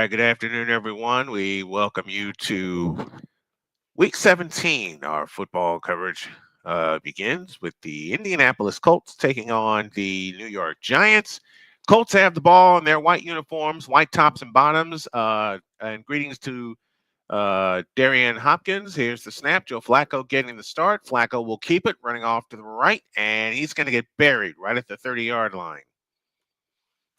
right, good afternoon, everyone. We welcome you to week 17. Our football coverage begins with the Indianapolis Colts taking on the New York Giants. Colts have the ball in their white uniforms, white tops and bottoms. And greetings to Darian Hopkins. Here's the snap. Joe Flacco getting the start. Flacco will keep it, running off to the right, and he's going to get buried right at the 30-yard line.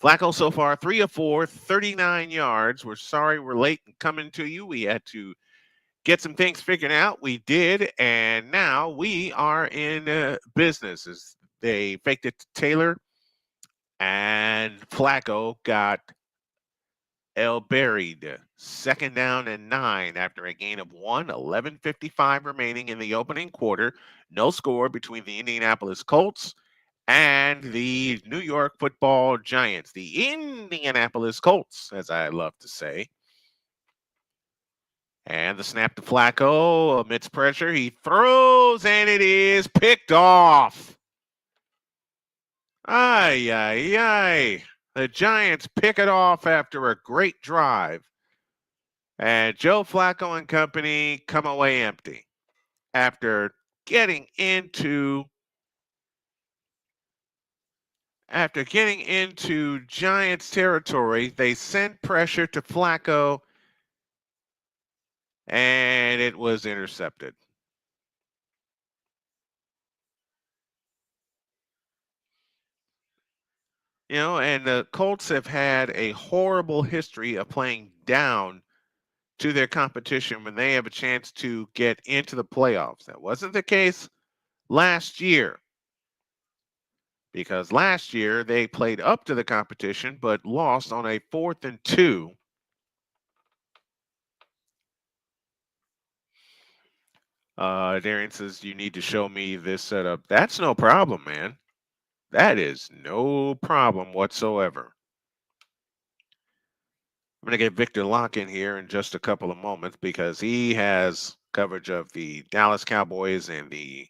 Flacco so far, 3 of 4, 39 yards. We're sorry we're late in coming to you. We had to get some things figured out. We did, and now we are in business. As they faked it to Taylor, and Flacco got buried. Second down and 9 after a gain of 1, 11:55 remaining in the opening quarter. No score between the Indianapolis Colts and the New York Football Giants, the Indianapolis Colts, as I love to say. And the snap to Flacco amidst pressure. He throws, and it is picked off. Ay, ay, ay. The Giants pick it off after a great drive. And Joe Flacco and company come away empty after getting into Giants territory. They sent pressure to Flacco, and it was intercepted. And the Colts have had a horrible history of playing down to their competition when they have a chance to get into the playoffs. That wasn't the case last year, because last year they played up to the competition but lost on a 4th and 2. Darian says, you need to show me this setup. That's no problem, man. That is no problem whatsoever. I'm going to get Victor Locke in here in just a couple of moments because he has coverage of the Dallas Cowboys and the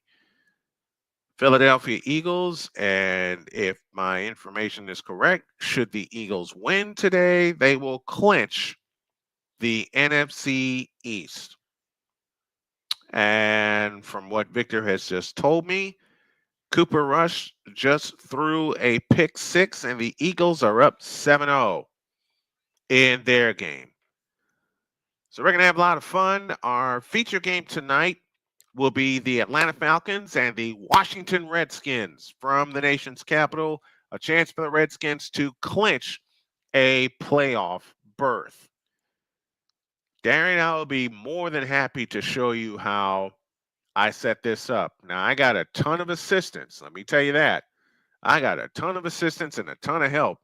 Philadelphia Eagles. And if my information is correct, should the Eagles win today, they will clinch the NFC East. And from what Victor has just told me, Cooper Rush just threw a pick 6, and the Eagles are up 7-0 in their game. So we're going to have a lot of fun. Our feature game tonight will be the Atlanta Falcons and the Washington Redskins from the nation's capital. A chance for the Redskins to clinch a playoff berth. Darian, I will be more than happy to show you how I set this up. Now, I got a ton of assistance. Let me tell you that. I got a ton of assistance and a ton of help.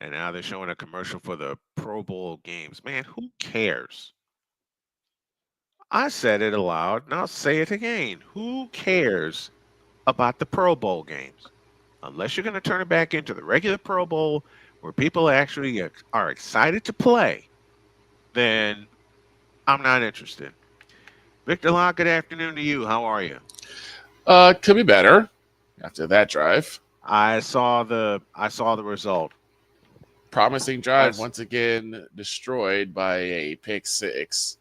And now they're showing a commercial for the Pro Bowl games. Man, who cares? I said it aloud, and I'll say it again. Who cares about the Pro Bowl games? Unless you're going to turn it back into the regular Pro Bowl where people actually are excited to play, then I'm not interested. Victor Locke, good afternoon to you. How are you? Could be better after that drive. I saw the result. Promising drive once again destroyed by a pick 6.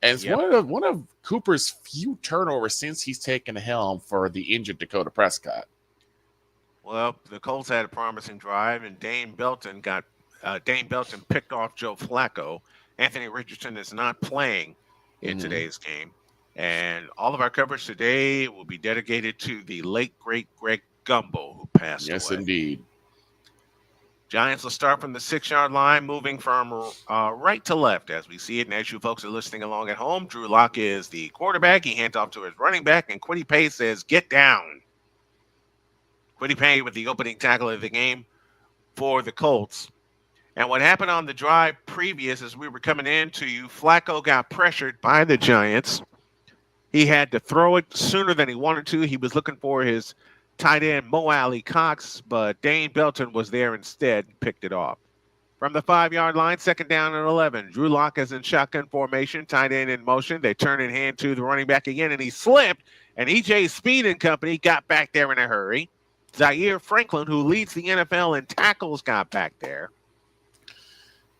And it's one of Cooper's few turnovers since he's taken the helm for the injured Dakota Prescott. Well, the Colts had a promising drive, and Dane Belton picked off Joe Flacco. Anthony Richardson is not playing in today's game. And all of our coverage today will be dedicated to the late, great Greg Gumbel, who passed away. Yes, indeed. Giants will start from the 6-yard line, moving from right to left as we see it. And as you folks are listening along at home, Drew Lock is the quarterback. He hands off to his running back, and Kwity Paye says, get down. Kwity Paye with the opening tackle of the game for the Colts. And what happened on the drive previous as we were coming into you, Flacco got pressured by the Giants. He had to throw it sooner than he wanted to. He was looking for his tight end Mo Alley Cox, but Dane Belton was there instead and picked it off. From the 5-yard line, 2nd down and 11. Drew Lock is in shotgun formation, tight end in motion. They turn and hand to the running back again, and he slipped, And EJ Speed and company got back there in a hurry. Zaire Franklin, who leads the NFL in tackles, got back there.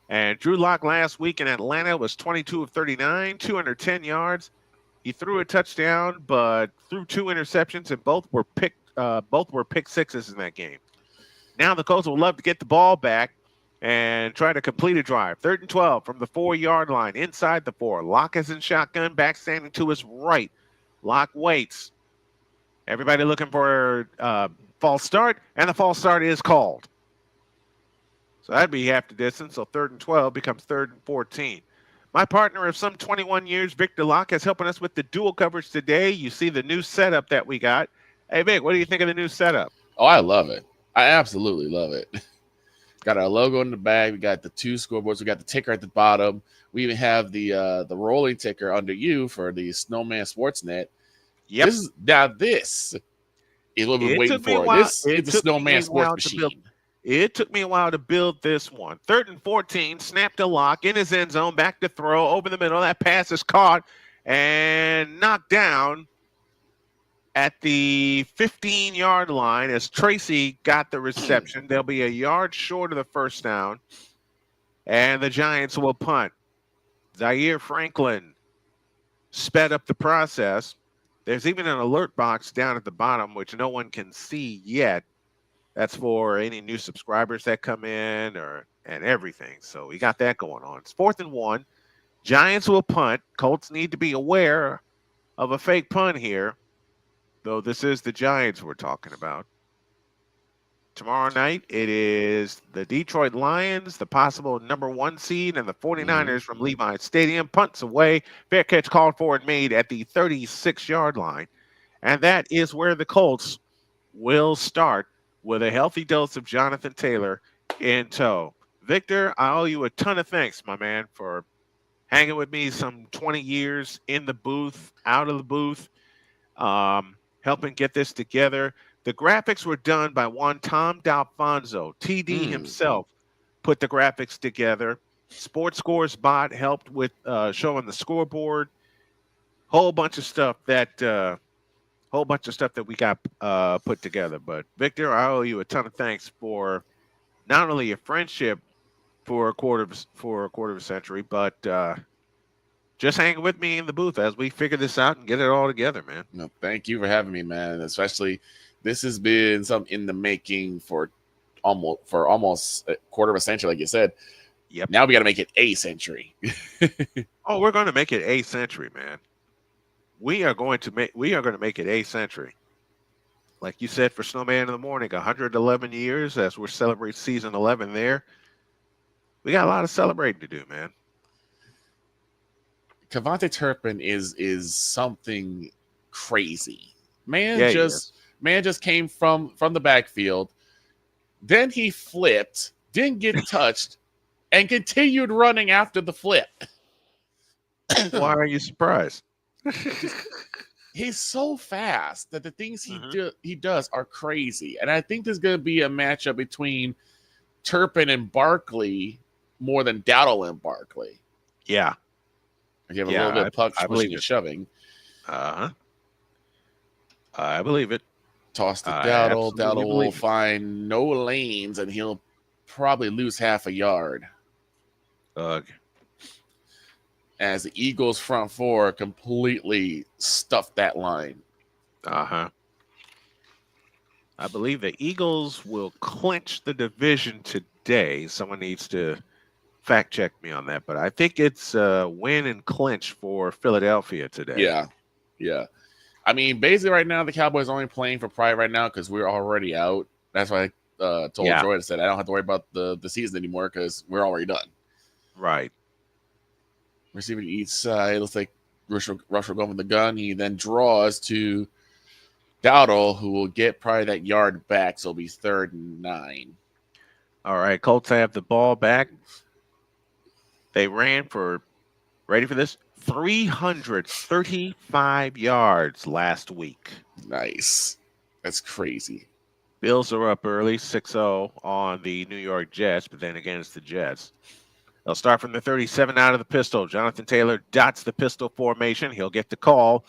And Drew Lock last week in Atlanta was 22 of 39, 210 yards. He threw a touchdown, but threw 2 interceptions, and both were pick sixes in that game. Now the Colts will love to get the ball back and try to complete a drive. 3rd and 12 from the 4-yard line, inside the 4. Lock is in shotgun, back standing to his right. Lock waits. Everybody looking for a false start, and the false start is called. So that'd be half the distance. So 3rd and 12 becomes 3rd and 14. My partner of some 21 years, Victor Locke, is helping us with the dual coverage today. You see the new setup that we got. Hey, Vic, what do you think of the new setup? Oh, I love it. I absolutely love it. Got our logo in the back. We got the 2 scoreboards. We got the ticker at the bottom. We even have the rolling ticker under you for the Snowman Sportsnet. Yep. This is what we're waiting for. This is the Snowman Sports Machine. It took me a while to build this one. 3rd and 14, snap to Lock in his end zone, back to throw, over the middle. That pass is caught and knocked down at the 15-yard line as Tracy got the reception. They'll be a yard short of the first down, and the Giants will punt. Zaire Franklin sped up the process. There's even an alert box down at the bottom, which no one can see yet. That's for any new subscribers that come in and everything. So we got that going on. It's 4th and 1. Giants will punt. Colts need to be aware of a fake punt here, though this is the Giants we're talking about. Tomorrow night, it is the Detroit Lions, the possible number 1 seed, and the 49ers from Levi Stadium. Punts away. Fair catch called for and made at the 36-yard line. And that is where the Colts will start, with a healthy dose of Jonathan Taylor in tow. Victor, I owe you a ton of thanks, my man, for hanging with me some 20 years in the booth, out of the booth, helping get this together. The graphics were done by one Tom D'Alfonso. TD himself put the graphics together. Sports Scores bot helped with showing the scoreboard. Whole bunch of stuff that we got put together. But Victor, I owe you a ton of thanks for not only your friendship for a quarter of a century, but just hanging with me in the booth as we figure this out and get it all together, man. No, thank you for having me, man. Especially, this has been something in the making for almost a quarter of a century, like you said. Yep. Now we got to make it a century. Oh, we're going to make it a century, man. We are going to make it a century. Like you said, for Snowman in the Morning, 111 years as we're celebrating season 11 there. We got a lot of celebrating to do, man. KaVontae Turpin is something crazy. Man just came from the backfield. Then he flipped, didn't get touched, and continued running after the flip. Why are you surprised? He's so fast that the things he does are crazy. And I think there's going to be a matchup between Turpin and Barkley more than Dowdle and Barkley. Yeah. You have a little bit of pushing and shoving. I believe it. Toss to Dowdle. Dowdle will find no lanes, and he'll probably lose half a yard. As the Eagles' front four completely stuffed that line. I believe the Eagles will clinch the division today. Someone needs to fact check me on that, but I think it's win and clinch for Philadelphia today. Yeah. I mean, basically right now, the Cowboys are only playing for pride right now because we're already out. That's why I told Joy to say I don't have to worry about the season anymore because we're already done. Right. Receiving each side. It looks like Rush will go with the gun. He then draws to Dowdle, who will get probably that yard back, so it'll be 3rd and 9. All right, Colts have the ball back. They ran for, ready for this, 335 yards last week. Nice. That's crazy. Bills are up early, 6-0 on the New York Jets, but then again, it's the Jets. They'll start from the 37 out of the pistol. Jonathan Taylor dots the pistol formation. He'll get the call.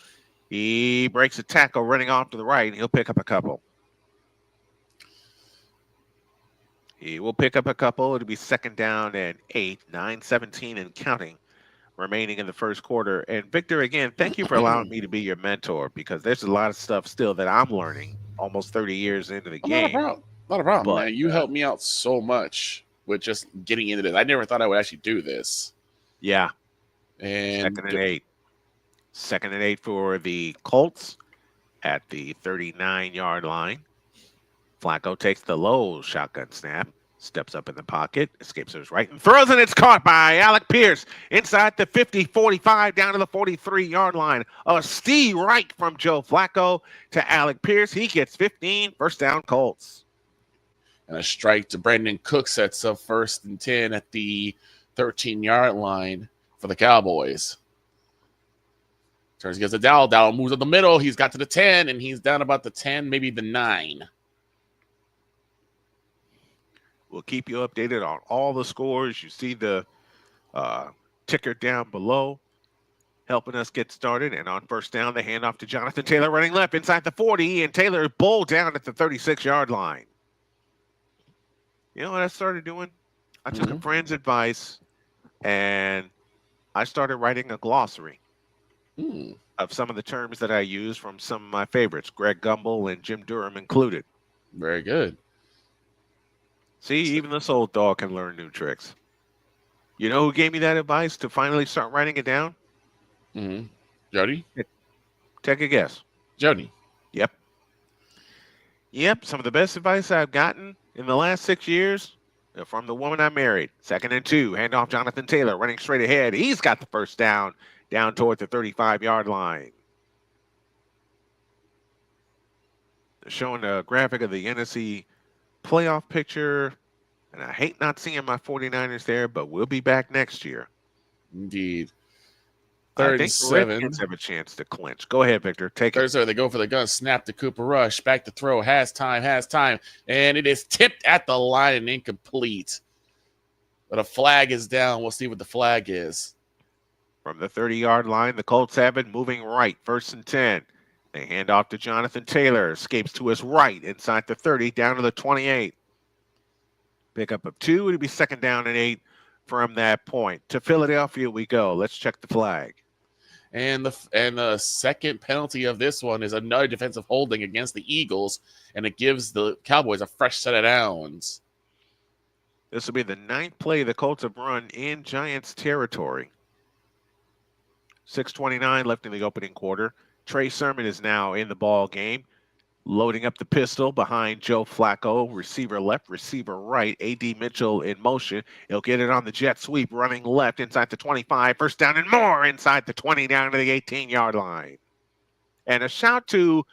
He breaks a tackle running off to the right, and he'll pick up a couple. He will pick up a couple. It'll be second down and 8, 9:17 and counting remaining in the first quarter. And Victor, again, thank you for allowing me to be your mentor, because there's a lot of stuff still that I'm learning almost 30 years into the game. Not a problem, man. You helped me out so much with just getting into this. I never thought I would actually do this. Yeah. And second and 8. Second and 8 for the Colts at the 39-yard line. Flacco takes the low shotgun snap, steps up in the pocket, escapes to his right, and throws, and it's caught by Alec Pierce inside the 50, 45, down to the 43-yard line. A steal right from Joe Flacco to Alec Pierce. He gets 15, first down Colts. And a strike to Brandon Cook sets up 1st and 10 at the 13-yard line for the Cowboys. Turns against the Dowell. Dowell moves up the middle. He's got to the 10, and he's down about the 10, maybe the 9. We'll keep you updated on all the scores. You see the ticker down below helping us get started. And on first down, the handoff to Jonathan Taylor running left inside the 40, and Taylor bowled down at the 36-yard line. You know what I started doing? I took a friend's advice, and I started writing a glossary of some of the terms that I use from some of my favorites, Greg Gumbel and Jim Durham included. Very good. See, even this old dog can learn new tricks. You know who gave me that advice to finally start writing it down? Jody? Take a guess. Jody. Yep. Some of the best advice I've gotten in the last 6 years from the woman I married. Second and 2, handoff Jonathan Taylor running straight ahead. He's got the first down toward the 35-yard line. Showing a graphic of the NFC playoff picture, and I hate not seeing my 49ers there, but we'll be back next year. Indeed. I think the Redskins have a chance to clinch. Go ahead, Victor. Take it. They go for the gun. Snap to Cooper Rush. Back to throw. Has time. And it is tipped at the line and incomplete. But a flag is down. We'll see what the flag is. From the 30-yard line, the Colts have it moving right. 1st and 10. They hand off to Jonathan Taylor. Escapes to his right inside the 30, down to the 28. Pickup of 2. It'll be second down and 8 from that point. To Philadelphia we go. Let's check the flag. And the second penalty of this one is another defensive holding against the Eagles, and it gives the Cowboys a fresh set of downs. This will be the 9th play the Colts have run in Giants territory. 6:29 left in the opening quarter. Trey Sermon is now in the ball game, loading up the pistol behind Joe Flacco. Receiver left, receiver right. A.D. Mitchell in motion. He'll get it on the jet sweep, running left inside the 25. First down and more inside the 20, down to the 18-yard line. And a shout to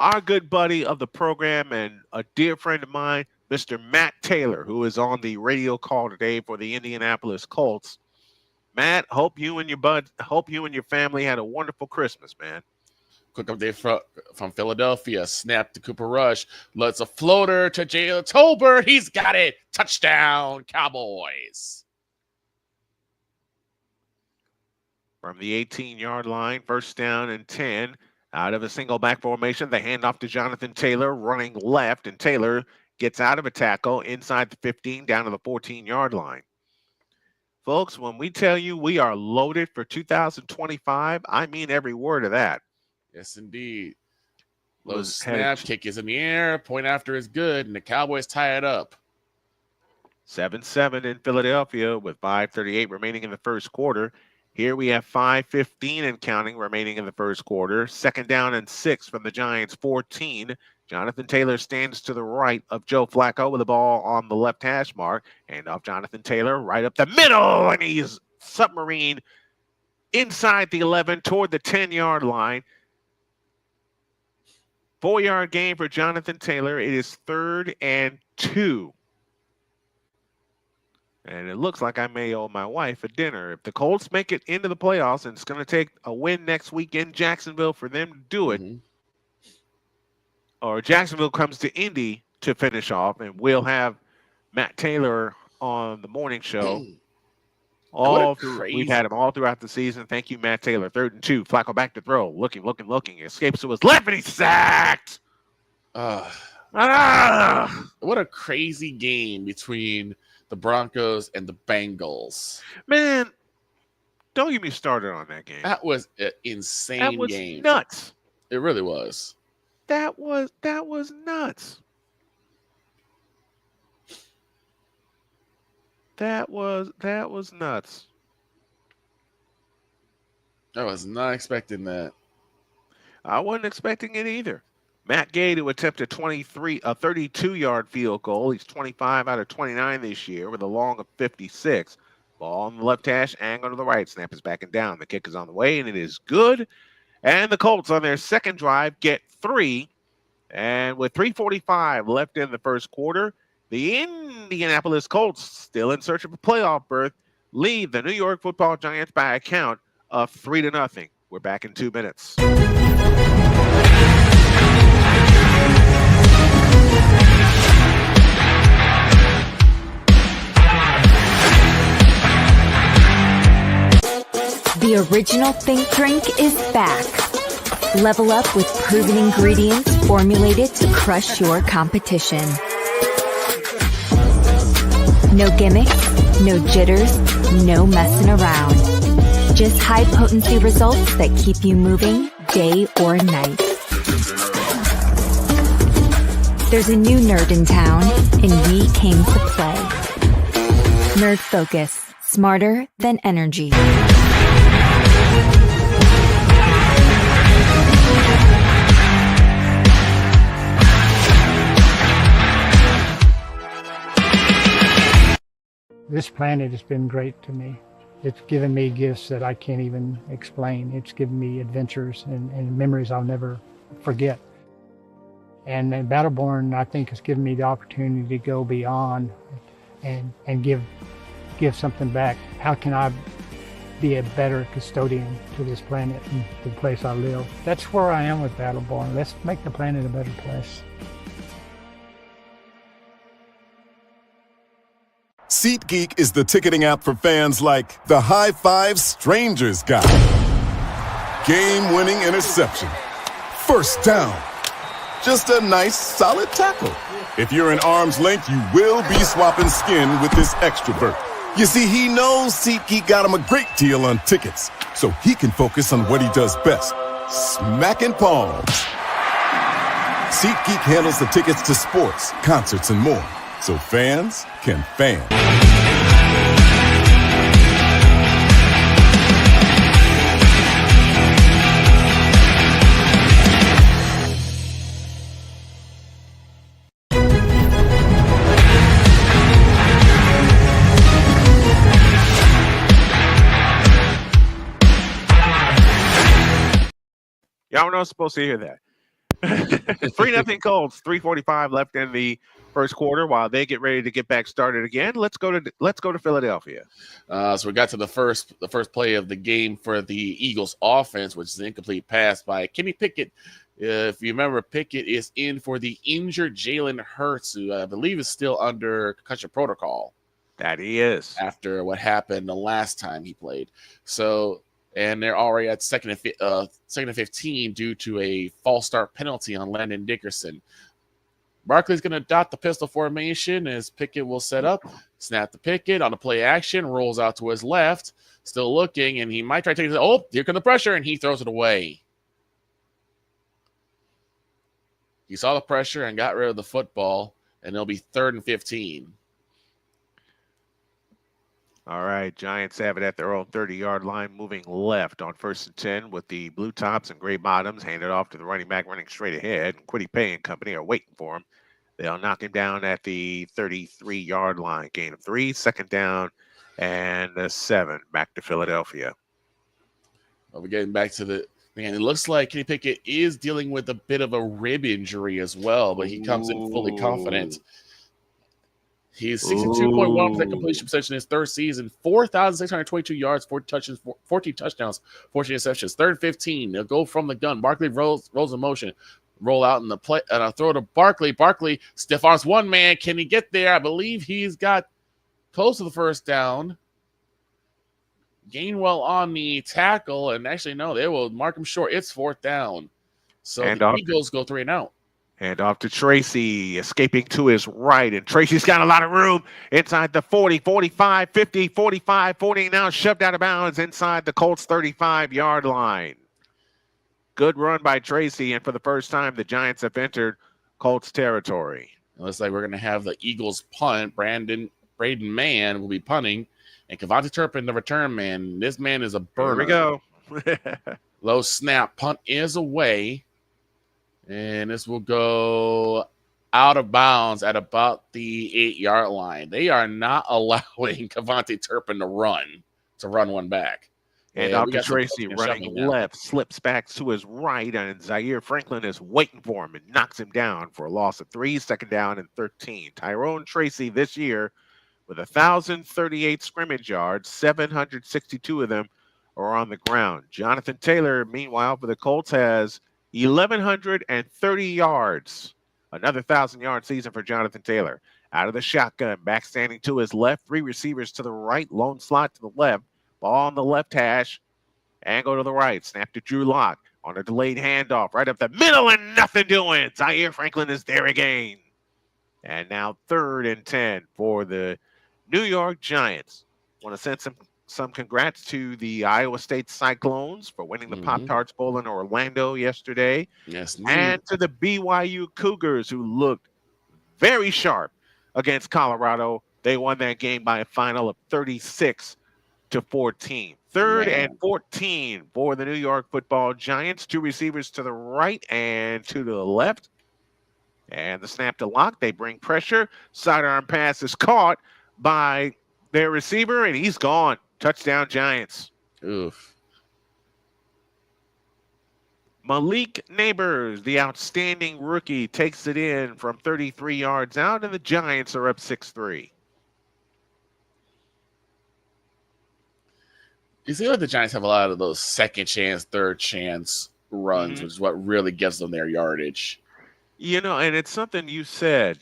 our good buddy of the program and a dear friend of mine, Mr. Matt Taylor, who is on the radio call today for the Indianapolis Colts. Matt, hope you and your family had a wonderful Christmas, man. Quick update from Philadelphia. Snap to Cooper Rush. Let's a floater to Jalen Tolbert. He's got it. Touchdown, Cowboys. From the 18-yard line, first down and 10. Out of a single back formation, the handoff to Jonathan Taylor, running left, and Taylor gets out of a tackle inside the 15, down to the 14-yard line. Folks, when we tell you we are loaded for 2025, I mean every word of that. Yes, indeed. Low snap, kick is in the air, point after is good, and the Cowboys tie it up. 7-7 in Philadelphia with 5:38 remaining in the first quarter. Here we have 5:15 and counting remaining in the first quarter. Second down and 6 from the Giants' 14. Jonathan Taylor stands to the right of Joe Flacco with the ball on the left hash mark. Hand off Jonathan Taylor right up the middle, and he's submarine inside the 11 toward the 10-yard line. 4-yard gain for Jonathan Taylor. It is 3rd and 2. And it looks like I may owe my wife a dinner. If the Colts make it into the playoffs, and it's going to take a win next week in Jacksonville for them to do it, or Jacksonville comes to Indy to finish off, and we'll have Matt Taylor on the morning show. We've had him all throughout the season. Thank you, Matt Taylor. 3rd and 2. Flacco back to throw. Looking. Escapes to his left, and he's sacked. What a crazy game between the Broncos and the Bengals. Man, don't get me started on that game. That was an insane game. Nuts. It really was. That was nuts. That was nuts. I was not expecting that. I wasn't expecting it either. Matt Gay to attempt a 32-yard field goal. He's 25 out of 29 this year with a long of 56. Ball on the left hash, angle to the right. Snap is backing down. The kick is on the way, and it is good. And the Colts on their second drive get 3. And with 3:45 left in the first quarter, the Indianapolis Colts, still in search of a playoff berth, lead the New York Football Giants by a count of 3-0. We're back in 2 minutes. The original Think Drink is back. Level up with proven ingredients formulated to crush your competition. No gimmicks, no jitters, no messing around. Just high-potency results that keep you moving day or night. There's a new nerd in town, and we came to play. Nerd Focus, smarter than energy. This planet has been great to me. It's given me gifts that I can't even explain. It's given me adventures and memories I'll never forget. And Battleborn, I think, has given me the opportunity to go beyond and give something back. How can I be a better custodian to this planet and the place I live? That's where I am with Battleborn. Let's make the planet a better place. SeatGeek is the ticketing app for fans like the High Five Strangers guy. Game-winning interception. First down. Just a nice, solid tackle. If you're in arm's length, you will be swapping skin with this extrovert. You see, he knows SeatGeek got him a great deal on tickets, so he can focus on what he does best, smacking palms. SeatGeek handles the tickets to sports, concerts, and more, so fans can fan. Y'all were not supposed to hear that. 3-0 Colts, 3:45 left in the first quarter while they get ready to get back started again. Let's go to Philadelphia. So we got to the first play of the game for the Eagles offense, which is an incomplete pass by Kenny Pickett. If you remember, Pickett is in for the injured Jalen Hurts, who I believe is still under concussion protocol. That he is. After what happened the last time he played. So, and they're already at second and 15 due to a false start penalty on Landon Dickerson. Barkley's going to dot the pistol formation as Pickett will set up, snap the Pickett on the play action, rolls out to his left, still looking, and he might try to take it. Oh, here comes the pressure, and he throws it away. He saw the pressure and got rid of the football, and it'll be 3rd and 15. All right, Giants have it at their own 30-yard line, moving left on 1st and 10 with the blue tops and gray bottoms, handed off to the running back running straight ahead. And Kwity Paye and company are waiting for him. They'll knock him down at the 33-yard line. Gain of 3, 2nd down, and 7. Back to Philadelphia. Well, we're getting back to the man. It looks like Kenny Pickett is dealing with a bit of a rib injury as well, but he comes in fully confident. He's 62.1% completion percentage in his 3rd season, 4,622 yards, 14 touchdowns, 14 interceptions. 3rd and 15. They'll go from the gun. Barkley rolls in motion, roll out in the play, and I'll throw to Barkley. Barkley, stiff arms one man. Can he get there? I believe he's got close to the 1st down. Gainwell on the tackle, and actually, no, they will mark him short. It's 4th down. So And the Eagles go 3 and out. And off to Tracy, escaping to his right. And Tracy's got a lot of room inside the 40, 45, 50, 45, 40. Now shoved out of bounds inside the Colts 35-yard line. Good run by Tracy. And for the first time, the Giants have entered Colts territory. It looks like we're going to have the Eagles punt. Braden Mann will be punting. And Kevontae Turpin, the return man. This man is a burner. Here we go. Low snap. Punt is away. And this will go out of bounds at about the 8-yard line. They are not allowing Kevontae Turpin to run one back. And Dr. Tracy running left, slips back to his right, and Zaire Franklin is waiting for him and knocks him down for a loss of 3, 2nd down and 13. Tyrone Tracy this year with 1,038 scrimmage yards, 762 of them are on the ground. Jonathan Taylor, meanwhile, for the Colts has 1,130 yards. Another 1,000-yard season for Jonathan Taylor. Out of the shotgun, back standing to his left, 3 receivers to the right, lone slot to the left. Ball on the left hash, and go to the right. Snap to Drew Lock on a delayed handoff right up the middle, and nothing doing. Zaire Franklin is there again. And now 3rd and 10 for the New York Giants. Want to send some congrats to the Iowa State Cyclones for winning the Pop-Tarts Bowl in Orlando yesterday. Yes, and to the BYU Cougars, who looked very sharp against Colorado. They won that game by a final of 36-14. 3rd and 14 for the New York Football Giants. 2 receivers to the right and 2 to the left. And the snap to Lock. They bring pressure. Sidearm pass is caught by their receiver, and he's gone. Touchdown Giants. Oof. Malik Neighbors, the outstanding rookie, takes it in from 33 yards out, and the Giants are up 6-3. You see, like the Giants have a lot of those 2nd chance, 3rd chance runs, which is what really gives them their yardage. You know, and it's something you said,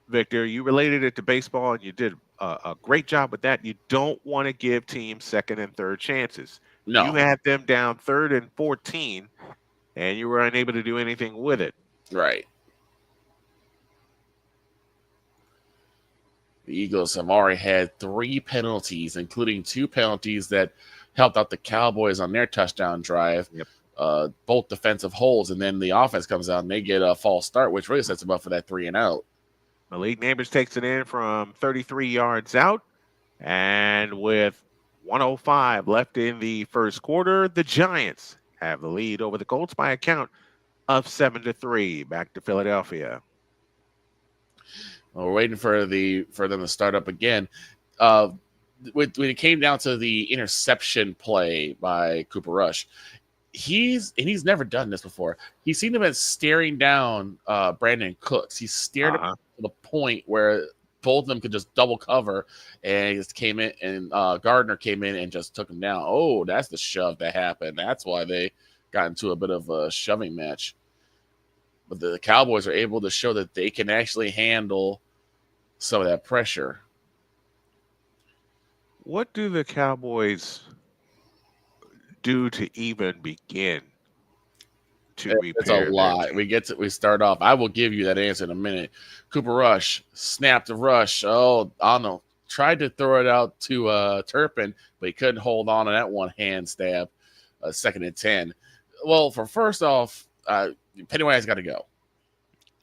Victor. You related it to baseball, and you did a great job with that. You don't want to give teams 2nd and 3rd chances. No. You had them down 3rd and 14, and you were unable to do anything with it. Right. The Eagles have already had 3 penalties, including 2 penalties that helped out the Cowboys on their touchdown drive. Yep. Both defensive holds, and then the offense comes out and they get a false start, which really sets them up for that 3 and out. Malik Neighbors takes it in from 33 yards out, and with 1:05 left in the first quarter, the Giants have the lead over the Colts by a count of 7-3. Back to Philadelphia. Well, we're waiting for them to start up again. When it came down to the interception play by Cooper Rush, he's never done this before. He seemed to have been staring down Brandon Cooks. He stared up to the point where both of them could just double cover, and he just came in, and Gardner came in and just took him down. Oh, that's the shove that happened. That's why they got into a bit of a shoving match. But the Cowboys are able to show that they can actually handle some of that pressure. What do the Cowboys do to even begin to repair? It's a lot. We start off. I will give you that answer in a minute. Cooper Rush snapped the rush. Oh, I don't know. Tried to throw it out to Turpin, but he couldn't hold on to that one hand stab. 2nd and 10. Well, for first off, Pennywise got to go.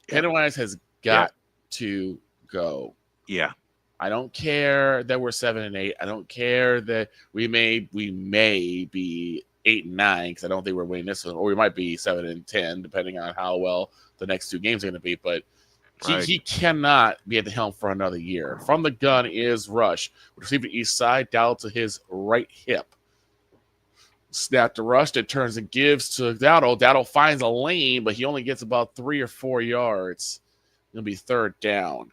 Pennywise has got to go. Yeah. I don't care that we're 7 and 8. I don't care that we may be 8 and 9, because I don't think we're winning this one, or we might be 7 and 10, depending on how well the next 2 games are going to be. But he cannot be at the helm for another year. From the gun is Rush. Receiver east side, down to his right hip. Snap to Rush. It turns and gives to Dowdle. Dowdle finds a lane, but he only gets about 3 or 4 yards. It'll be 3rd down.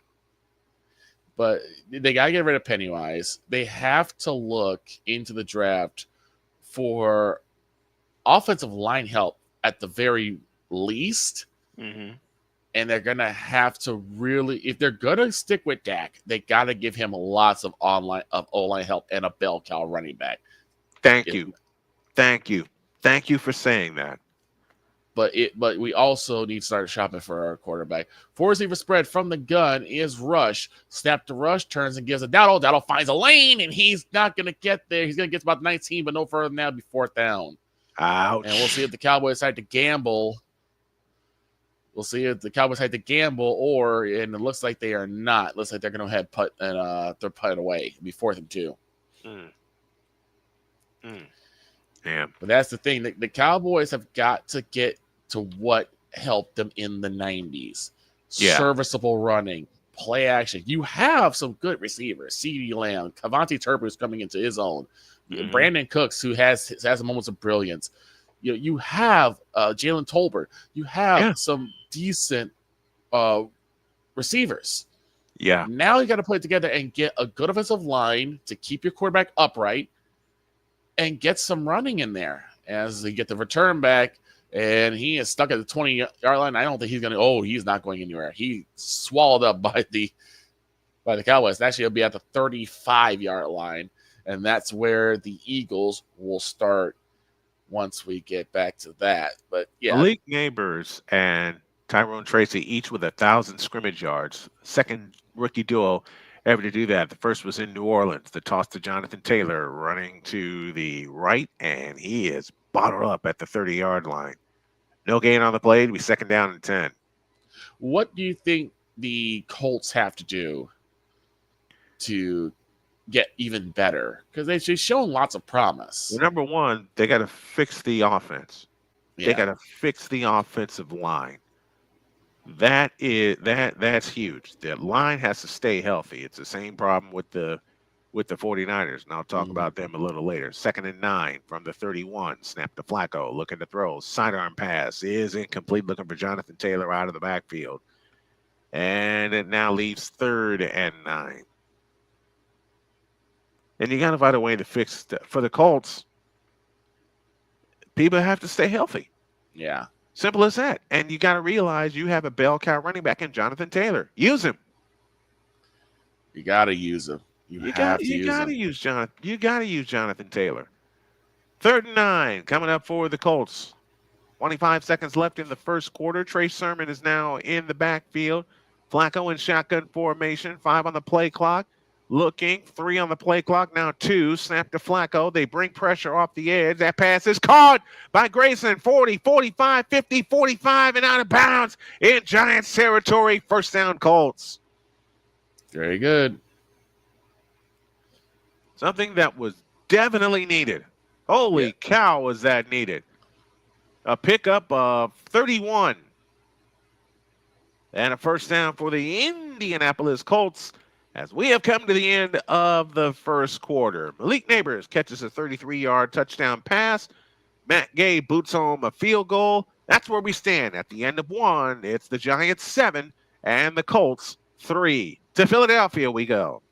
But they got to get rid of Pennywise. They have to look into the draft for offensive line help at the very least. Mm-hmm. And they're going to have to really, if they're going to stick with Dak, they got to give him lots of O-line help and a bell cow running back. Thank you for saying that. But we also need to start shopping for our quarterback. 4 receiver spread from the gun is Rush. Snap to Rush, turns and gives a Dowdle. Dowdle finds a lane, and he's not going to get there. He's going to get to about 19, but no further than that, it'll be 4th down. Ouch. And we'll see if the Cowboys decide to gamble. We'll see if the Cowboys had to gamble, and it looks like they are not. It looks like they're going to head put and they're put away. It'll be 4th and 2. Damn. But that's the thing. The Cowboys have got to get to what helped them in the 90s. Yeah. Serviceable running, play action. You have some good receivers. CeeDee Lamb, Cavante Turpin is coming into his own. Brandon Cooks, who has moments of brilliance. You have Jalen Tolbert. You have some decent receivers. Yeah. Now you got to put it together and get a good offensive line to keep your quarterback upright and get some running in there as they get the return back. And he is stuck at the 20-yard line. I don't think he's going to. He's not going anywhere. He swallowed up by the Cowboys. Actually, he'll be at the 35-yard line, and that's where the Eagles will start once we get back to that. But yeah, Malik Neighbors and Tyrone Tracy each with 1,000 scrimmage yards. Second rookie duo ever to do that. The first was in New Orleans. The toss to Jonathan Taylor running to the right, and he is bottled up at the 30-yard line. No gain on the play. It'll be 2nd down and 10. What do you think the Colts have to do to get even better? Because they've shown lots of promise. Well, number one, they got to fix the offense. Yeah. They got to fix the offensive line. That's huge. The line has to stay healthy. It's the same problem with the 49ers, and I'll talk about them a little later. 2nd and 9 from the 31. Snap to Flacco, looking to throw. Sidearm pass is incomplete, looking for Jonathan Taylor out of the backfield. And it now leaves 3rd and 9. And you got to find a way to fix for the Colts. People have to stay healthy. Yeah. Simple as that. And you got to realize you have a bell cow running back in Jonathan Taylor. Use him. You got to use him. You got to use Jonathan Taylor. 3rd and 9 coming up for the Colts. 25 seconds left in the first quarter. Trey Sermon is now in the backfield. Flacco in shotgun formation. 5 on the play clock. Looking. 3 on the play clock. Now 2. Snap to Flacco. They bring pressure off the edge. That pass is caught by Grayson. 40, 45, 50, 45, and out of bounds in Giants territory. 1st down Colts. Very good. Something that was definitely needed. Holy cow, was that needed. A pickup of 31. And a 1st down for the Indianapolis Colts as we have come to the end of the first quarter. Malik Neighbors catches a 33-yard touchdown pass. Matt Gay boots home a field goal. That's where we stand at the end of 1. It's the Giants 7 and the Colts 3. To Philadelphia we go.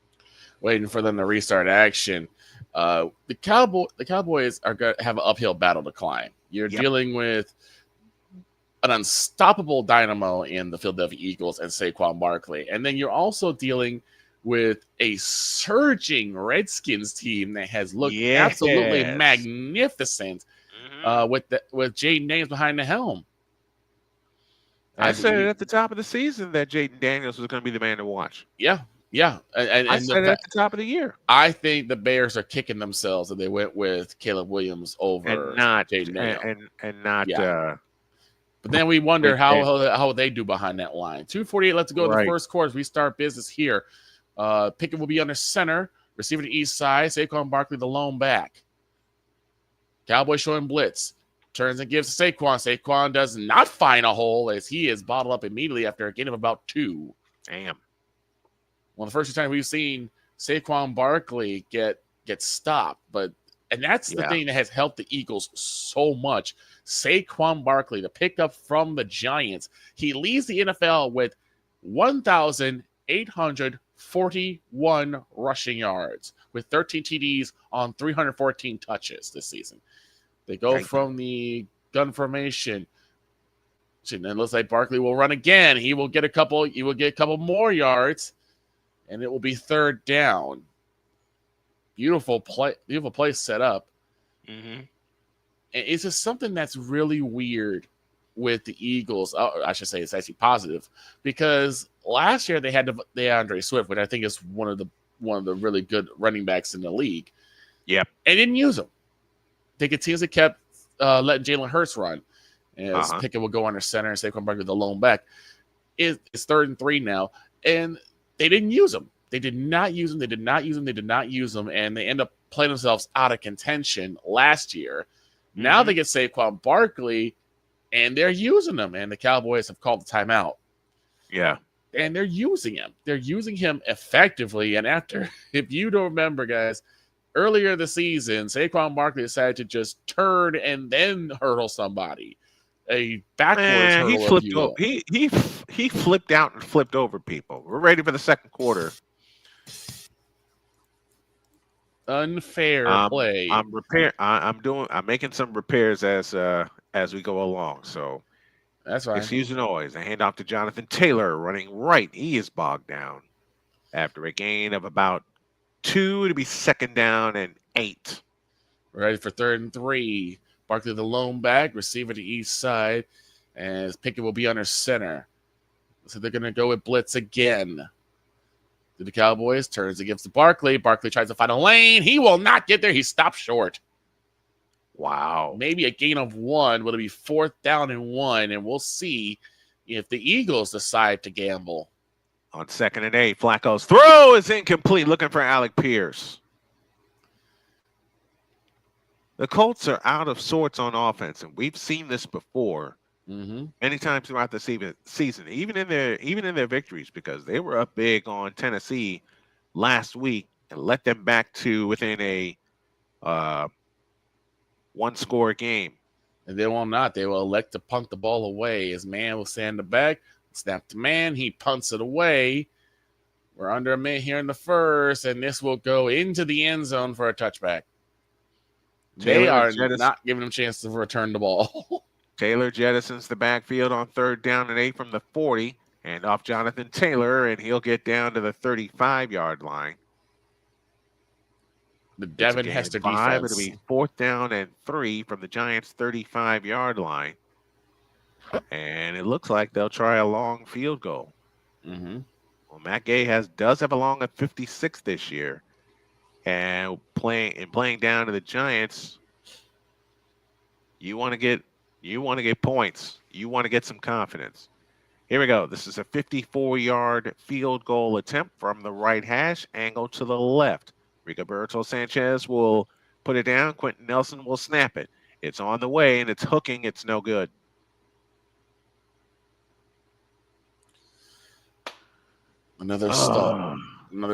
Waiting for them to restart action. The Cowboys are going to have an uphill battle to climb. You're dealing with an unstoppable dynamo in the Philadelphia Eagles and Saquon Barkley. And then you're also dealing with a surging Redskins team that has looked absolutely magnificent with Jaden Daniels behind the helm. I said it at the top of the season that Jaden Daniels was going to be the man to watch. Yeah. And I said it at the top of the year. I think the Bears are kicking themselves that they went with Caleb Williams over Jaden Daniels. But then we wonder how they do behind that line. 2:48 left to go in the first quarter as we start business here. Pickett will be under center, receiver to east side. Saquon Barkley, the lone back. Cowboys showing blitz. Turns and gives to Saquon. Saquon does not find a hole as he is bottled up immediately after a gain of about 2. Damn. One of the first times we've seen Saquon Barkley get stopped. And that's the thing that has helped the Eagles so much. Saquon Barkley, the pickup from the Giants, he leads the NFL with 1,841 rushing yards with 13 TDs on 314 touches this season. They go from the gun formation. And it looks like Barkley will run again. He will get a couple more yards, and it will be 3rd down. Beautiful play set up. Mm-hmm. It's just something that's really weird with the Eagles. Oh, I should say it's actually positive because last year they had DeAndre Swift, which I think is one of the really good running backs in the league. Yep. And didn't use him. They continuously kept letting Jalen Hurts run. As Pickett will go under center and Saquon Barkley the lone back. It's 3rd and 3 now. And they didn't use him. They did not use him. They did not use him. They did not use him. And they end up playing themselves out of contention last year. Now they get Saquon Barkley, and they're using him. And the Cowboys have called the timeout. Yeah. And they're using him. They're using him effectively. And after, if you don't remember, guys, earlier this season, Saquon Barkley decided to just turn and then hurdle somebody. A backwards hurdle. He flipped out and flipped over people. We're ready for the second quarter. Unfair play. I'm making some repairs as we go along. So that's right. Excuse the noise. I hand off to Jonathan Taylor running right. He is bogged down after a gain of about 2 to be 2nd down and 8. Ready for 3rd and 3. Barkley the lone back, receiver to east side, as Pickett will be under center. So they're going to go with blitz again. To the Cowboys, turns against the Barkley. Barkley tries to find a lane. He will not get there. He stops short. Wow. Maybe a gain of 1. Will it be 4th down and 1? And we'll see if the Eagles decide to gamble. On 2nd and 8, Flacco's throw is incomplete. Looking for Alec Pierce. The Colts are out of sorts on offense, and we've seen this before many times throughout the season, even in their victories, because they were up big on Tennessee last week and let them back to within a 1-score game. And they will not. They will elect to punt the ball away. His man will stand the back, snap to man. He punts it away. We're under a minute here in the first, and this will go into the end zone for a touchback. They are not giving him a chance to return the ball. Taylor jettisons the backfield on 3rd down and 8 from the 40. And off Jonathan Taylor, and he'll get down to the 35-yard line. The Devin Hester defense. It'll be 4th down and 3 from the Giants' 35-yard line. And it looks like they'll try a long field goal. Well, Matt Gay does have a long of 56 this year. And playing down to the Giants, you want to get points. You want to get some confidence. Here we go. This is a 54-yard field goal attempt from the right hash, angle to the left. Rigoberto Sanchez will put it down. Quentin Nelson will snap it. It's on the way, and it's hooking. It's no good. Another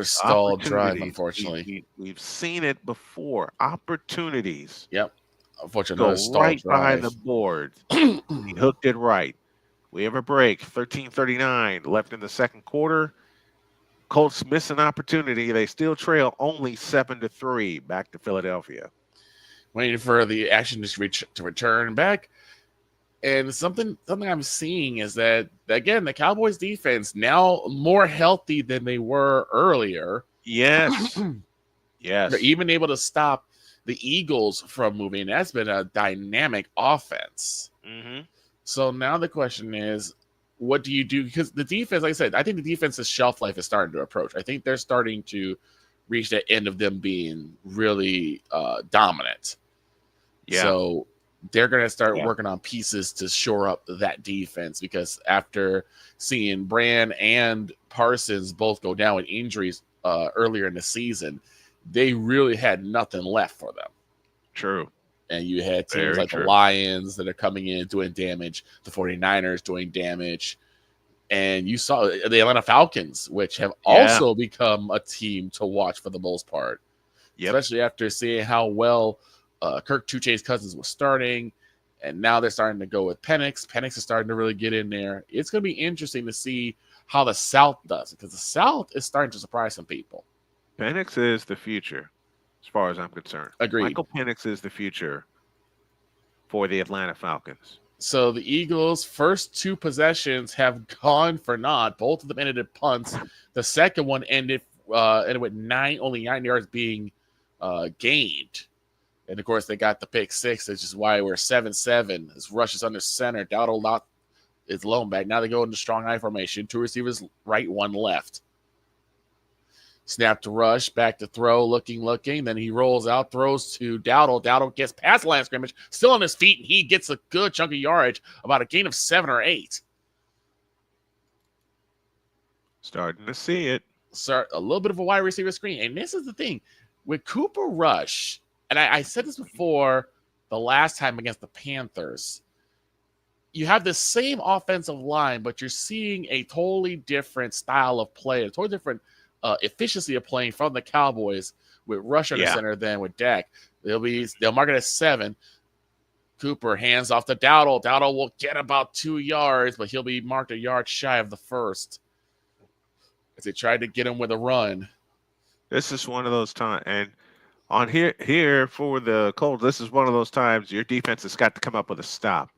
stalled drive, unfortunately. We've seen it before. Opportunities. Yep. Unfortunately, go right by the board. He hooked it right. We have a break. 13:39 left in the second quarter. Colts miss an opportunity. They still trail only 7-3 back to Philadelphia. Waiting for the action to return back. And something I'm seeing is that, again, the Cowboys defense now more healthy than they were earlier. Yes. Yes. They're even able to stop the Eagles from moving. That's been a dynamic offense. So now the question is, what do you do? Because the defense, like I said, I think the defense's shelf life is starting to approach. I think they're starting to reach the end of them being really dominant. Yeah. So they're going to start working on pieces to shore up that defense, because after seeing Brand and Parsons both go down with injuries earlier in the season, they really had nothing left for them. True. And you had teams the Lions that are coming in doing damage, the 49ers doing damage. And you saw the Atlanta Falcons, which have also become a team to watch for the most part. Especially after seeing how well Kirk Two Chase Cousins was starting. And now they're starting to go with Penix. Penix is starting to really get in there. It's going to be interesting to see how the South does, because the South is starting to surprise some people. Penix is the future, as far as I'm concerned. Agreed. Michael Penix is the future for the Atlanta Falcons. So the Eagles' first 2 possessions have gone for naught. Both of them ended in punts. The second one ended with only 9 yards being gained. And, of course, they got the pick six, which is why we're 7-7. This rush is under center. Dowdle not is lone back. Now they go into strong eye formation. 2 receivers right, 1 left. Snap to rush, back to throw, looking. Then he rolls out, throws to Dowdle. Dowdle gets past the line of scrimmage, still on his feet, and he gets a good chunk of yardage, about a gain of 7 or 8. Starting to see it. Start a little bit of a wide receiver screen. And this is the thing. With Cooper Rush, and I said this before the last time against the Panthers, you have the same offensive line, but you're seeing a totally different style of play, a totally different efficiency of playing from the Cowboys with Rush under center than with Dak. They'll mark it as 7. Cooper hands off to Dowdle. Dowdle will get about 2 yards, but he'll be marked a yard shy of the first as they tried to get him with a run. This is one of those times, and on here for the Colts, this is one of those times your defense has got to come up with a stop.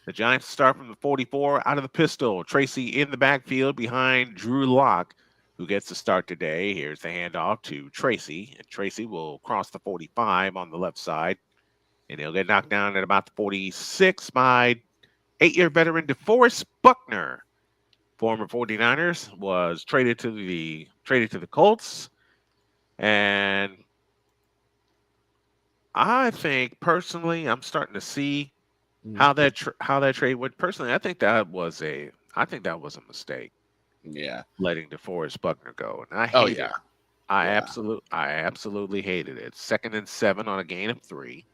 The Giants start from the 44 out of the pistol. Tracy in the backfield behind Drew Lock, who gets the start today. Here's the handoff to Tracy, and Tracy will cross the 45 on the left side, and he'll get knocked down at about the 46 by 8-year veteran DeForest Buckner. Former 49ers was traded to the Colts, and I think personally, I'm starting to see how that trade went. Personally, I think that was a mistake. Yeah, letting DeForest Buckner go, and I hate it. I absolutely hated it. 2nd and 7 on a gain of 3.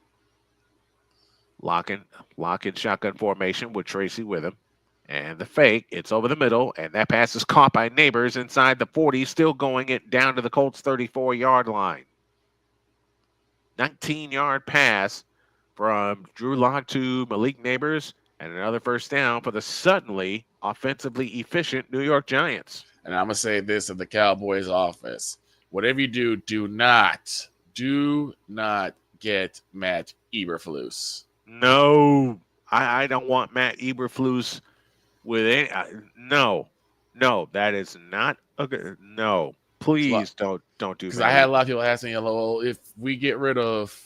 Lock in shotgun formation with Tracy with him. And the fake, it's over the middle, and that pass is caught by Neighbors inside the 40, still going it down to the Colts' 34-yard line. 19-yard pass from Drew Lock to Malik Neighbors, and another first down for the suddenly offensively efficient New York Giants. And I'm going to say this of the Cowboys offense. Whatever you do, do not get Matt Eberflus. No, I don't want Matt Eberflus with any. No, that is not a good. No, please don't do. Because I had a lot of people asking, well, if we get rid of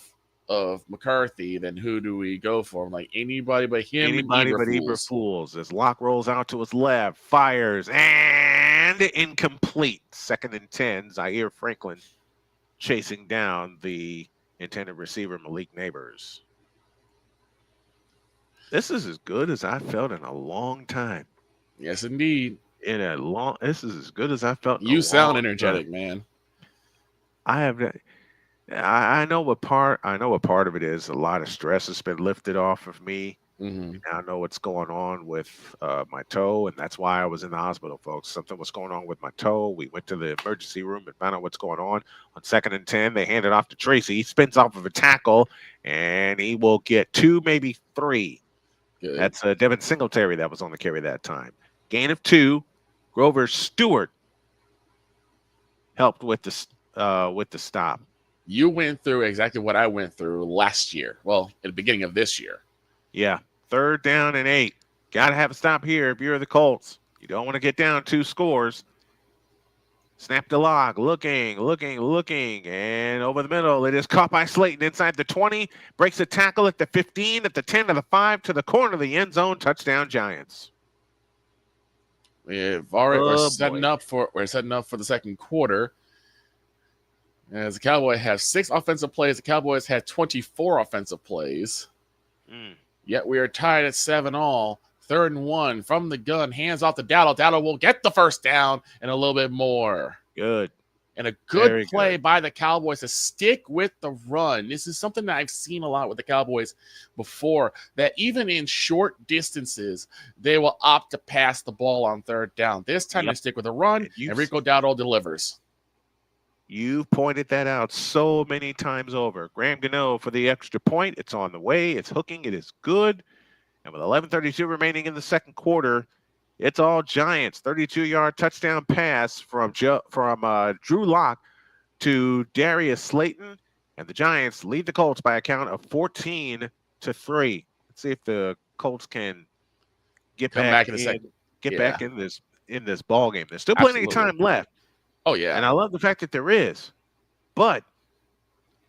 McCarthy, then who do we go for? I'm like, anybody but him. Anybody but Eberflus. As Locke rolls out to his left, fires, and incomplete. 2nd and 10. Zaire Franklin chasing down the intended receiver, Malik Neighbors. This is as good as I felt in a long time. Yes, indeed. This is as good as I felt. You sound energetic, man. I know what part of it is. A lot of stress has been lifted off of me. Mm-hmm. I know what's going on with my toe, and that's why I was in the hospital, folks. Something was going on with my toe. We went to the emergency room and found out what's going on. On 2nd and 10, they hand it off to Tracy. He spins off of a tackle, and he will get 2, maybe 3. Good. That's Devin Singletary that was on the carry that time. Gain of 2. Grover Stewart helped with the stop. You went through exactly what I went through last year. Well, at the beginning of this year. Yeah. 3rd down and 8. Got to have a stop here if you're the Colts. You don't want to get down 2 scores. Snap to Locke, looking, and over the middle. It is caught by Slayton inside the 20. Breaks a tackle at the 15, at the 10, to the 5, to the corner of the end zone. Touchdown, Giants. We're setting up for the second quarter. As the Cowboys have 6 offensive plays, the Cowboys had 24 offensive plays. Yet we are tied at 7-all. 3rd and 1 from the gun. Hands off to Dowdle. Dowdle will get the first down and a little bit more. Good. And a good play by the Cowboys to stick with the run. This is something that I've seen a lot with the Cowboys before, that even in short distances, they will opt to pass the ball on 3rd down. This time they stick with the run, and Rico Dowdle delivers. You've pointed that out so many times over. Graham Gano for the extra point. It's on the way. It's hooking. It is good. And with 11:32 remaining in the second quarter, it's all Giants. 32-yard touchdown pass from Drew Lock to Darius Slayton. And the Giants lead the Colts by a count of 14-3. Let's see if the Colts can get back in this ball game. There's still plenty of time left. Oh, yeah. And I love the fact that there is. But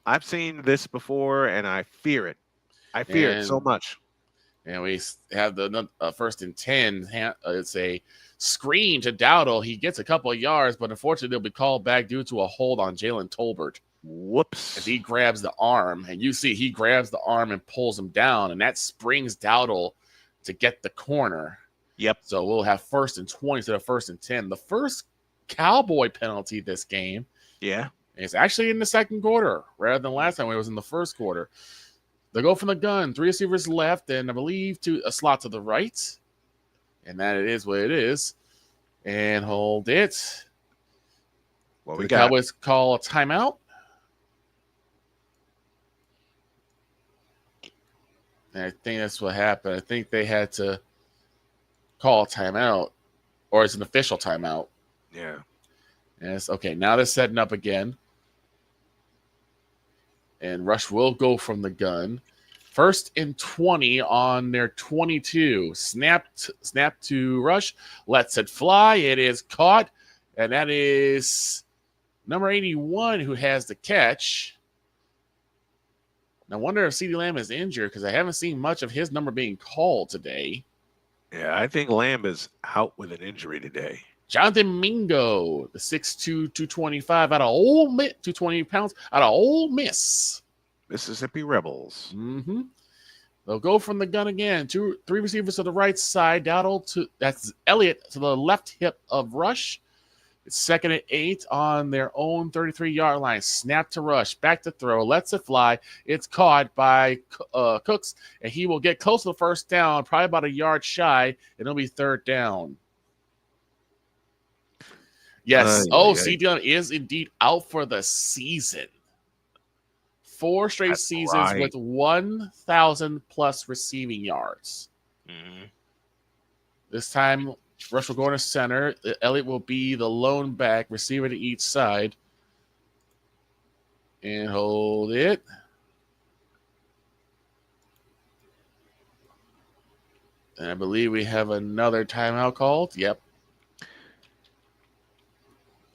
I've seen this before, and I fear it. I fear it so much. And we have the first and 10. It's a screen to Dowdle. He gets a couple of yards, but unfortunately, they'll be called back due to a hold on Jalen Tolbert. Whoops. As he grabs the arm, and you see he grabs the arm and pulls him down, and that springs Dowdle to get the corner. Yep. So we'll have first and 20 instead of first and 10. The first Cowboy penalty this game. Yeah. It's actually in the second quarter rather than last time when it was in the first quarter. They go from the gun, 3 receivers left, and I believe to a slot to the right. And that it is what it is. And hold it. What the we got? Cowboys call a timeout. And I think that's what happened. I think they had to call a timeout, or it's an official timeout. Yeah. And it's okay. Now they're setting up again. And Rush will go from the gun. First and 20 on their 22. Snap to Rush. Lets it fly. It is caught. And that is number 81 who has the catch. I wonder if CeeDee Lamb is injured because I haven't seen much of his number being called today. Yeah, I think Lamb is out with an injury today. Jonathan Mingo, the 6'2", 225 out of Ole Miss, 220 pounds out of Ole Miss. Mississippi Rebels. Mm-hmm. They'll go from the gun again. 3 receivers to the right side. That's Elliott to the left hip of Rush. It's second and 8 on their own 33-yard line. Snap to Rush. Back to throw. Lets it fly. It's caught by Cooks, and he will get close to the first down, probably about a yard shy, and it'll be third down. Yes. CeeDee is indeed out for the season. 4 straight seasons with 1,000+ receiving yards. Mm-hmm. This time, Rush will go into center. Elliott will be the lone back, receiver to each side. And hold it. And I believe we have another timeout called. Yep.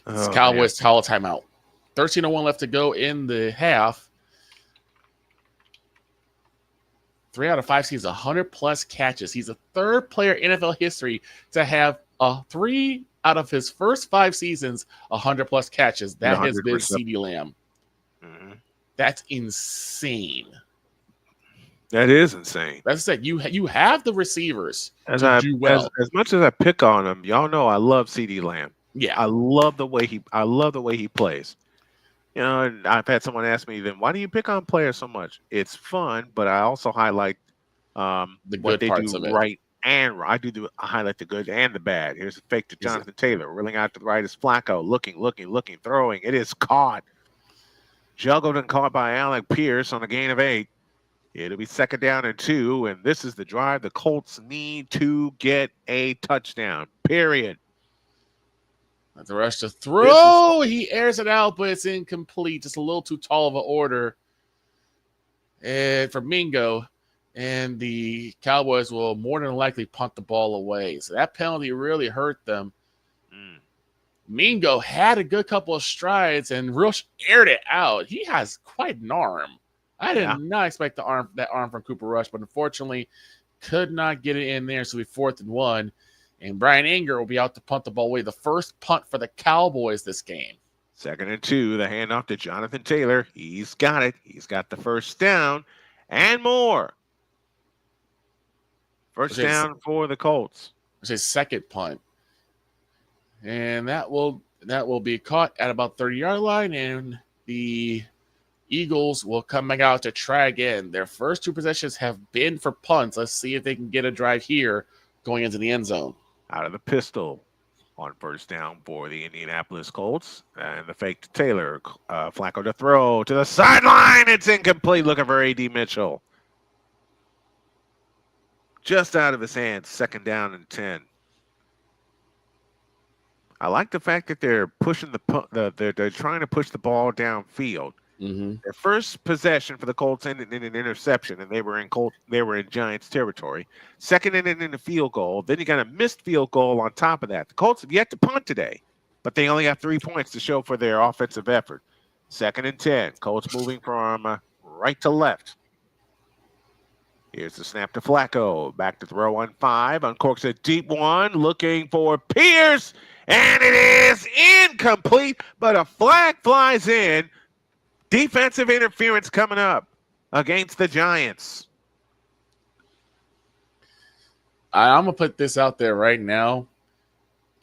Cowboys call a timeout. 13:01 left to go in the half. 3 out of 5 seasons, 100+ catches. He's the third player in NFL history to have 3 out of his first 5 seasons, 100+ catches. That 100%. Has been CeeDee Lamb. Mm-hmm. That's insane. That is insane. That's it. You have the receivers to do well. As much as I pick on him, y'all know I love CeeDee Lamb. Yeah, I love the way he plays. You know, and I've had someone ask me, then why do you pick on players so much? It's fun, but I also highlight the what good they parts do of it. right, and I highlight the good and the bad. Here's a fake to Jonathan Taylor, reeling out to the right is Flacco, looking, throwing. It is caught, juggled and caught by Alec Pierce on a gain of 8. It'll be second down and 2, and this is the drive the Colts need to get a touchdown. Period. That's a rush to throw. He airs it out, but it's incomplete. Just a little too tall of an order. And for Mingo, and the Cowboys will more than likely punt the ball away. So that penalty really hurt them. Mingo had a good couple of strides, and Rush aired it out. He has quite an arm. I did not expect that arm from Cooper Rush, but unfortunately could not get it in there. So we 4th and 1. And Brian Anger will be out to punt the ball away. The first punt for the Cowboys this game. Second and 2, the handoff to Jonathan Taylor. He's got it. He's got the first down and more. First down for the Colts. It's his second punt. And that will be caught at about 30-yard line, and the Eagles will come back out to try again. Their first 2 possessions have been for punts. Let's see if they can get a drive here going into the end zone. Out of the pistol on first down for the Indianapolis Colts. And the fake to Taylor. Flacco to throw to the sideline. It's incomplete. Looking for A.D. Mitchell. Just out of his hands. Second down and 10. I like the fact that they're pushing they're trying to push the ball downfield. Mm-hmm. Their first possession for the Colts ended in an interception, and they were in Giants territory. Second ended in a field goal. Then you got a missed field goal on top of that. The Colts have yet to punt today, but they only have 3 points to show for their offensive effort. 2nd and 10. Colts moving from right to left. Here's the snap to Flacco. Back to throw on 5. Uncorks a deep one. Looking for Pierce. And it is incomplete, but a flag flies in. Defensive interference coming up against the Giants. I'm going to put this out there right now.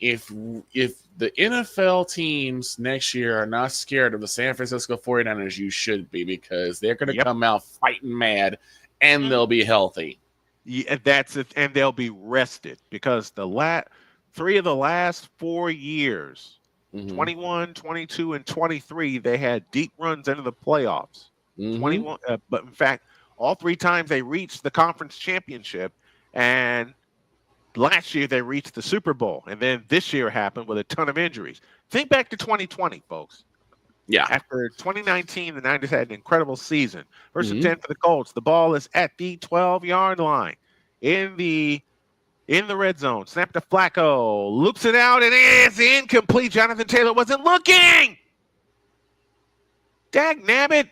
If the NFL teams next year are not scared of the San Francisco 49ers, you should be, because they're going to come out fighting mad, and they'll be healthy. Yeah, that's it, and they'll be rested, because the 3 of the last 4 years, 21, 22, and 23, they had deep runs into the playoffs. 21, but in fact, all 3 times they reached the conference championship, and last year they reached the Super Bowl, and then this year happened with a ton of injuries. Think back to 2020, folks. Yeah. After 2019, the Niners had an incredible season. 1st and 10 for the Colts. The ball is at the 12-yard line in the red zone. Snap to Flacco. Loops it out, and it's incomplete. Jonathan Taylor wasn't looking. Dag nabbit.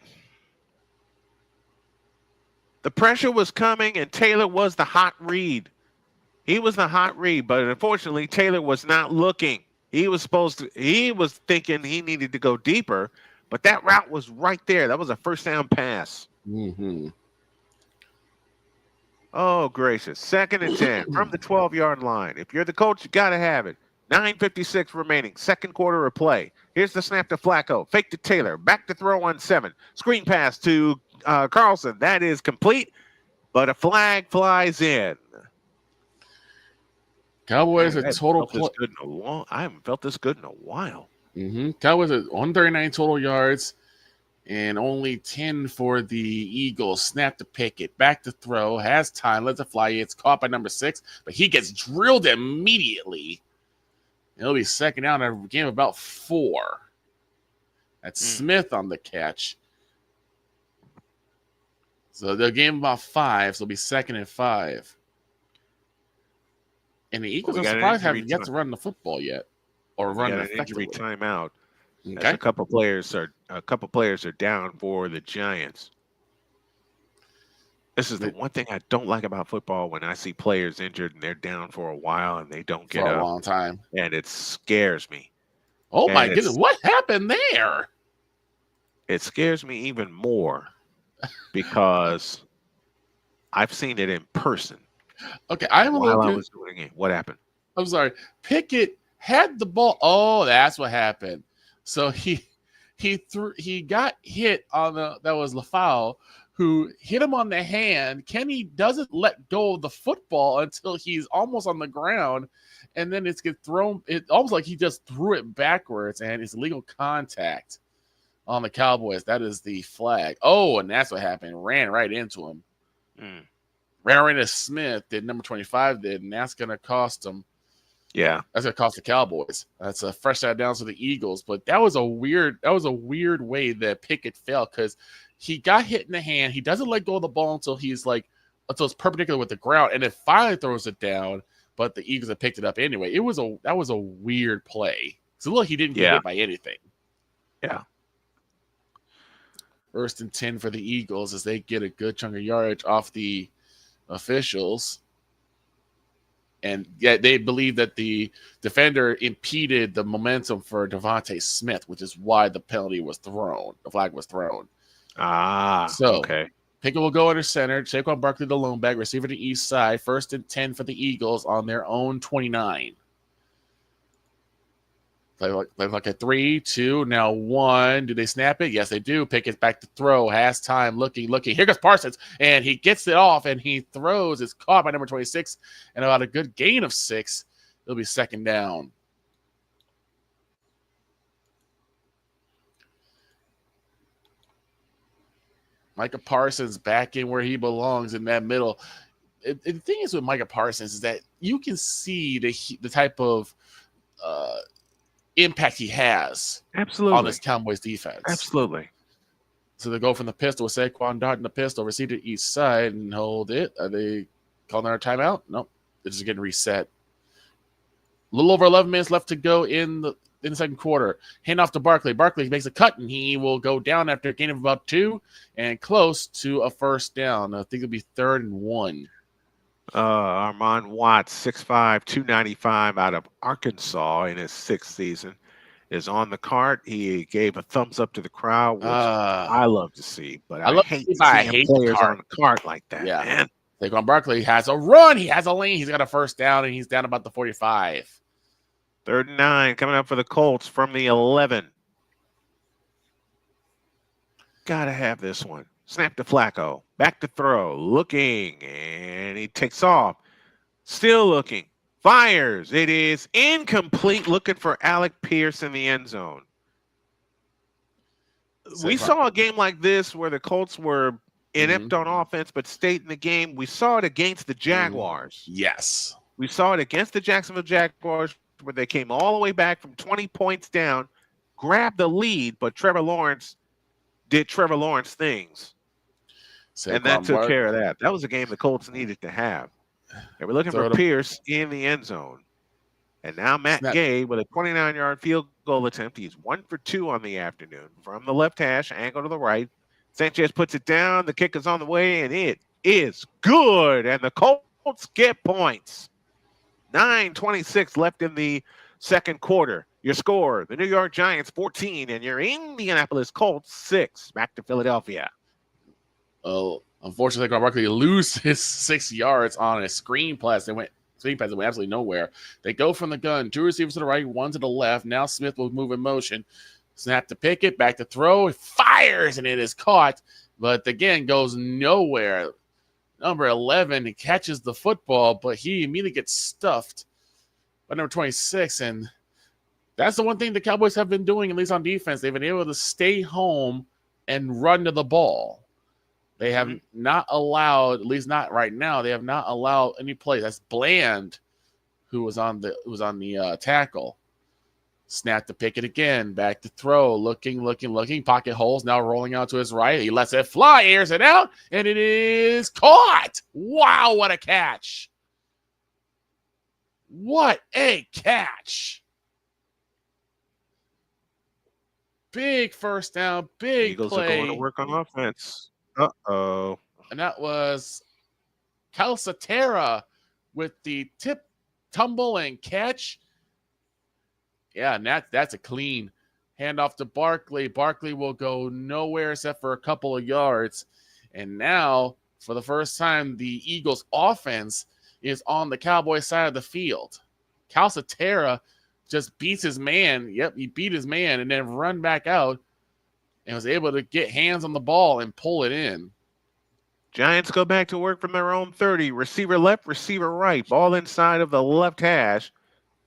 The pressure was coming, and Taylor was the hot read. He was the hot read, but unfortunately, Taylor was not looking. He was thinking he needed to go deeper, but that route was right there. That was a first down pass. Oh, gracious. 2nd and 10 from the 12-yard line. If you're the coach, you got to have it. 9:56 remaining. 2nd quarter of play. Here's the snap to Flacco. Fake to Taylor. Back to throw on 7. Screen pass to Carlson. That is complete, but a flag flies in. Cowboys Man, a total. I haven't felt this good in a while. Cowboys at 139 total yards and only 10 for the Eagles. Snap to Pickett. Back to throw. Has time. Lets it fly. It's caught by number 6, but he gets drilled immediately. It'll be 2nd down. A game about 4. That's Smith on the catch. So they'll game about 5. So it'll be 2nd and 5. And the Eagles, I'm surprised, haven't yet to run the football yet, or run an injury timeout. Okay. A couple players are down for the Giants. This is the one thing I don't like about football, when I see players injured and they're down for a while and they don't get for up a long time, and it scares me. Oh my goodness, what happened there? It scares me even more because I've seen it in person. Okay, I'm a little. While I was doing it, what happened? I'm sorry. Pickett had the ball. Oh, that's what happened. So he got hit on that was LaFau, who hit him on the hand. Kenny doesn't let go of the football until he's almost on the ground, and then it's get thrown. It almost like he just threw it backwards, and it's illegal contact on the Cowboys. That is the flag. Oh, and that's what happened. Ran right into him. Ran right into Smith. Did number 25 did, and that's going to cost them. Yeah, that's going to cost the Cowboys. That's a fresh set down to the Eagles. But that was a weird way that Pickett fell, because he got hit in the hand. He doesn't let go of the ball until it's perpendicular with the ground, and it finally throws it down. But the Eagles have picked it up anyway. That was a weird play. So look, he didn't get hit by anything. Yeah. 1st and 10 for the Eagles as they get a good chunk of yardage off the officials. And yet they believe that the defender impeded the momentum for Devontae Smith, which is why the penalty was thrown. The flag was thrown. Okay. Pickett will go under center. Saquon Barkley, the lone back, receiver to east side. 1st and 10 for the Eagles on their own 29. Play like a 3, 2, now 1. Do they snap it? Yes, they do. Pickett back to throw. Has time. Looking. Here goes Parsons, and he gets it off, and he throws. It's caught by number 26, and about a good gain of 6. It'll be 2nd down. Micah Parsons back in where he belongs in that middle. The thing is with Micah Parsons is that you can see the type of impact he has on this Cowboys defense. Absolutely. So they go from the pistol with Saquon darting the pistol, receive to east side and hold it. Are they calling our timeout? Nope. They're just getting reset. A little over 11 minutes left to go in in the second quarter. Hand off to Barkley. Barkley makes a cut, and he will go down after a gain of about 2 and close to a first down. I think it'll be 3rd and 1. Armand Watts, 6'5", 295 out of Arkansas in his 6th season, is on the cart. He gave a thumbs up to the crowd, which I love to see, but I hate seeing players on the cart like that, man. Saquon Barkley has a run. He has a lane. He's got a first down, and he's down about the 45. 3rd and 9 coming up for the Colts from the 11. Gotta have this one. Snap to Flacco. Back to throw. Looking. And he takes off. Still looking. Fires. It is incomplete. Looking for Alec Pierce in the end zone. We saw a game like this where the Colts were inept on offense but stayed in the game. We saw it against the Jaguars. Yes. We saw it against the Jacksonville Jaguars where they came all the way back from 20 points down, grabbed the lead, but Trevor Lawrence did Trevor Lawrence things. And that took care of that. That was a game the Colts needed to have. They were looking for Pierce in the end zone. And now Matt Gay with a 29-yard field goal attempt. He's 1 for 2 on the afternoon. From the left hash, angle to the right. Sanchez puts it down. The kick is on the way, and it is good. And the Colts get points. 9:26 left in the second quarter. Your score, the New York Giants 14 and your Indianapolis Colts 6. Back to Philadelphia. Oh, unfortunately, Saquon Barkley loses 6 yards on a screen pass. They went absolutely nowhere. They go from the gun. 2 receivers to the right, 1 to the left. Now Smith will move in motion. Snap to Pickett, back to throw. He fires, and it is caught, but again goes nowhere. Number 11, he catches the football, but he immediately gets stuffed by number 26. And that's the one thing the Cowboys have been doing, at least on defense. They've been able to stay home and run to the ball. They have not allowed, at least not right now, they have not allowed any plays. That's Bland, who was on the tackle. Snap to Pickett again, back to throw, looking, pocket holes, now rolling out to his right. He lets it fly, airs it out, and it is caught. Wow, what a catch. What a catch. Big first down, big Eagles play. are going to work on offense. Uh-oh. And that was Calcaterra with the tip, tumble, and catch. Yeah, and that's a clean handoff to Barkley. Barkley will go nowhere except for a couple of yards. And now, for the first time, the Eagles' offense is on the Cowboys side of the field. Calcaterra just beats his man. Yep, he beat his man and then run back out and was able to get hands on the ball and pull it in. Giants go back to work from their own 30. Receiver left, receiver right. Ball inside of the left hash.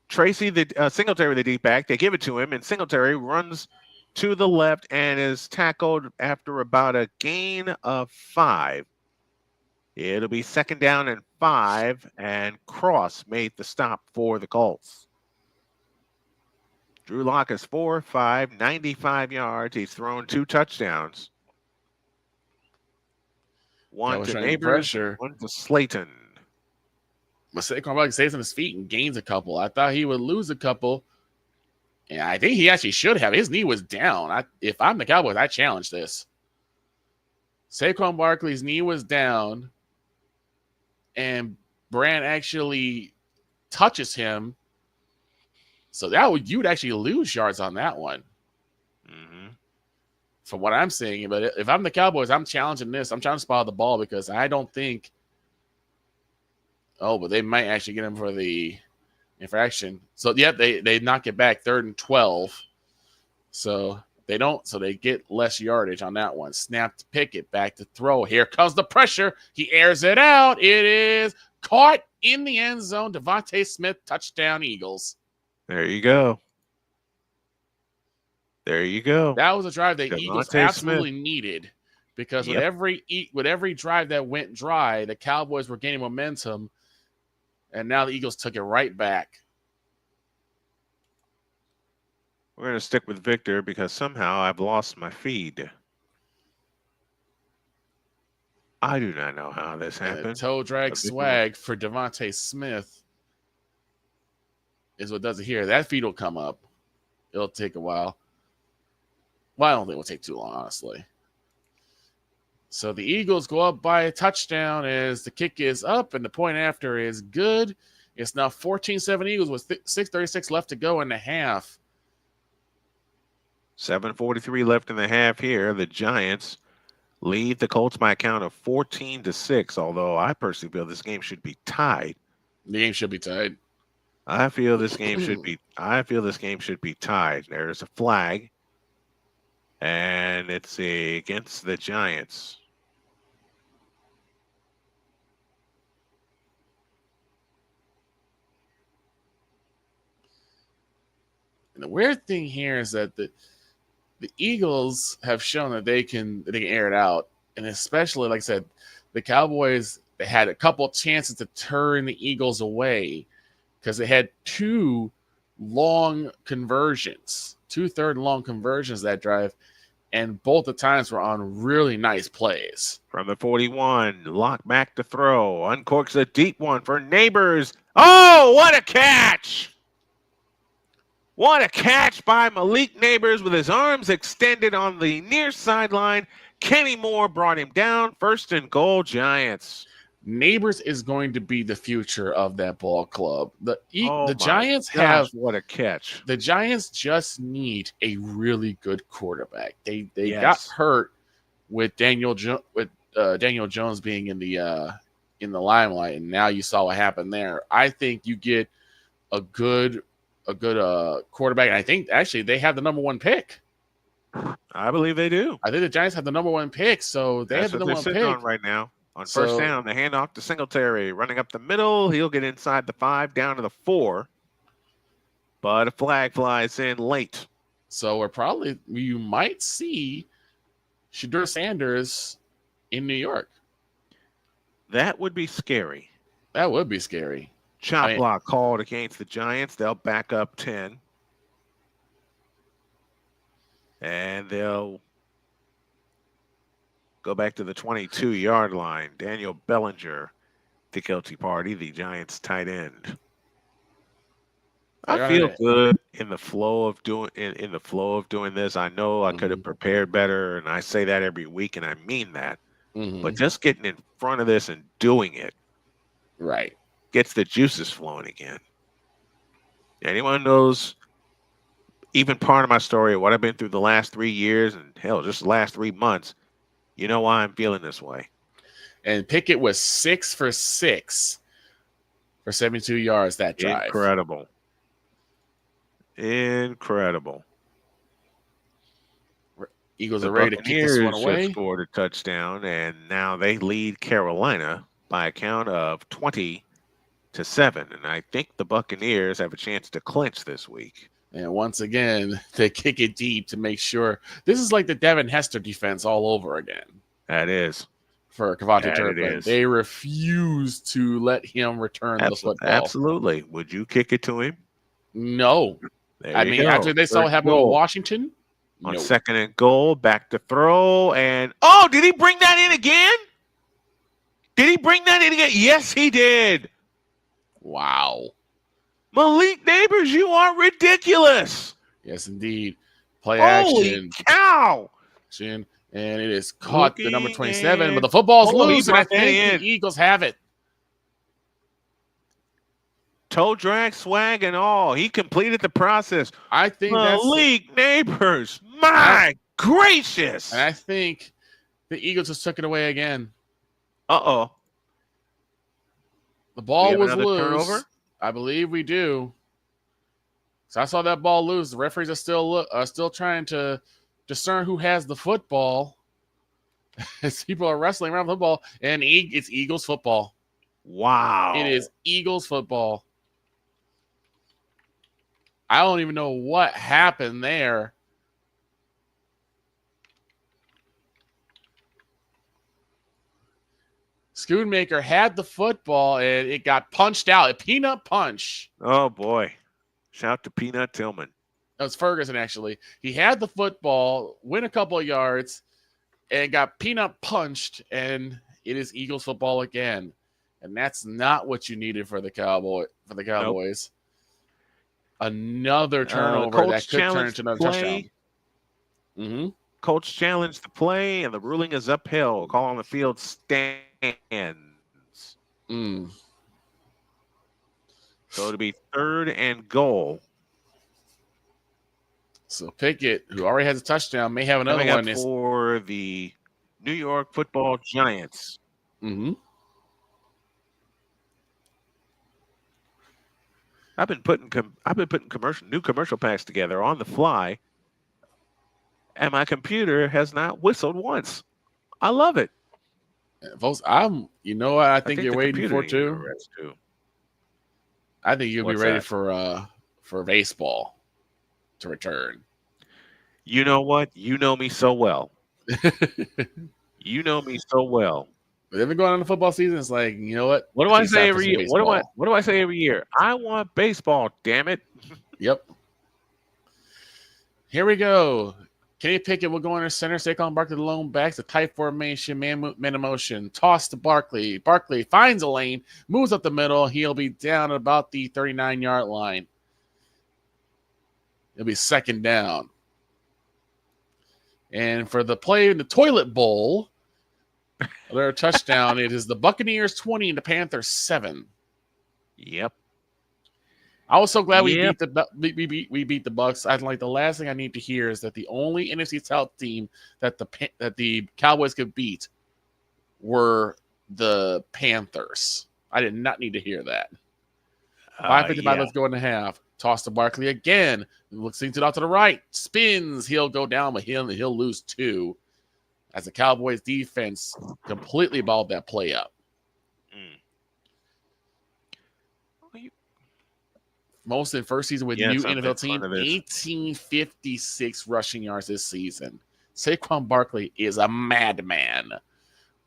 Tracy, Singletary, the deep back, they give it to him, and Singletary runs to the left and is tackled after about a gain of 5. It'll be 2nd down and 5, and Cross made the stop for the Colts. Drew Lock is 4-5, 95 yards. He's thrown 2 touchdowns. 1 to Neighbors, 1 to Slayton. But Saquon Barkley stays on his feet and gains a couple. I thought he would lose a couple. And I think he actually should have. His knee was down. If I'm the Cowboys, I challenge this. Saquon Barkley's knee was down. And Brand actually touches him. So you'd actually lose yards on that one. From what I'm seeing. But if I'm the Cowboys, I'm challenging this. I'm trying to spot the ball because I don't think. Oh, but they might actually get him for the infraction. So, yeah, they knock it back 3rd and 12. So they don't. So they get less yardage on that one. Snap to Pickett, back to throw. Here comes the pressure. He airs it out. It is caught in the end zone. Devontae Smith, touchdown Eagles. There you go. There you go. That was a drive that Eagles absolutely Smith needed because with every drive that went dry, the Cowboys were gaining momentum. And now the Eagles took it right back. We're going to stick with Victor because somehow I've lost my feed. I do not know how this happened. Toe drag swag for Devontae Smith is what does it here. That feed will come up. it'll take a while. Well, I don't think it will take too long, honestly. So the Eagles go up by a touchdown as the kick is up and the point after is good. It's now 14-7 Eagles with 6:36 left to go in the half. 7:43 left in the half here. The Giants lead the Colts by a count of 14-6, although I personally feel this game should be tied. The game should be tied. I feel this game should be tied. There's a flag, and it's against the Giants. And the weird thing here is that the Eagles have shown that they can air it out, and especially, like I said, the Cowboys, they had a couple chances to turn the Eagles away because they had two long conversions, 2 third and long conversions that drive, and both the times were on really nice plays. From the 41, lock back to throw, uncorks a deep one for Neighbors. Oh, what a catch! What a catch by Malik Neighbors with his arms extended on the near sideline. Kenny Moore brought him down. 1st and goal, Giants. Neighbors is going to be the future of that ball club. The Giants have what a catch. The Giants just need a really good quarterback. They Yes. got hurt with Daniel Jones being in the limelight, and now you saw what happened there. I think you get a good quarterback, and I think actually they have the number 1 pick. I believe they do. I think the Giants have the number 1 pick, so they have the number 1 pick on right now. On first down, the handoff to Singletary, running up the middle. He'll get inside the 5, down to the 4. But a flag flies in late. So you might see Shedeur Sanders in New York. That would be scary. That would be scary. Chop block called against the Giants. They'll back up 10. And they'll go back to the 22-yard line. Daniel Bellinger, the guilty party, the Giants tight end. I feel good in the flow of doing this. I know I could have prepared better, and I say that every week, and I mean that. But just getting in front of this and doing it, right, gets the juices flowing again. Anyone knows even part of my story, what I've been through the last 3 years, and hell, just the last 3 months, you know why I'm feeling this way. And Pickett was 6 for 6 for 72 yards that drive. Incredible. Eagles are ready to keep this one away. Scored a touchdown, and now they lead Carolina by a count of 20-7. And I think the Buccaneers have a chance to clinch this week. And once again, they kick it deep to make sure. This is like the Devin Hester defense all over again. That is. For Kevontae Turpin. They refuse to let him return the football. Absolutely. Would you kick it to him? No. After they saw what happened with Washington. On 2nd and goal, back to throw. And, oh, did he bring that in again? Yes, he did. Wow. Malik Neighbors, you are ridiculous. Yes, indeed. Play action. Holy cow. And it is caught the number 27, but the football's loose, and I think the Eagles have it. Toe drag, swag, and all. He completed the process. I think Malik Neighbors. My gracious. And I think the Eagles just took it away again. Uh-oh. The ball was loose. Turnover? I believe we do. So I saw that ball loose. The referees are still trying to discern who has the football. As people are wrestling around the football, and it's Eagles football. Wow. It is Eagles football. I don't even know what happened there. Schoonmaker had the football, and it got punched out. A peanut punch. Oh, boy. Shout out to Peanut Tillman. That was Ferguson, actually. He had the football, went a couple of yards, and got peanut punched, and it is Eagles football again. And that's not what you needed for the Cowboys. Another turnover Colts that could turn challenged into the another play. touchdown. Mm-hmm. Colts challenged the play, and the ruling is uphill. Call on the field stands. So it'll be 3rd and goal. So Pickett, who already has a touchdown, may have another Coming one. up for the New York Football Giants. Mm-hmm. I've been putting new commercial packs together on the fly, and my computer has not whistled once. I love it. Folks, you know what I think you're the waiting for computer needs a too? rest, too. I think you'll What's be ready that? for baseball to return. You know what? You know me so well. You know me so well. They've been going on the football season. It's like, you know what? What do I say every year? What do I say every year? I want baseball, damn it. Yep. Here we go. Kenny Pickett will go under center. Saquon Barkley the lone backs. A tight formation, man in motion. Toss to Barkley. Barkley finds a lane, moves up the middle. He'll be down at about the 39-yard line. It'll be 2nd down. And for the play in the toilet bowl, their touchdown, it is the Buccaneers 20 and the Panthers 7. Yep. I was so glad we beat the Bucs. I like the last thing I need to hear is that the only NFC South team that the Cowboys could beat were the Panthers. I did not need to hear that. 5:55 let's go in the half. Toss to Barkley again. Looks it out to the right. Spins. He'll go down, but he'll lose 2. As the Cowboys defense completely balled that play up. Most in first season with new NFL team, 1856 rushing yards this season. Saquon Barkley is a madman.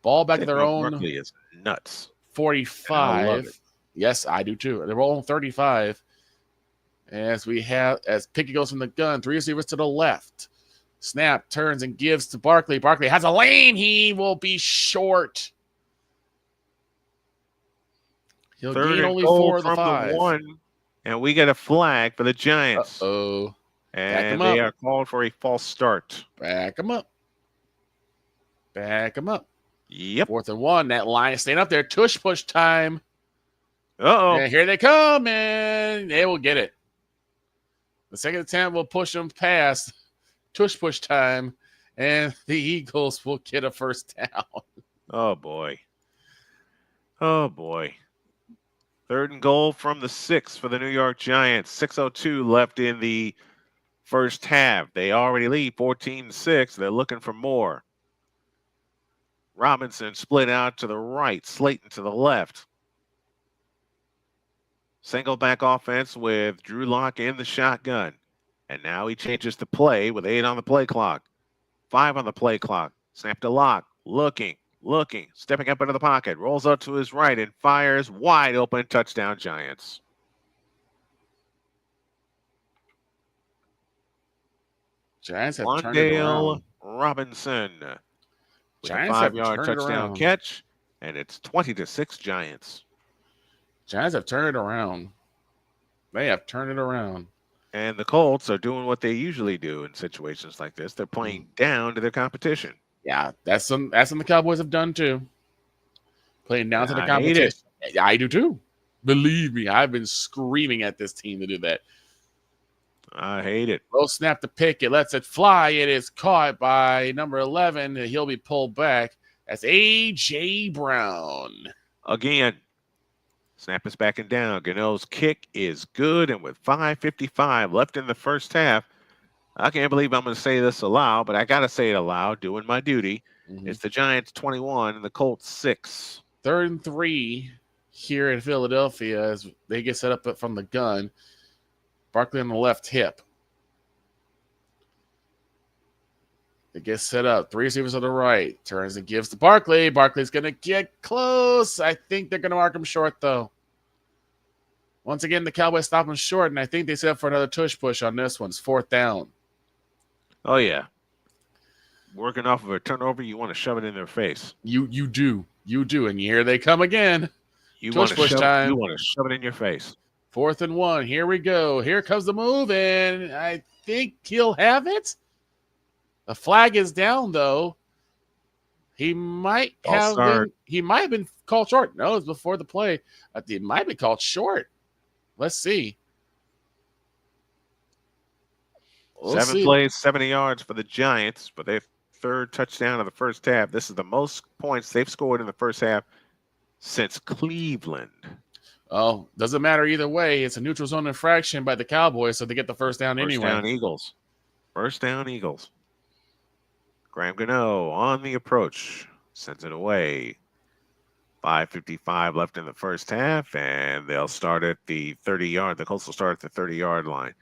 Ball back at their own. Barkley is nuts. 45. Yes, I do too. They're all on 35. As Pickett goes from the gun, 3 receivers to the left. Snap, turns, and gives to Barkley. Barkley has a lane. He will be short. He'll gain only 4 of the 5. The 1, and we get a flag for the Giants. Uh-oh. And they are called for a false start. Back them up. Yep. 4th and 1. That line is staying up there. Tush push time. Uh-oh. And here they come, and they will get it. The second attempt will push them past. Tush push time, and the Eagles will get a first down. Oh, boy. 3rd and goal from the 6 for the New York Giants. 6:02 left in the first half. They already lead 14-6. They're looking for more. Robinson split out to the right. Slayton to the left. Single back offense with Drew Lock in the shotgun. And now he changes the play with 8 on the play clock. 5 on the play clock. Snap to Lock. Looking. Stepping up into the pocket. Rolls up to his right and fires wide open. Touchdown, Giants. Giants have turned it around. Robinson with a Giants 5-yard touchdown catch. And it's 20-6 Giants. Giants have turned it around. They have turned it around. And the Colts are doing what they usually do in situations like this. They're playing down to their competition. Yeah, that's something the Cowboys have done too. Playing down to the competition. I do too. Believe me, I've been screaming at this team to do that. I hate it. Low snap to Pickett. Lets it fly. It is caught by number 11. He'll be pulled back. That's A.J. Brown. Again. Snap is backing down. Gano's kick is good, and with 5:55 left in the first half, I can't believe I'm going to say this aloud, but I got to say it aloud, doing my duty. Mm-hmm. It's the Giants 21 and the Colts 6. 3rd and 3 here in Philadelphia as they get set up from the gun. Barkley on the left hip. It gets set up. 3 receivers on the right. Turns and gives to Barkley. Barkley's going to get close. I think they're going to mark him short, though. Once again, the Cowboys stop him short, and I think they set up for another tush push on this one. It's 4th down. Oh, yeah. Working off of a turnover, you want to shove it in their face. You do. And here they come again. You want to shove it in your face. 4th and 1. Here we go. Here comes the move, and I think he'll have it. The flag is down, though. He might have been called short. No, it's before the play. It might be called short. Let's see. Seven plays, 70 yards for the Giants for their 3rd touchdown of the first half. This is the most points they've scored in the first half since Cleveland. Oh, doesn't matter either way. It's a neutral zone infraction by the Cowboys, so they get the first down anyway. First down Eagles. Graham Gano on the approach. Sends it away. 5:55 left in the first half, and they'll start at the 30-yard. The Colts will start at the 30-yard line.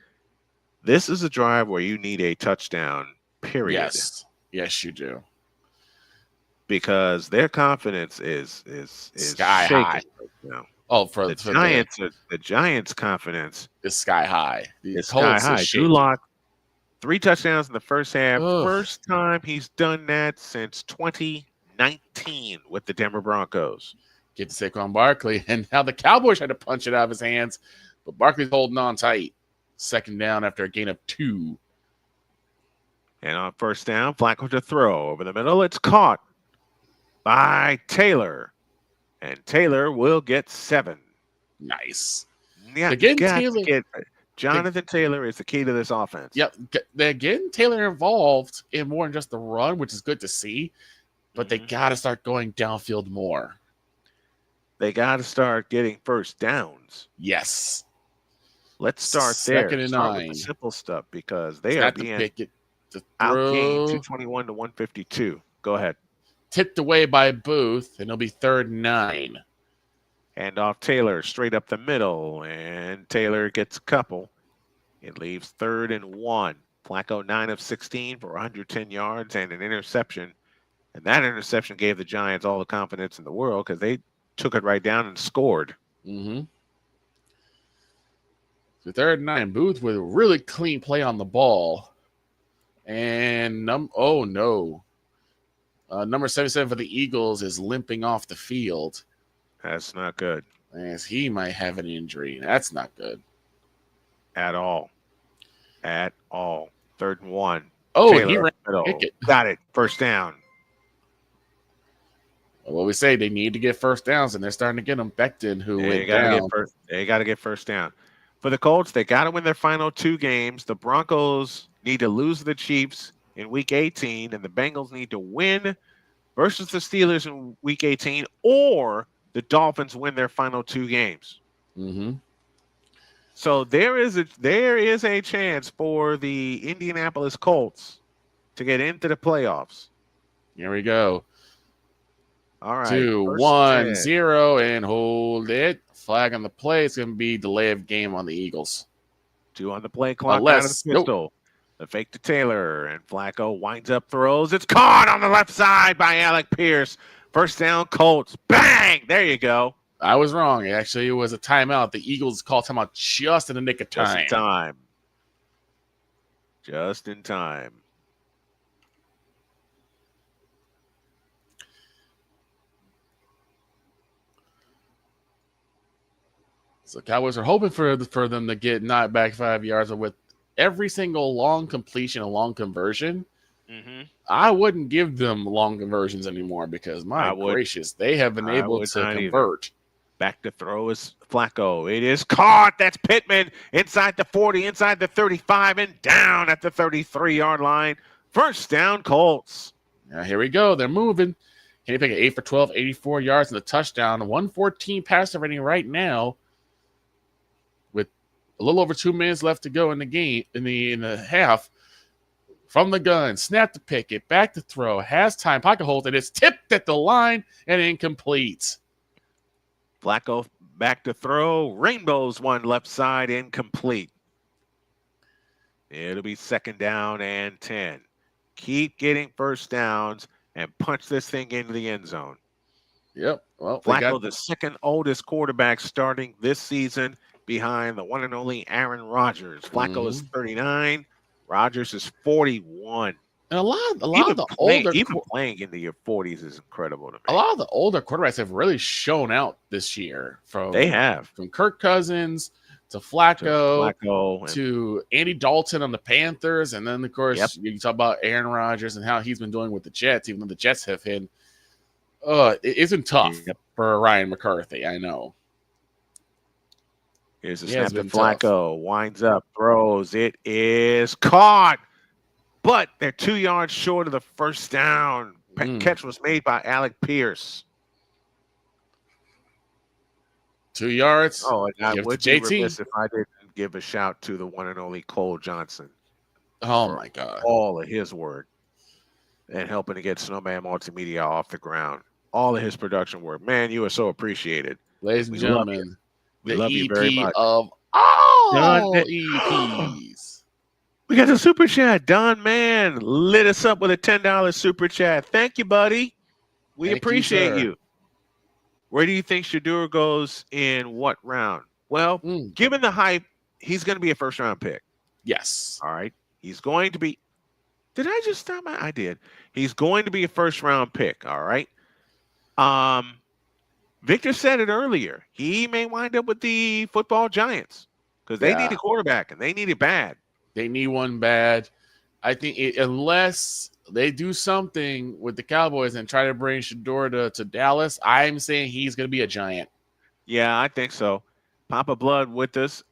This is a drive where you need a touchdown, period. Yes, you do. Because their confidence is sky high right now. Oh, for the Giants, the Giants' confidence is sky high. It's sky high. Drew Lock, 3 touchdowns in the first half. First time he's done that since 2019 with the Denver Broncos. Get to Saquon Barkley, and now the Cowboys tried to punch it out of his hands, but Barkley's holding on tight. 2nd down after a gain of 2. And on first down, Flacco to throw over the middle. It's caught by Taylor. And Taylor will get 7. Nice. Yeah, again, Jonathan Taylor is the key to this offense. Yep. Again, Taylor involved in more than just the run, which is good to see. But they got to start going downfield more. They got to start getting first downs. Yes. Let's start there. 2nd and start 9. with the simple stuff because they are being outgained 221 to 152. Go ahead. Tipped away by Booth, and it'll be 3rd and 9. Hand off Taylor straight up the middle, and Taylor gets a couple. It leaves 3rd and 1. Flacco 9 of 16 for 110 yards and an interception. And that interception gave the Giants all the confidence in the world because they took it right down and scored. Mm-hmm. So 3rd and 9. Booth with a really clean play on the ball. And number 77 for the Eagles is limping off the field. That's not good. As he might have an injury. That's not good. At all. 3rd and 1. Oh, Taylor, he ran it. Got it. First down. Well, we say they need to get first downs, and they're starting to get them. Becton, who went down. They got to get first down. For the Colts, they got to win their final 2 games. The Broncos need to lose to the Chiefs in Week 18, and the Bengals need to win versus the Steelers in Week 18, or the Dolphins win their final 2 games. Mm-hmm. So there is a chance for the Indianapolis Colts to get into the playoffs. Here we go. All right. 2, 1, 0, and hold it. Flag on the play. It's going to be delay of game on the Eagles. 2 on the play clock. Out of the pistol. The fake to Taylor, and Flacco winds up, throws. It's caught on the left side by Alec Pierce. First down, Colts. Bang! There you go. I was wrong. Actually, it was a timeout. The Eagles called timeout just in the nick of time. Just in time. So Cowboys are hoping for them to get not back 5 yards, but with every single long completion, a long conversion, I wouldn't give them long conversions anymore because, my gracious, they have been able to convert. Back to throw is Flacco. It is caught. That's Pittman inside the 40, inside the 35, and down at the 33-yard line. First down, Colts. Now, here we go. They're moving. Kenny Pickett, 8 for 12, 84 yards and a touchdown. 114 passer rating right now with a little over 2 minutes left to go in the game, in the half. From the gun, snap to Pickett, back to throw, has time, pocket hold, and it's tipped at the line and incomplete. Flacco back to throw. Rainbows one left side, incomplete. It'll be 2nd down and 10. Keep getting first downs and punch this thing into the end zone. Yep. Well, Flacco, the 2nd oldest quarterback starting this season behind the one and only Aaron Rodgers. Flacco is 39. Rodgers is 41. And a lot of the older playing into your 40s is incredible to me. A lot of the older quarterbacks have really shown out this year. From Kirk Cousins to Flacco, Flacco to Andy Dalton on the Panthers, and then of course you talk about Aaron Rodgers and how he's been doing with the Jets, even though the Jets have hit. It isn't tough for Ryan McCarthy. I know. Here's a snap to Flacco. Winds up, throws. It is caught, but they're 2 yards short of the first down. Catch was made by Alec Pierce. 2 yards. Oh, and I would be JT. remiss if I didn't give a shout to the one and only Cole Johnson. Oh my God! All of his work and helping to get Snowman Multimedia off the ground. All of his production work. Man, you are so appreciated. Ladies and gentlemen, we love you very much. Of all EPs. We got the super chat. Don Man lit us up with a $10 super chat. Thank you, buddy. We appreciate you. Where do you think Shedeur goes in what round? Well, given the hype, he's going to be a first-round pick. Yes. All right. He's going to be. Did I just stop my? I did. He's going to be a first-round pick. All right. Victor said it earlier. He may wind up with the football Giants because they need a quarterback and they need it bad. They need one bad. I think unless they do something with the Cowboys and try to bring Shedeur to Dallas, I'm saying he's going to be a Giant. Yeah, I think so. Papa Blood with us.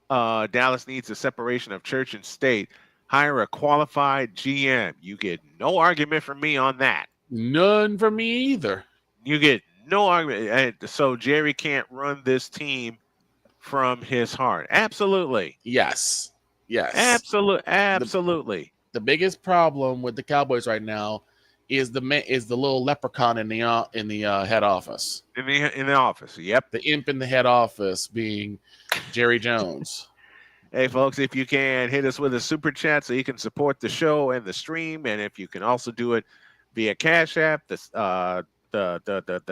Dallas needs a separation of church and state. Hire a qualified GM. You get no argument from me on that. None from me either. You get no argument. So Jerry can't run this team from his heart. Absolutely. Yes. Absolutely. The biggest problem with the Cowboys right now is the little leprechaun in the head office. In the office. Yep. The imp in the head office being Jerry Jones. Hey, folks, if you can hit us with a super chat so you can support the show and the stream, and if you can also do it via Cash App, the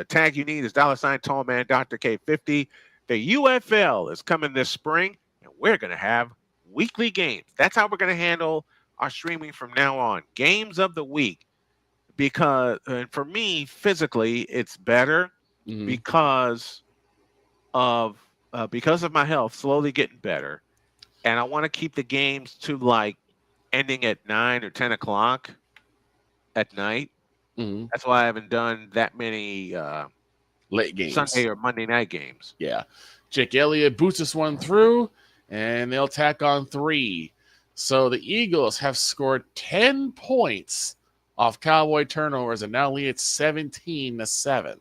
tag you need is $ Tallman Dr. K50. The UFL is coming this spring, and we're going to have weekly games. That's how we're going to handle our streaming from now on. Games of the week, because for me, physically, it's better because of my health slowly getting better. And I want to keep the games to like ending at 9 or 10 o'clock at night. That's why I haven't done that many late games, Sunday or Monday night games. Yeah. Jake Elliott boots this one through, and they'll tack on 3. So the Eagles have scored 10 points off Cowboy turnovers and now lead 17-7.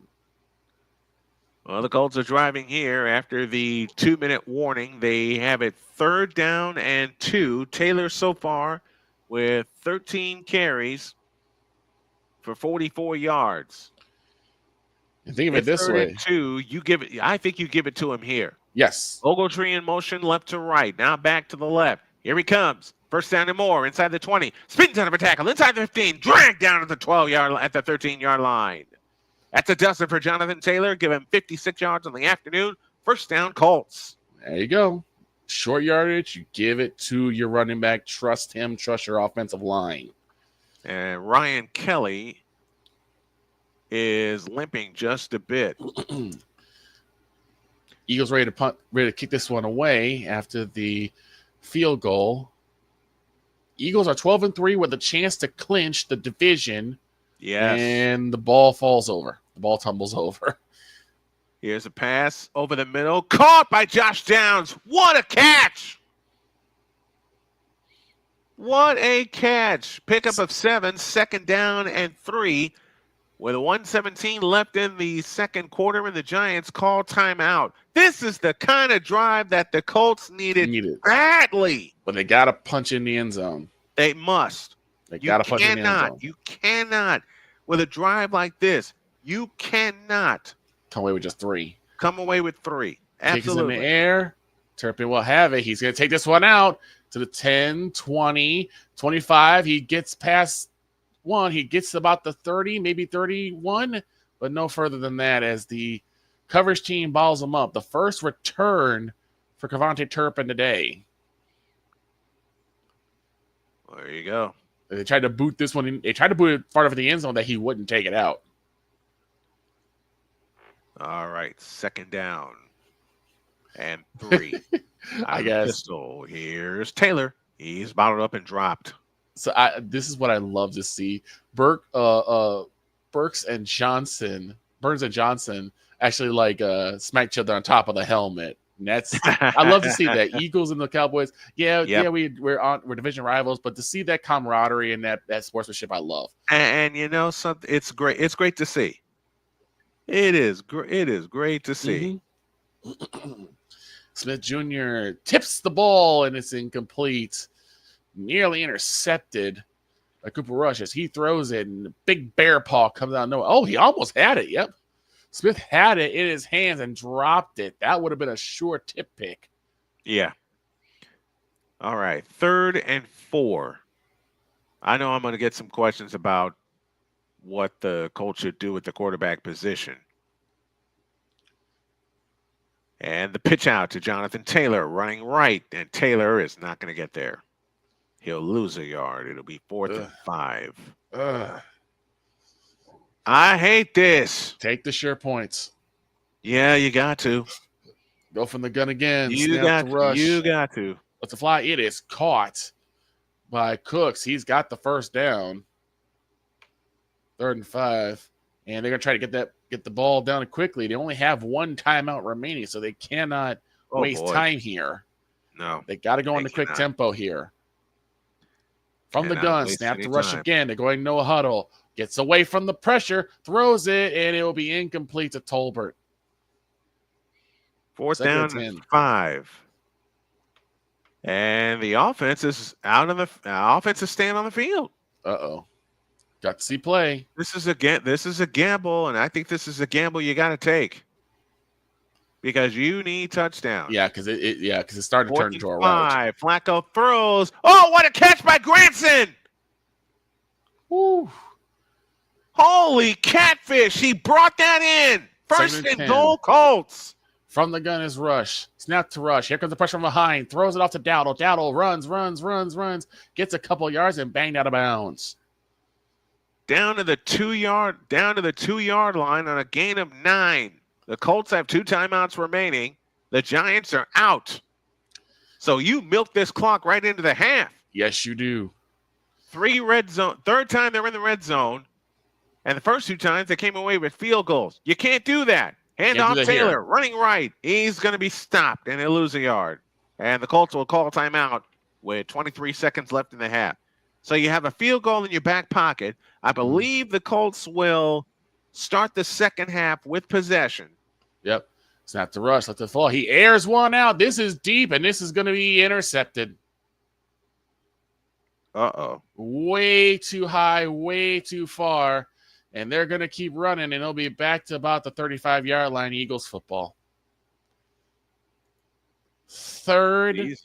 Well, the Colts are driving here after the 2-minute warning. They have it 3rd down and 2. Taylor so far with 13 carries for 44 yards. And think of it this way. 2, I think you give it to him here. Yes. Ogletree in motion left to right. Now back to the left. Here he comes. First down and more inside the 20. Spins out of a tackle inside the 15. Dragged down at the 13-yard line. That's a duster for Jonathan Taylor. Give him 56 yards on the afternoon. First down, Colts. There you go. Short yardage. You give it to your running back. Trust him. Trust your offensive line. And Ryan Kelly is limping just a bit. Eagles ready to kick this one away after the field goal. Eagles are 12-3 with a chance to clinch the division. Yes. And the ball falls over. The ball tumbles over. Here's a pass over the middle. Caught by Josh Downs. What a catch. What a catch. Pickup of 7, 2nd down and 3. With 1:17 left in the second quarter, and the Giants call timeout. This is the kind of drive that the Colts needed badly. But they got to punch in the end zone. They must. They got to punch in the end zone. You cannot. With a drive like this, you cannot come away with just 3. Come away with 3. Absolutely. Kicks in the air. Turpin will have it. He's going to take this one out to the 10, 20, 25. He gets past 1. He gets about the 30, maybe 31, but no further than that as the coverage team balls him up. The first return for KaVontae Turpin today. There you go. They tried to boot this one in. They tried to boot it far enough in the end zone that he wouldn't take it out. All right. 2nd down and 3. I guess. Pistol. Here's Taylor. He's bottled up and dropped. So this is what I love to see. Burns and Johnson actually like smack each other on top of the helmet. And that's I love to see that. Eagles and the Cowboys. Yeah, we're division rivals, but to see that camaraderie and that sportsmanship, I love. And you know something, it's great. It's great to see. It is great to see. Mm-hmm. Smith Jr. tips the ball and it's incomplete. Nearly intercepted by Cooper Rush as he throws it and the big bear paw comes out of nowhere. Oh, he almost had it. Yep. Smith had it in his hands and dropped it. That would have been a sure tip pick. Yeah. All right. 3rd and 4. I know I'm going to get some questions about what the Colts should do with the quarterback position. And the pitch out to Jonathan Taylor running right, and Taylor is not going to get there. He'll lose a yard. It'll be 4th and 5. I hate this. Take the sure points. Yeah, you got to. Go from the gun again. You got to. But the fly, it is caught by Cooks. He's got the first down. 3rd and 5. And they're going to try to get the ball down quickly. They only have 1 timeout remaining, so they cannot waste time here. No. They got to go into quick tempo here. From the gun, snap to Rush again. They're going no huddle. Gets away from the pressure, throws it, and it will be incomplete to Tolbert. 4th down and 5. And the offense is offense is staying on the field. Uh-oh. Got to see play. This is a gamble, and I think this is a gamble you got to take. Because you need touchdown. Yeah, because it started to turn into a rout. Flacco throws. Oh, what a catch by Granson! Woo. Holy catfish! He brought that in. 1st and goal, Colts. From the gun is Rush. Snap to Rush. Here comes the pressure from behind. Throws it off to Dowdle. Dowdle runs. Gets a couple yards and banged out of bounds. Down to the 2-yard line on a gain of 9. The Colts have 2 timeouts remaining. The Giants are out. So you milk this clock right into the half. Yes, you do. 3 red zone. 3rd time they're in the red zone. And the first 2 times they came away with field goals. You can't do that. Hand off Taylor, running right. He's going to be stopped, and he'll lose a yard. And the Colts will call a timeout with 23 seconds left in the half. So you have a field goal in your back pocket. I believe the Colts will start the second half with possession. Yep. Snap to Rush. Let the fall. He airs one out. This is deep, and this is going to be intercepted. Uh-oh. Way too high, way too far. And they're going to keep running, and it'll be back to about the 35-yard line, Eagles football. Third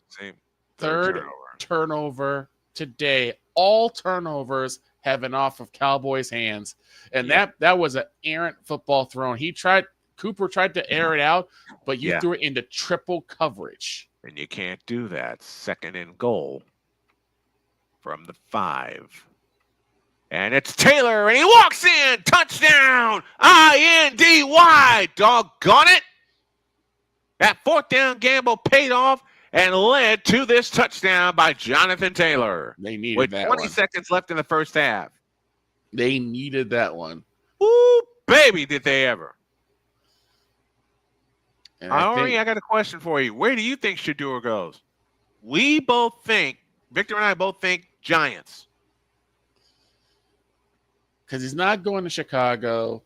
turnover today. All turnovers have been off of Cowboys' hands. And that was an errant football thrown. Cooper tried to air it out, but you threw it into triple coverage. And you can't do that. 2nd and goal from the 5. And it's Taylor, and he walks in. Touchdown! INDY! Doggone it! That 4th down gamble paid off and led to this touchdown by Jonathan Taylor. They needed with that 20 seconds left in the first half. They needed that one. Ooh, baby, did they ever. And I got a question for you. Where do you think Shedeur goes? Victor and I both think Giants. Because he's not going to Chicago.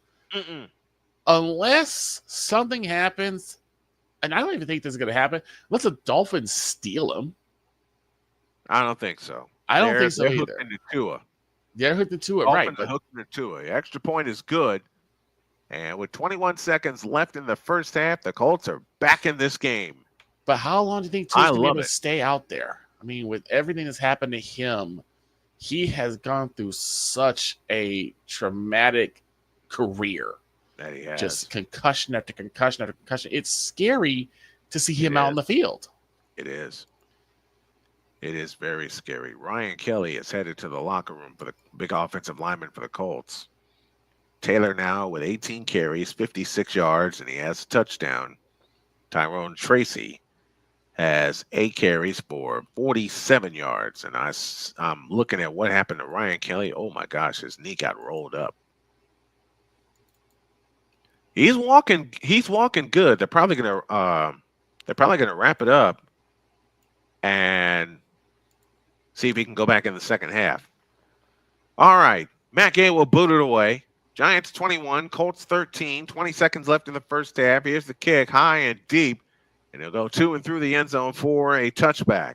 Unless something happens, and I don't even think this is going to happen, unless the Dolphins steal him. I don't think so. I don't think so they're either. Hooking to Tua. They're hooking to Tua, right. But hooking to Tua. The extra point is good. And with 21 seconds left in the first half, the Colts are back in this game. But how long do you think Tua's going to be able to stay out there? I mean, with everything that's happened to him, he has gone through such a traumatic career. That he has. Just concussion after concussion after concussion. It's scary to see him out in the field. It is. It is very scary. Ryan Kelly is headed to the locker room for the big offensive lineman for the Colts. Taylor now with 18 carries, 56 yards, and he has a touchdown. Tyrone Tracy has 8 carries for 47 yards. And I'm looking at what happened to Ryan Kelly. Oh my gosh, his knee got rolled up. He's walking good. They're probably gonna wrap it up and see if he can go back in the second half. All right. Matt Gay will boot it away. Giants 21, Colts 13, 20 seconds left in the first half. Here's the kick, high and deep, and he'll go to and through the end zone for a touchback.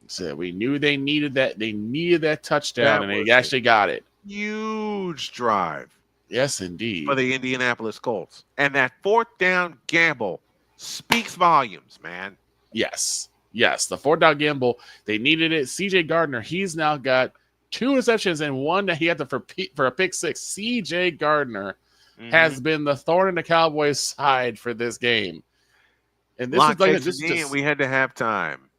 So we knew they needed that. They needed that touchdown, and they actually got it. Huge drive. Yes, indeed. For the Indianapolis Colts. And that fourth down gamble speaks volumes, man. Yes. The fourth down gamble, they needed it. CJ Gardner, he's now got 2 receptions and 1 that he had for a pick 6. CJ Gardner has been the thorn in the Cowboys' side for this game. And this is like we had to have time.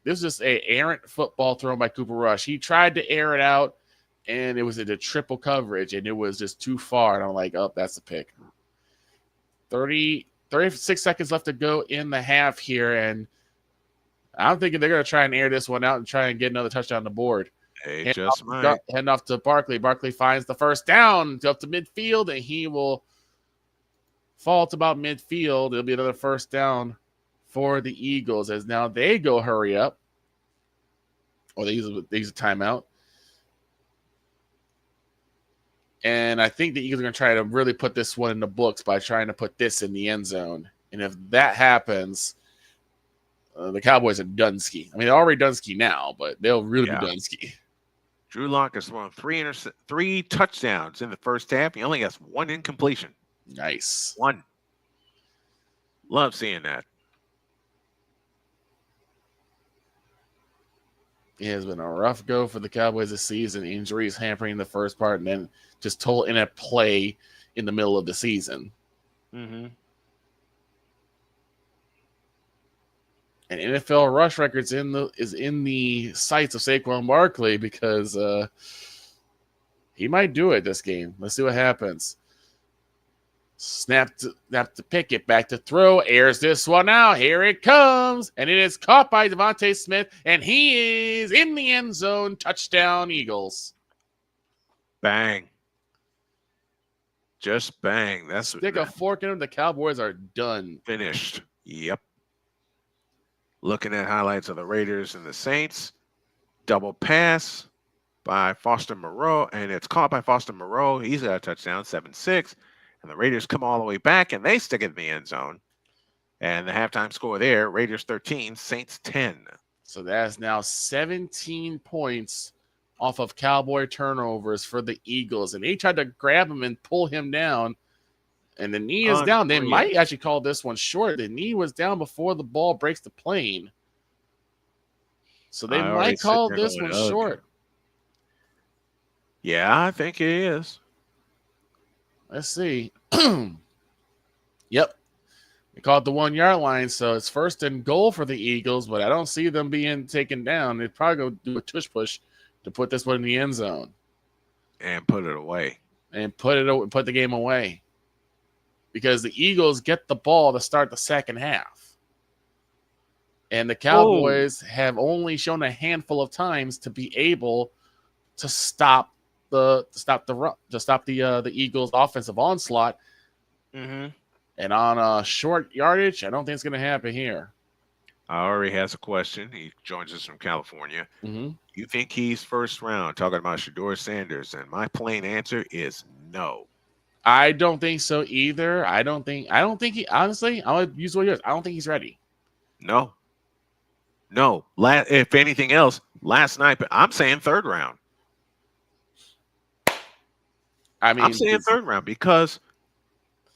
This is just a errant football thrown by Cooper Rush. He tried to air it out, and it was into triple coverage, and it was just too far. And I'm like, oh, that's a pick. 36 seconds left to go in the half here, and I'm thinking they're going to try and air this one out and try and get another touchdown on the board. They just might. Heading off to Barkley. Barkley finds the first down up to midfield, and he will fall to about midfield. It'll be another first down for the Eagles as now they go hurry up. Or they use a timeout. And I think the Eagles are going to try to really put this one in the books by trying to put this in the end zone. And if that happens, the Cowboys are Dunsky. I mean, they're already Dunsky now, but they'll really be Dunsky. Drew Lock has thrown 3 touchdowns in the first half. He only has 1 incompletion. Nice. 1. Love seeing that. It has been a rough go for the Cowboys this season. Injuries hampering the first part, and then just total inept play in the middle of the season. Mm-hmm. And NFL rush records is in the sights of Saquon Barkley because he might do it this game. Let's see what happens. Snap to Pickett, back to throw, airs this one out. Here it comes, and it is caught by Devontae Smith, and he is in the end zone. Touchdown, Eagles. Bang. Just bang. That's Stick a fork in them. The Cowboys are done. Finished. Yep. Looking at highlights of the Raiders and the Saints. Double pass by Foster Moreau, and it's caught by Foster Moreau. He's got a touchdown, 7-6. And the Raiders come all the way back, and they stick it in the end zone. And the halftime score there, Raiders 13, Saints 10. So that's now 17 points off of Cowboy turnovers for the Eagles. And they tried to grab him and pull him down, and the knee is down. They might actually call this one short. The knee was down before the ball breaks the plane. So they might call this one short. Yeah, I think it is. Let's see. Yep. They called the 1 yard line, so it's first and goal for the Eagles, but I don't see them being taken down. They'd probably go do a tush push to put this one in the end zone. And put it away. And put the game away. Because the Eagles get the ball to start the second half. And the Cowboys have only shown a handful of times to be able to stop the Eagles' offensive onslaught. Mm-hmm. And on a short yardage, I don't think it's going to happen here. Ari has a question. He joins us from California. Mm-hmm. You think he's first round? Talking about Shedeur Sanders, and my plain answer is no. I don't think so either. I don't think he, honestly, I'm going to use what yours. I don't think he's ready. No. If anything else, last night, I'm saying third round. I mean, I'm saying third round because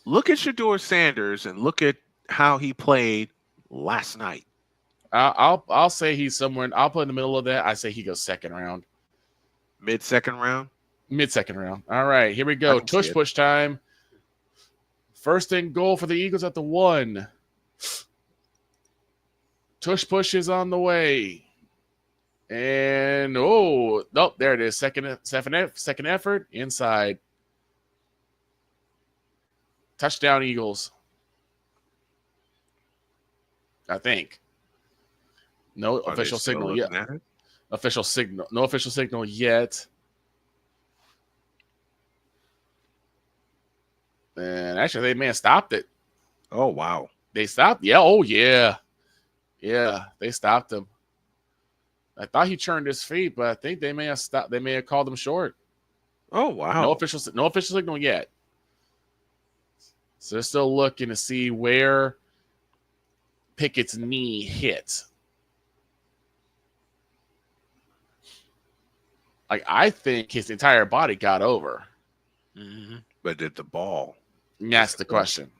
look at Shedeur Sanders and look at how he played last night. I'll say he's somewhere. I'll put in the middle of that. I say he goes second round. Mid-second round? Mid-second round. All right, here we go. Tush push time. First and goal for the Eagles at the 1. Tush push is on the way. And, there it is. Second effort. Inside. Touchdown, Eagles. I think. No Are they official still signal yet. looking at it? No official signal yet. And actually, they may have stopped it. Oh, wow. They stopped. Yeah. Oh, yeah. Yeah. They stopped him. I thought he turned his feet, but I think they may have stopped. They may have called him short. Oh, wow. No official signal yet. So they're still looking to see where Pickett's knee hit. Like, I think his entire body got over. Mm-hmm. But did the ball? And that's the question.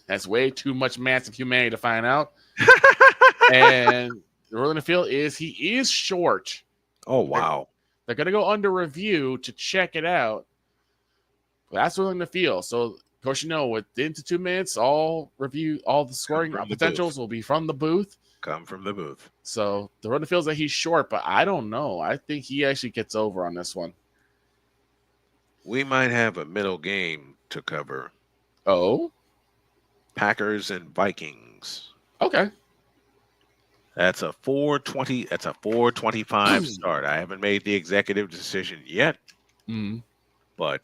That's way too much massive humanity to find out. And the ruling the field is he is short. Oh, wow. They're going to go under review to check it out. But that's ruling the field. So, of course, within 2 minutes, all the scoring potentials will be from the booth. Come from the booth. So the ruling feels that he's short, but I don't know. I think he actually gets over on this one. We might have a middle game to cover. Oh? Packers and Vikings. Okay. That's a 4:20. That's a 4:25 start. I haven't made the executive decision yet, but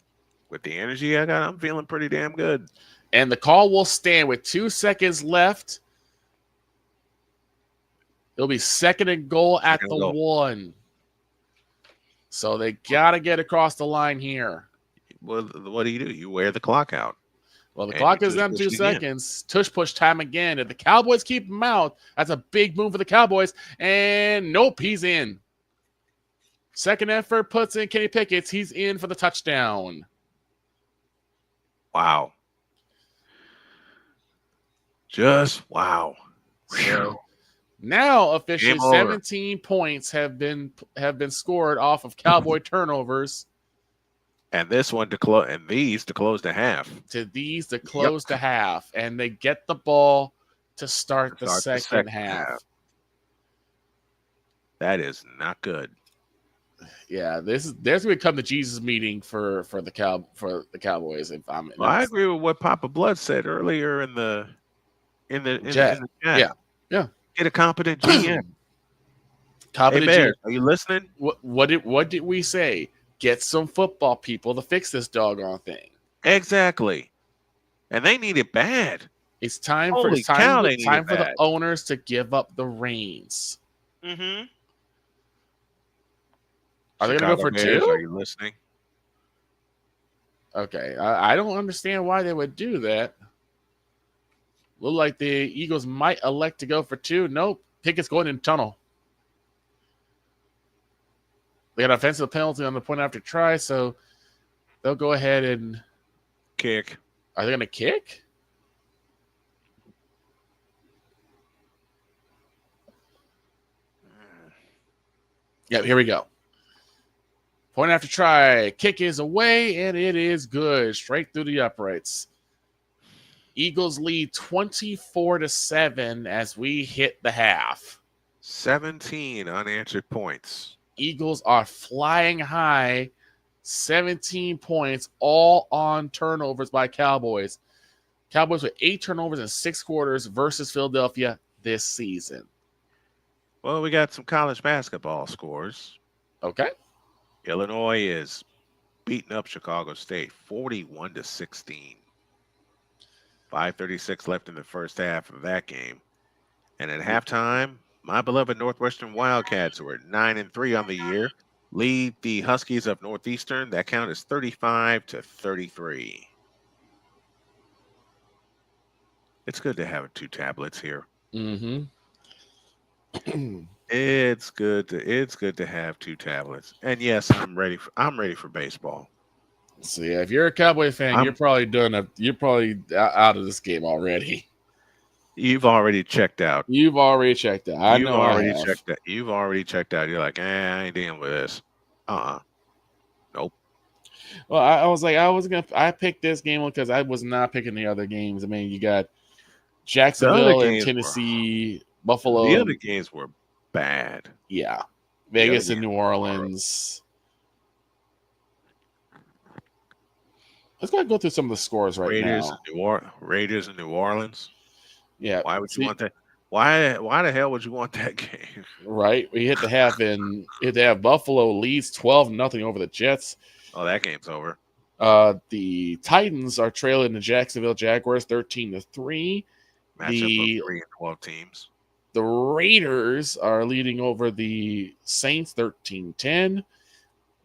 with the energy I got, I'm feeling pretty damn good. And the call will stand with 2 seconds left. It'll be second and goal at the 1. So they got to get across the line here. Well, what do? You wear the clock out. Well, the clock is down 2 seconds. Tush push time again. If the Cowboys keep him out, that's a big move for the Cowboys. And nope, he's in. Second effort puts in Kenny Pickett. He's in for the touchdown. Wow. Just wow. So now officially 17 points have been scored off of Cowboy turnovers. And this one to close, and these to close the half. To close the half, and they get the ball to start the second half. That is not good. Yeah, there's going to come the Jesus meeting for the Cowboys. If I'm, well, I agree with what Papa Blood said earlier in the chat. Yeah. Get a competent GM. Competent hey, Bears, GM. Are you listening? What did we say? Get some football people to fix this doggone thing. Exactly. And they need it bad. It's time for the owners to give up the reins. Mm-hmm. Are they going to go for Bears, 2? Are you listening? Okay. I don't understand why they would do that. Look like the Eagles might elect to go for 2. Nope. Pickett's going in tunnel. They got an offensive penalty on the point after try, so they'll go ahead and kick. Are they going to kick? Yeah, here we go. Point after try. Kick is away, and it is good. Straight through the uprights. Eagles lead 24-7 as we hit the half. 17 unanswered points. Eagles are flying high. 17 points, all on turnovers by Cowboys. Cowboys with 8 turnovers in 6 quarters versus Philadelphia this season. Well, we got some college basketball scores. Okay. Illinois is beating up Chicago State 41-16. 5:36 left in the first half of that game. And at halftime, my beloved Northwestern Wildcats, who are 9-3 on the year, lead the Huskies of Northeastern. That count is 35-33. It's good to have 2 tablets here. Mm-hmm. It's good to have 2 tablets. And yes, I'm ready for baseball. So yeah, if you're a Cowboy fan, you're probably out of this game already. You've already checked out. You've already checked out. You've already checked out. You're like, I ain't dealing with this. Nope. Well, I picked this game because I was not picking the other games. I mean, you got Jacksonville and Tennessee, Buffalo. The other games were bad. Yeah. Vegas and New Orleans. Let's go through some of the scores right now. Raiders in New Orleans. Yeah. Why would you want that? Why the hell would you want that game? Right. We hit the half in. Hit the half. Buffalo leads 12-0 over the Jets. Oh, that game's over. The Titans are trailing the Jacksonville Jaguars 13-3. Matchup of 3 and 12 teams. The Raiders are leading over the Saints 13-10.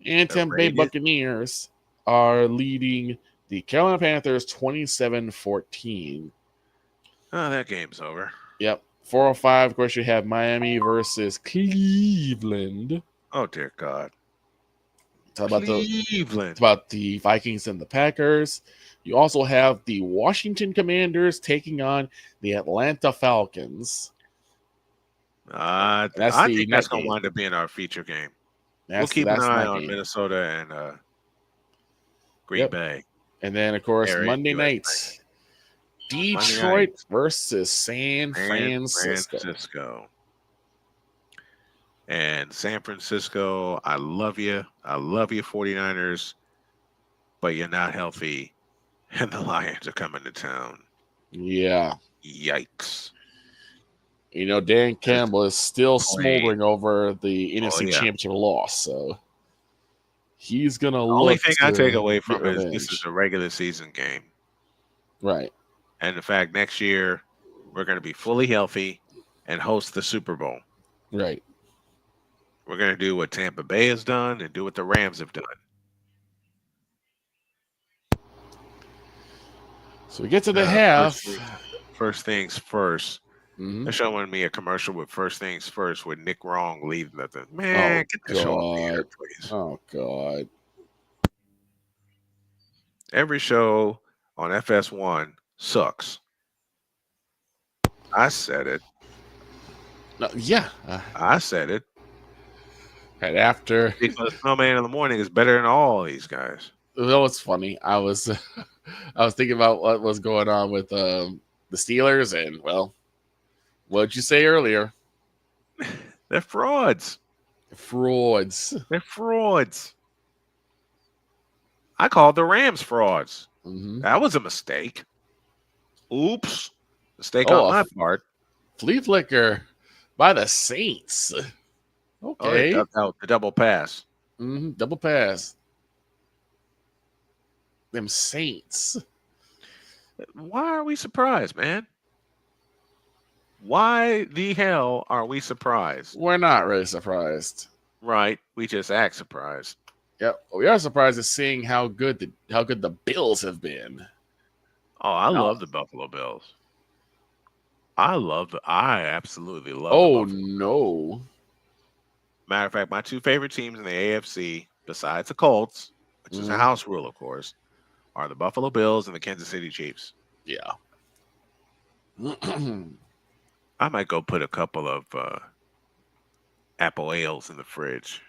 And Tampa Bay Buccaneers are leading the Carolina Panthers 27-14. Oh, that game's over. Yep. 4:05, of course, you have Miami versus Cleveland. Oh, dear God. Talk about Cleveland. It's about the Vikings and the Packers. You also have the Washington Commanders taking on the Atlanta Falcons. I think that's going to wind up being our feature game. We'll keep an eye on Minnesota and Green Bay. And then, of course, Monday night, Detroit versus San Francisco. And San Francisco, I love you. I love you, 49ers, but you're not healthy, and the Lions are coming to town. Yeah. Yikes. You know, Dan Campbell is still smoldering over the NFC Championship loss, so he's going to look. The only thing I take away from it is this is a regular season game. Right. And the fact next year we're going to be fully healthy and host the Super Bowl. Right. We're going to do what Tampa Bay has done and do what the Rams have done. So we get to the half. First things first. Mm-hmm. They're showing me a commercial with First Things First with Nick Wrong leading the man. Get the show off the air, please. Oh, God. Every show on FS1 sucks. I said it. No, yeah. I said it. And after. Because Snowman in the Morning is better than all these guys. You know what's funny? I was thinking about what was going on with the Steelers, and, well, what'd you say earlier? They're frauds. They're frauds. I called the Rams frauds. Mm-hmm. That was a mistake. Oops. Mistake on my part. Flea flicker by the Saints. Okay. The double pass. Mm-hmm. Double pass. Them Saints. Why are we surprised, man? Why the hell are we surprised? We're not really surprised. Right. We just act surprised. Yep. We are surprised at seeing how good the Bills have been. Oh, I love the Buffalo Bills. I absolutely love no. Matter of fact, my two favorite teams in the AFC, besides the Colts, which is a house rule, of course, are the Buffalo Bills and the Kansas City Chiefs. Yeah. I might go put a couple of apple ales in the fridge.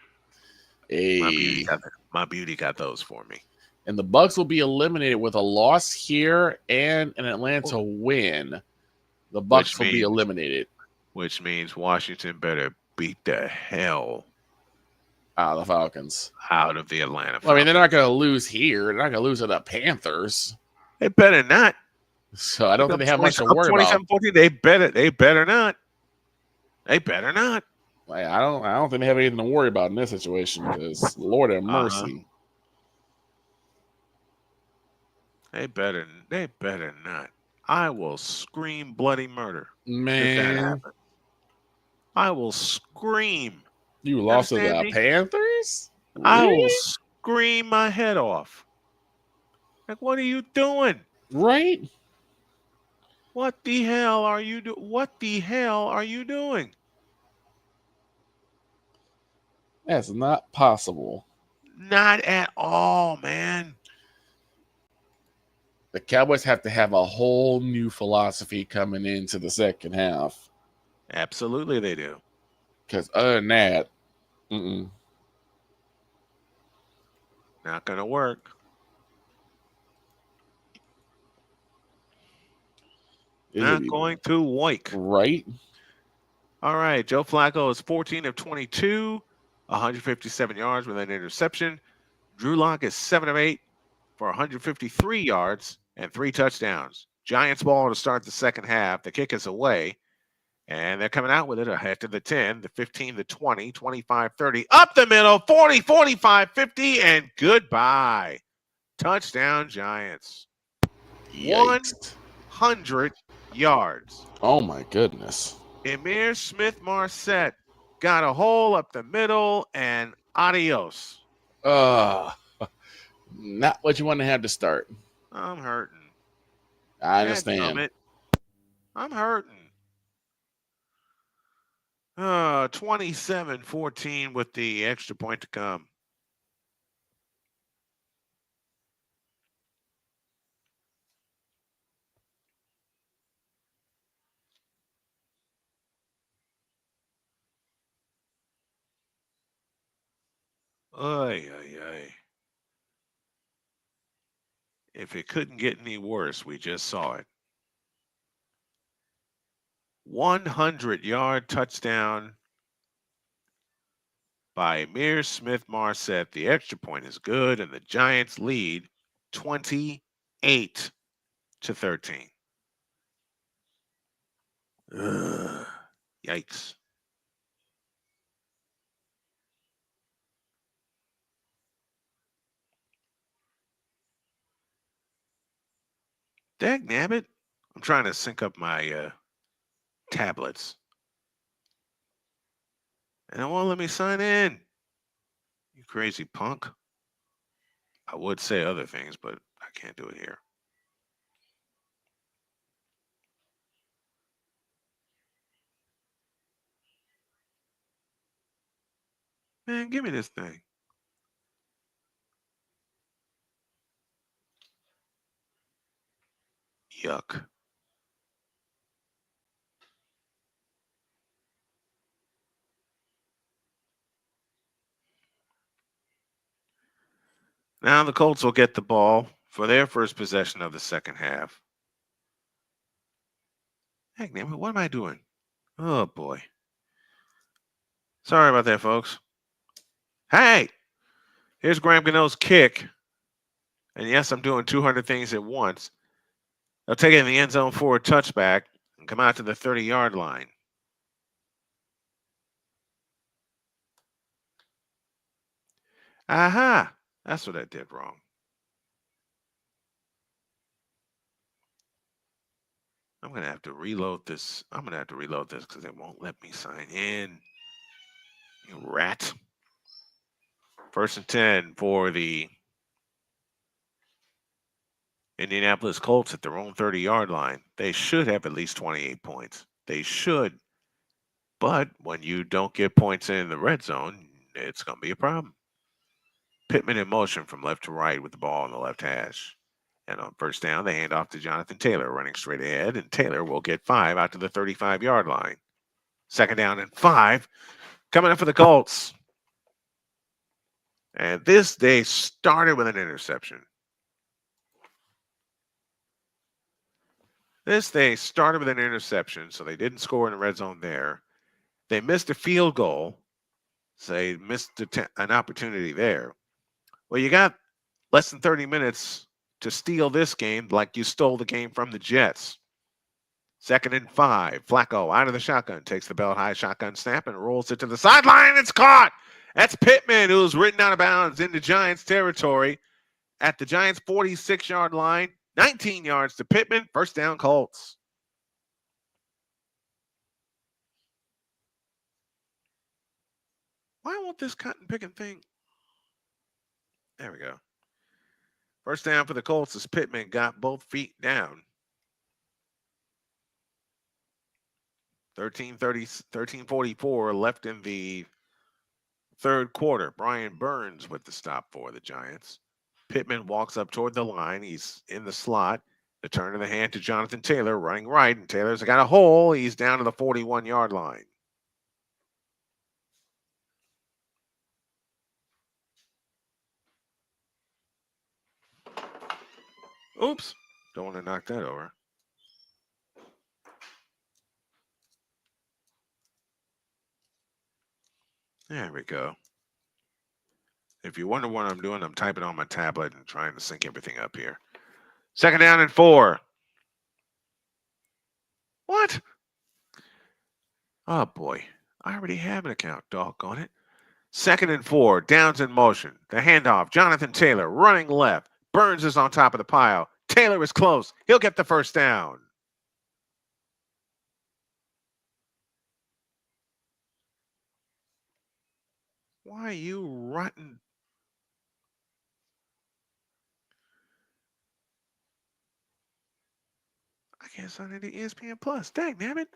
Hey. My beauty got those for me. And the Bucs will be eliminated with a loss here and an Atlanta win. The Bucs will be eliminated. Which means Washington better beat the hell out of the Falcons. Out of the Atlanta Falcons. Well, I mean, they're not going to lose here. They're not going to lose to the Panthers. They better not. So I don't think they have much to worry about. 27-14, they better not. They better not. I don't think they have anything to worry about in this situation because Lord have mercy. They better not. I will scream bloody murder. Man. I will scream. You lost to the Panthers? Really? I will scream my head off. Like, what are you doing? Right? What the hell are you doing? What the hell are you doing? That's not possible. Not at all, man. The Cowboys have to have a whole new philosophy coming into the second half. Absolutely, they do. Because other than that, not going to work. Not going to work. Right? All right. Joe Flacco is 14 of 22, 157 yards with an interception. Drew Lock is 7 of 8, for 153 yards and 3 touchdowns. Giants ball to start the second half. The kick is away, and they're coming out with it ahead to the 10, the 15, the 20, 25, 30, up the middle, 40, 45, 50, and goodbye. Touchdown, Giants. Yikes. 100 yards. Oh, my goodness. Ihmir Smith-Marsette got a hole up the middle, and adios. Not what you want to have to start. I'm hurting. I understand. I'm hurting. 27-14 with the extra point to come. Ay, ay, ay. If it couldn't get any worse, we just saw it. 100-yard touchdown by Ihmir Smith-Marsette. The extra point is good, and the Giants lead 28-13. Yikes. Dagnabbit. I'm trying to sync up my tablets. And it won't let me sign in. You crazy punk. I would say other things, but I can't do it here. Man, give me this thing. Yuck. Now the Colts will get the ball for their first possession of the second half. Heck, damn it, what am I doing? Oh, boy. Sorry about that, folks. Hey, here's Graham Gano's kick. And yes, I'm doing 200 things at once. They'll take it in the end zone for a touchback and come out to the 30-yard line. Aha! That's what I did wrong. I'm going to have to reload this. Because it won't let me sign in. You rat. 1st and 10 for the Indianapolis Colts at their own 30-yard line. They should have at least 28 points. They should. But when you don't get points in the red zone, it's going to be a problem. Pittman in motion from left to right with the ball on the left hash. And on first down, they hand off to Jonathan Taylor running straight ahead, and Taylor will get 5 out to the 35-yard line. 2nd down and 5 coming up for the Colts. And this day started with an interception. So they didn't score in the red zone there. They missed a field goal, so they missed an opportunity there. Well, you got less than 30 minutes to steal this game like you stole the game from the Jets. 2nd and 5. Flacco out of the shotgun, takes the belt high shotgun snap and rolls it to the sideline. It's caught. That's Pittman, who's ridden out of bounds into Giants territory at the Giants' 46-yard line. 19 yards to Pittman. 1st down, Colts. Why won't this cotton picking thing? There we go. 1st down for the Colts as Pittman got both feet down. 13:44 left in the third quarter. Brian Burns with the stop for the Giants. Pittman walks up toward the line. He's in the slot. The turn of the hand to Jonathan Taylor running right, and Taylor's got a hole. He's down to the 41-yard line. Oops. Don't want to knock that over. There we go. If you wonder what I'm doing, I'm typing on my tablet and trying to sync everything up here. 2nd down and 4. What? Oh, boy. I already have an account, doggone it. 2nd and 4, downs in motion. The handoff, Jonathan Taylor running left. Burns is on top of the pile. Taylor is close. He'll get the first down. Why are you rotten? I can't sign into ESPN Plus. Dang, damn it.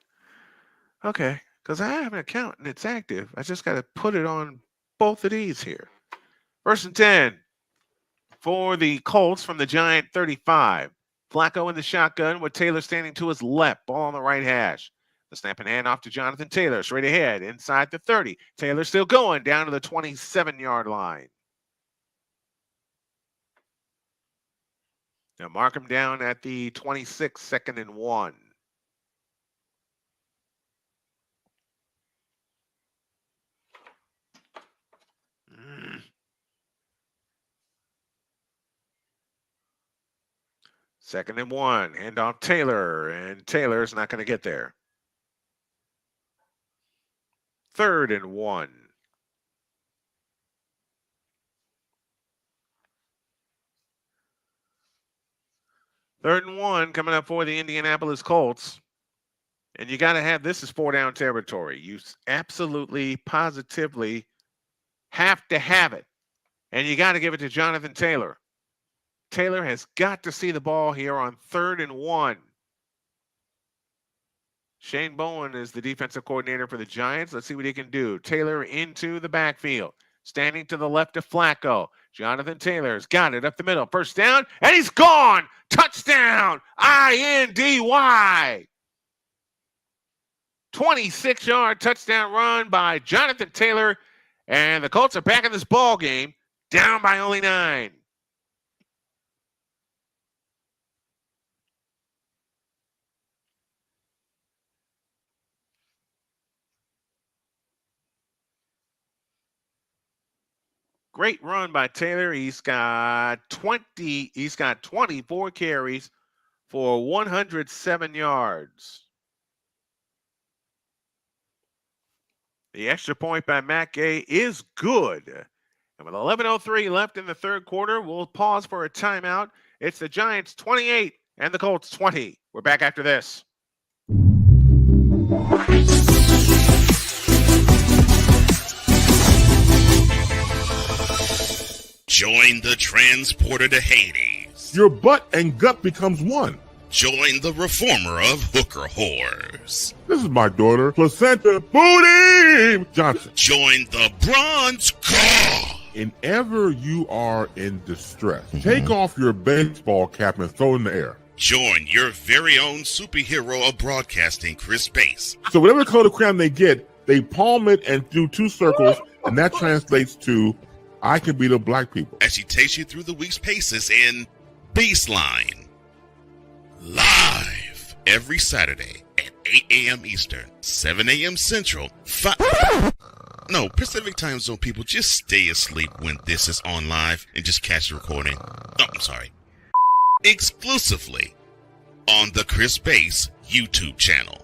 Okay, because I have an account and it's active. I just got to put it on both of these here. 1st and 10 for the Colts from the Giant 35. Flacco in the shotgun with Taylor standing to his left. Ball on the right hash. The snap and hand off to Jonathan Taylor. Straight ahead inside the 30. Taylor still going down to the 27-yard line. Now mark him down at the 26, 2nd and 1. Second and 1. Hand off Taylor, and Taylor's not going to get there. 3rd and 1. Third and 1 coming up for the Indianapolis Colts. And you got to have this is 4-down territory. You absolutely, positively have to have it. And you got to give it to Jonathan Taylor. Taylor has got to see the ball here on 3rd and 1. Shane Bowen is the defensive coordinator for the Giants. Let's see what he can do. Taylor into the backfield. Standing to the left of Flacco. Jonathan Taylor's got it up the middle. First down, and he's gone. Touchdown. INDY. 26-yard touchdown run by Jonathan Taylor. And the Colts are back in this ball game, down by only 9. Great run by Taylor. He's got 24 carries for 107 yards. The extra point by Matt Gay is good. And with 11:03 left in the 3rd quarter, we'll pause for a timeout. It's the Giants 28 and the Colts 20. We're back after this. Join the transporter to Hades. Your butt and gut becomes one. Join the reformer of hooker whores. This is my daughter, Placenta Booty Johnson. Join the bronze car. Whenever you are in distress, take off your baseball cap and throw it in the air. Join your very own superhero of broadcasting, Chris Bass. So whatever color crayon they get, they palm it and do 2 circles, and that translates to I can beat up black people. As she takes you through the week's paces in Baseline. Live every Saturday at 8 a.m. Eastern, 7 a.m. Central, Pacific Time Zone people, just stay asleep when this is on live and just catch the recording. Oh, I'm sorry. Exclusively on the Chris Bass YouTube channel.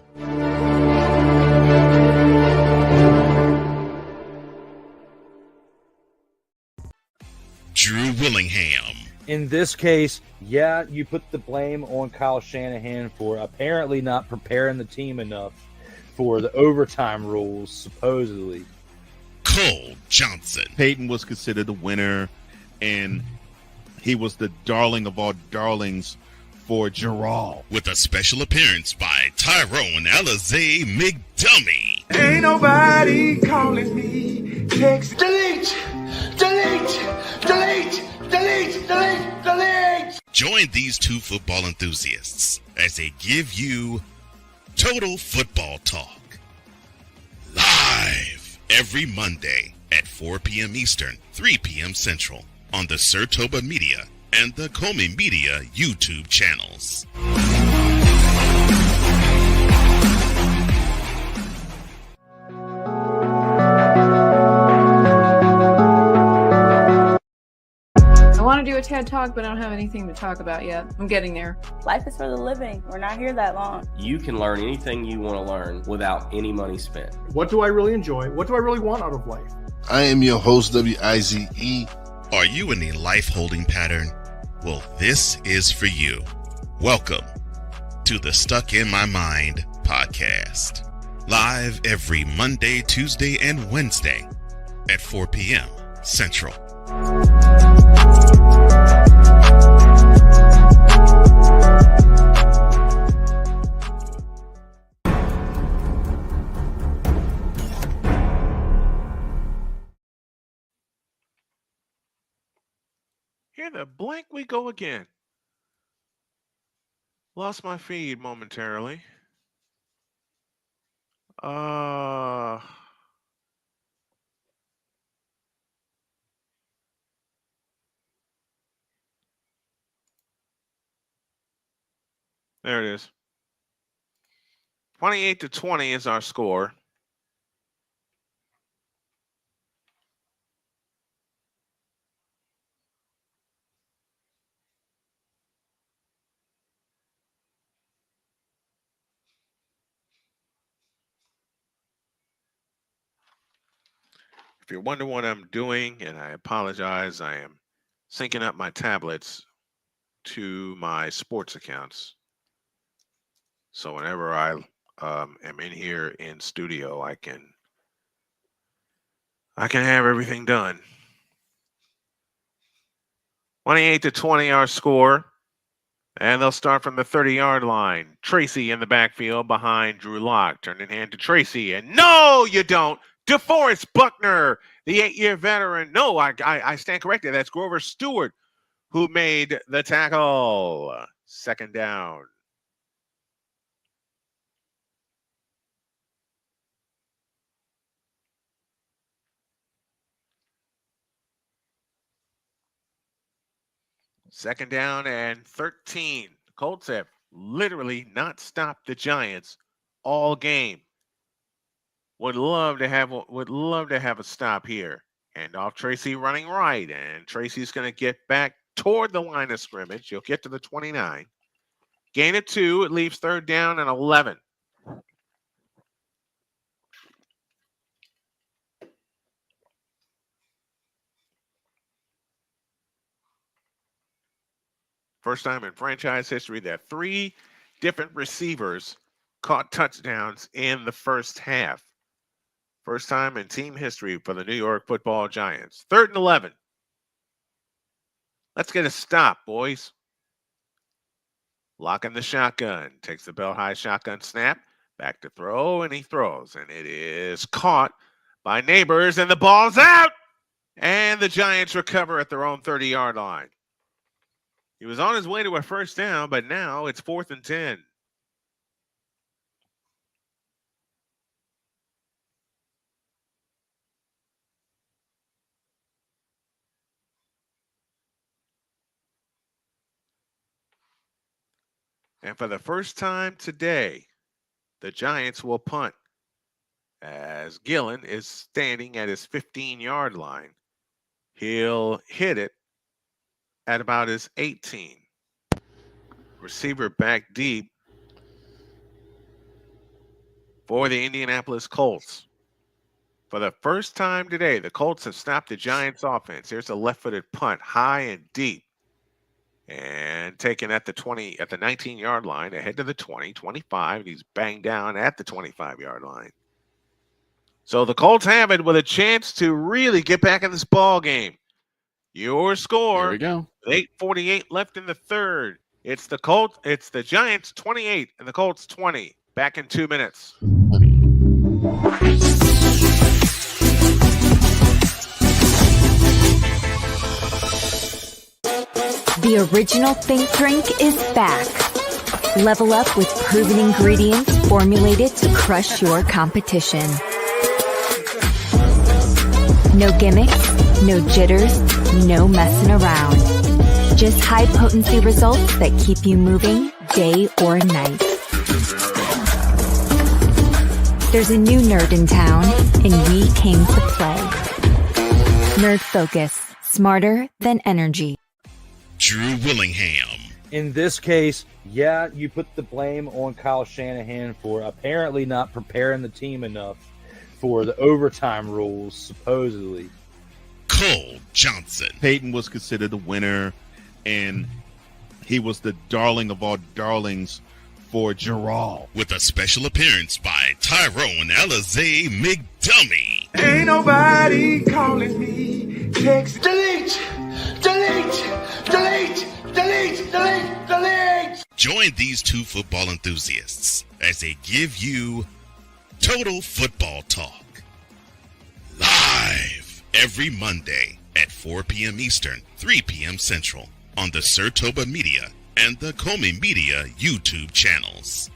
Drew Willingham. In this case, yeah, you put the blame on Kyle Shanahan for apparently not preparing the team enough for the overtime rules, supposedly. Cole Johnson. Peyton was considered the winner, and he was the darling of all darlings for Gerald. With a special appearance by Tyrone Alizé McDummy. Ain't nobody calling me. Text. Delete! Join these 2 football enthusiasts as they give you Total Football Talk. Live every Monday at 4 p.m. Eastern, 3 p.m. Central on the Sertoba Media and the Comey Media YouTube channels. TED Talk, but I don't have anything to talk about yet. I'm getting there. Life is for the living. We're not here that long. You can learn anything you want to learn without any money spent. What do I really enjoy? What do I really want out of life? I am your host, WIZE. Are you in a life holding pattern? Well, this is for you. Welcome to the Stuck in My Mind podcast. Live every Monday, Tuesday, and Wednesday at 4 p.m. Central. Here the blank we go again. Lost my feed momentarily. There it is. 28-20 is our score. If you're wondering what I'm doing, and I apologize, I am syncing up my tablets to my sports accounts. So whenever I am in here in studio, I can have everything done. 28-20 our score. And they'll start from the 30-yard line. Tracy in the backfield behind Drew Lock. Turn in hand to Tracy. And no, you don't. DeForest Buckner, the 8-year veteran. No, I stand corrected. That's Grover Stewart who made the tackle. Second down. Second down and 13. Colts have literally not stopped the Giants all game. Would love to have a stop here. And off Tracy running right, and Tracy's going to get back toward the line of scrimmage. He'll get to the 29. Gain of 2. It leaves third down and 11. First time in franchise history that 3 different receivers caught touchdowns in the first half. First time in team history for the New York Football Giants. 3rd and 11. Let's get a stop, boys. Locking the shotgun. Takes the belt high shotgun snap. Back to throw, and he throws. And it is caught by Neighbors, and the ball's out! And the Giants recover at their own 30-yard line. He was on his way to a first down, but now it's 4th and 10. And for the first time today, the Giants will punt as Gillen is standing at his 15-yard line. He'll hit it at about his 18. Receiver back deep for the Indianapolis Colts. For the first time today, the Colts have stopped the Giants offense. Here's a left-footed punt, high and deep. And taken at the 19-yard line, ahead to the 20, 25. He's banged down at the 25-yard line. So the Colts have it with a chance to really get back in this ball game. Your score. Here we go. 8:48 left in the third. It's the Giants 28 and the Colts 20. Back in 2 minutes. The original Think Drink is back. Level up with proven ingredients formulated to crush your competition. No gimmicks, no jitters, no messing around. Just high-potency results that keep you moving day or night. There's a new nerd in town, and we came to play. Nerd Focus, smarter than energy. Drew Willingham. In this case, yeah, you put the blame on Kyle Shanahan for apparently not preparing the team enough for the overtime rules, supposedly. Cole Johnson. Peyton was considered the winner, and he was the darling of all darlings for Gerald. With a special appearance by Tyrone Alizé McDummy. Ain't nobody calling me. Text delete, delete, delete, delete, delete, delete. Join these two football enthusiasts as they give you Total Football Talk. Live every Monday at 4 p.m. Eastern, 3 p.m. Central on the Sertoba Media and the Comey Media YouTube channels.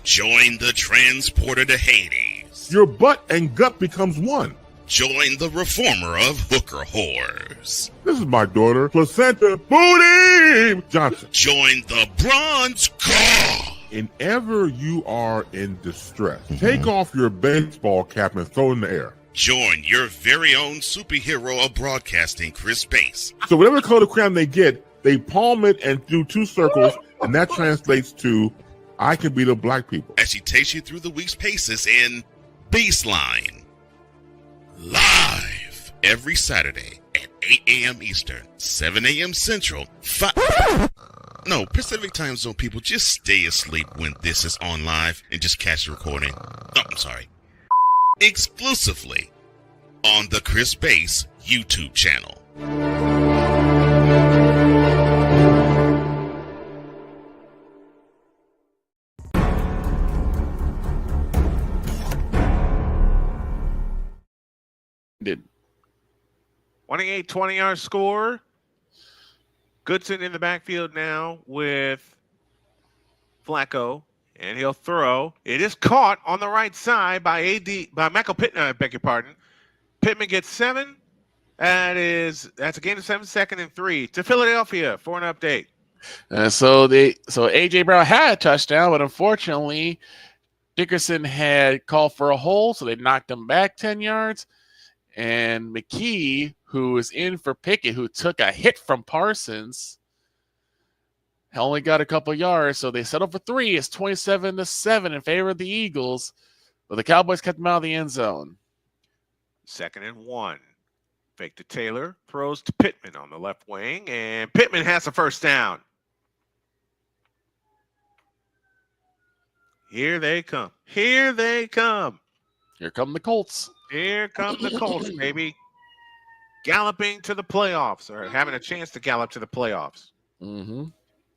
Join the transporter to Hades. Your butt and gut becomes one. Join the reformer of hooker whores. This is my daughter, Placenta Booty Johnson. Join the bronze car. Whenever you are in distress, take off your baseball cap and throw it in the air. Join your very own superhero of broadcasting, Chris Bass. So whatever color crayon they get, they palm it and do two circles, and that translates to, I can beat up black people. As she takes you through the week's paces in Baseline. Live every Saturday at 8 a.m. Eastern, 7 a.m. Central, Pacific Time Zone people, just stay asleep when this is on live and just catch the recording. Exclusively on the Chris Bass YouTube channel. Did 28-20 our score. Goodson in the backfield now with Flacco, and he'll throw. It is caught on the right side by Michael Pittman. I beg your pardon. Pittman gets 7. That's a gain of 7, second and 3 to Philadelphia for an update. So AJ Brown had a touchdown, but unfortunately, Dickerson had called for a hold, so they knocked him back 10 yards. And McKee, who was in for Pickett, who took a hit from Parsons, only got a couple yards, so they settled for 3. It's 27-7 in favor of the Eagles, but the Cowboys kept them out of the end zone. 2nd and 1. Fake to Taylor, throws to Pittman on the left wing, and Pittman has the first down. Here they come. Here they come. Here come the Colts. Here come the Colts, baby. Galloping to the playoffs, or having a chance to gallop to the playoffs. Mm-hmm.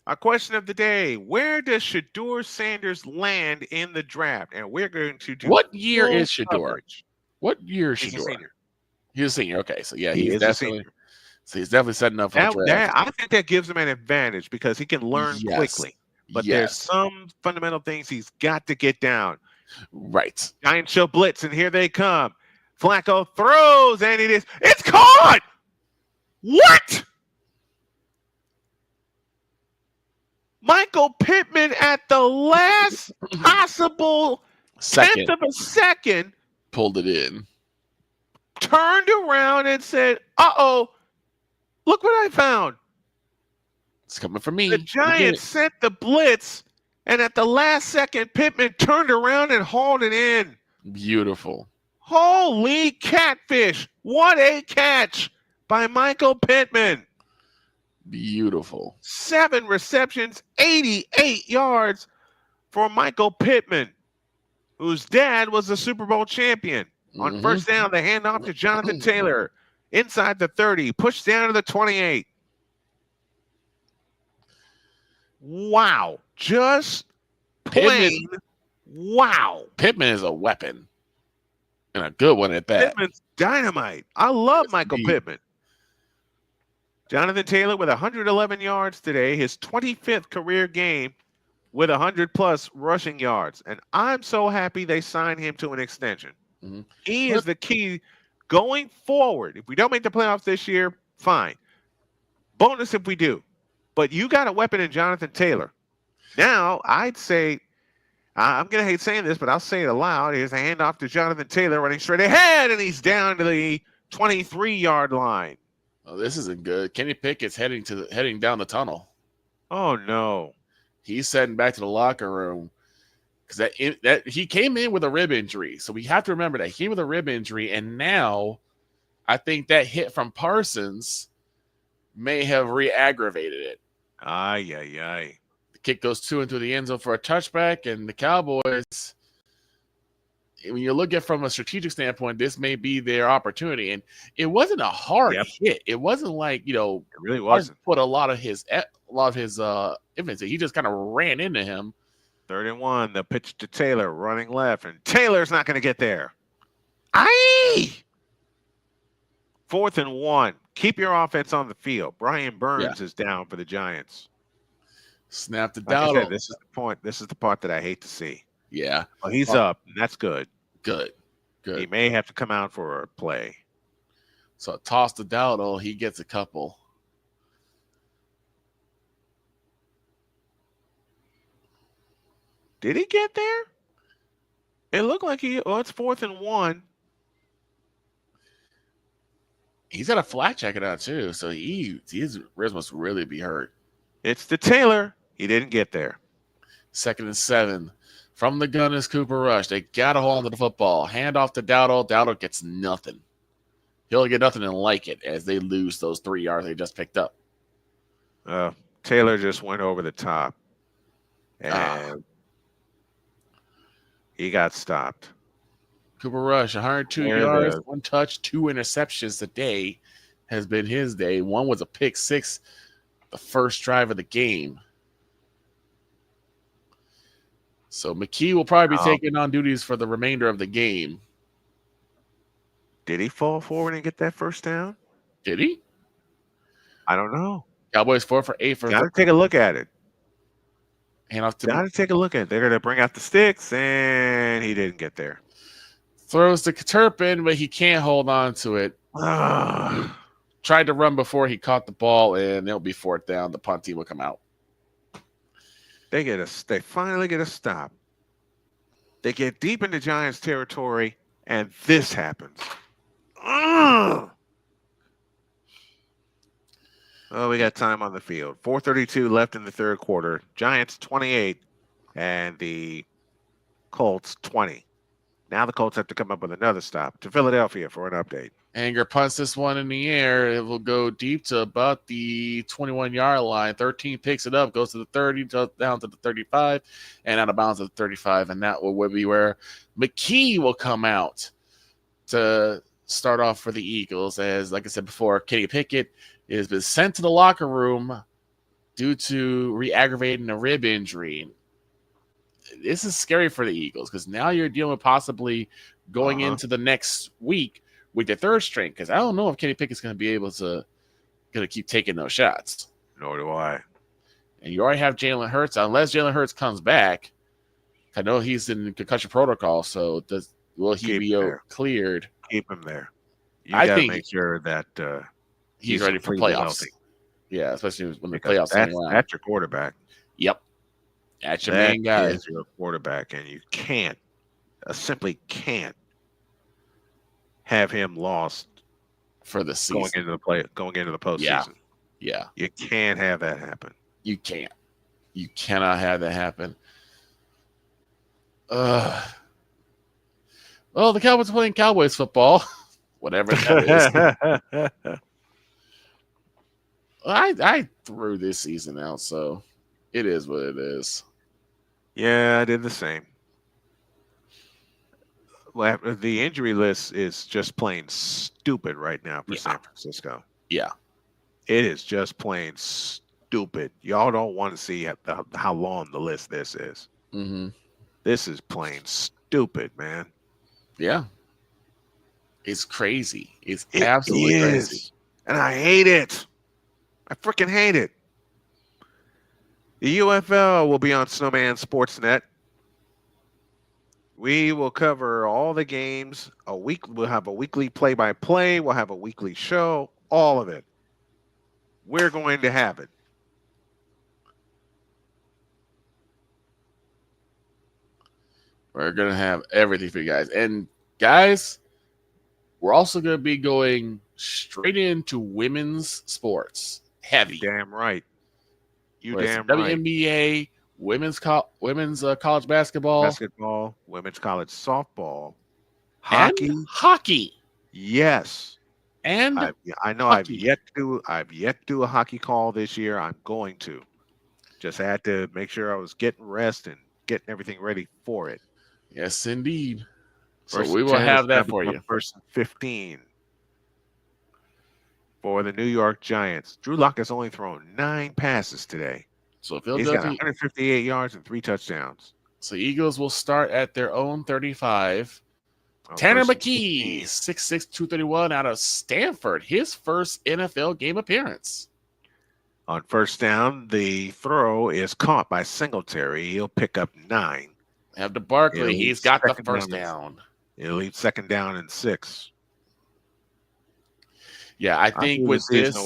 Our question of the day: where does Shedeur Sanders land in the draft? And we're going to do. What year is Shedeur? Coverage. What year is He's Shedeur? a senior. He's a senior. Okay, so yeah, He he's is a definitely. senior. So he's definitely setting up for the draft. I think that gives him an advantage because he can learn Yes. quickly. But there's some fundamental things he's got to get down. Right. Giant show blitz, and here they come. Flacco throws, and it's caught. What? Michael Pittman at the last possible tenth of a second pulled it in, turned around and said, "Uh-oh, look what I found." It's coming from me. The Giants sent the blitz, and at the last second, Pittman turned around and hauled it in. Beautiful. Holy catfish. What a catch by Michael Pittman. Beautiful. 7 receptions, 88 yards for Michael Pittman, whose dad was the Super Bowl champion. On first down, the handoff to Jonathan Taylor. Inside the 30, pushed down to the 28. Wow. Just plain wow. Pittman is a weapon. And a good one at that. Pittman's dynamite. I love Michael Pittman. Jonathan Taylor with 111 yards today, his 25th career game with 100-plus rushing yards. And I'm so happy they signed him to an extension. Mm-hmm. He is the key going forward. If we don't make the playoffs this year, fine. Bonus if we do. But you got a weapon in Jonathan Taylor. Now, I'd say, I'm going to hate saying this, but I'll say it aloud. Here's a handoff to Jonathan Taylor running straight ahead, and he's down to the 23-yard line. Oh, this isn't good. Kenny Pickett's heading down the tunnel. Oh no. He's heading back to the locker room because that he came in with a rib injury. So we have to remember that he came with a rib injury, and now I think that hit from Parsons may have re-aggravated it. Ay. The kick goes 2 into the end zone for a touchback, and the Cowboys, when you look at it from a strategic standpoint, this may be their opportunity. And it wasn't a hard hit. It wasn't like, it really wasn't. Put a lot of his infancy. He just kind of ran into him. 3rd and 1. The pitch to Taylor, running left, and Taylor's not going to get there. Aye. 4th and 1. Keep your offense on the field. Brian Burns is down for the Giants. Snap the Like I Dowdle. said, this is the point. This is the part that I hate to see. Yeah. Well, he's up. And that's good. Good. He may have to come out for a play. So toss the Dowdle. He gets a couple. Did he get there? It looked like it's 4th and 1. He's got a flat jacket on too, so his wrist must really be hurt. It's to Taylor. He didn't get there. 2nd and 7. From the gun is Cooper Rush. They got to hold on to the football. Hand off to Dowdle. Dowdle gets nothing. He'll get nothing and like it as they lose those 3 yards they just picked up. Taylor just went over the top. And he got stopped. Cooper Rush, 102 yards, 1 touch, 2 interceptions today has been his day. One was a pick six, the first drive of the game. So McKee will probably be taking on duties for the remainder of the game. Did he fall forward and get that first down? Did he? I don't know. Cowboys 4 for 8 for. Got to take a look at it. Hand off to. Got to take a look at it. They're going to bring out the sticks, and he didn't get there. Throws to Turpin, but he can't hold on to it. Tried to run before he caught the ball, and it'll be 4th down. The punt team will come out. They finally get a stop. They get deep into Giants territory, and this happens. Oh, we got time on the field. 4:32 left in the 3rd quarter. Giants 28, and the Colts 20. Now the Colts have to come up with another stop to Philadelphia for an update. Anger punts this one in the air. It will go deep to about the 21-yard line. 13 picks it up, goes to the 30, down to the 35, and out of bounds at the 35. And that will be where McKee will come out to start off for the Eagles. As, like I said before, Kenny Pickett has been sent to the locker room due to re-aggravating a rib injury. This is scary for the Eagles because now you're dealing with possibly going into the next week with your 3rd string, because I don't know if Kenny Pickett's going to be able to keep taking those shots. Nor do I. And you already have Jalen Hurts, unless Jalen Hurts comes back. I know he's in concussion protocol, so will he be cleared? Keep him there. You got to make sure that he's ready for playoffs. Healthy. Yeah, especially when the playoffs are around. That's your quarterback. Yep. That's your main guy. That is your quarterback, and you simply can't have him lost for the season going into the postseason. Yeah. You can't have that happen. You can't. You cannot have that happen. Well, the Cowboys are playing Cowboys football, whatever that is. I threw this season out, so it is what it is. Yeah, I did the same. Well, the injury list is just plain stupid right now for San Francisco. Yeah. It is just plain stupid. Y'all don't want to see how long the list this is. Mm-hmm. This is plain stupid, man. Yeah. It's crazy. It's absolutely crazy. And I hate it. I freaking hate it. The UFL will be on Snowman Sportsnet. We will cover all the games a week. We'll have a weekly play-by-play. We'll have a weekly show. All of it. We're going to have it. We're going to have everything for you guys. And guys, We're also going to be going straight into women's sports. Heavy. Damn right. You Whereas damn right. WNBA, women's college basketball, women's college softball, hockey, and hockey. Yes. And I know hockey. I've yet to do a hockey call this year. I'm going to. Just had to make sure I was getting rest and getting everything ready for it. Yes, indeed. So First we will have that for you. First and 15 for the New York Giants. Drew Lock has only thrown 9 passes today. So he's got 158 yards and 3 touchdowns. So Eagles will start at their own 35. Tanner McKee, 6'6", 231 out of Stanford. His first NFL game appearance. On first down, the throw is caught by Singletary. He'll pick up 9. Have to Barkley. He's got the first down. He'll leave second down and 6. Yeah, I think with this,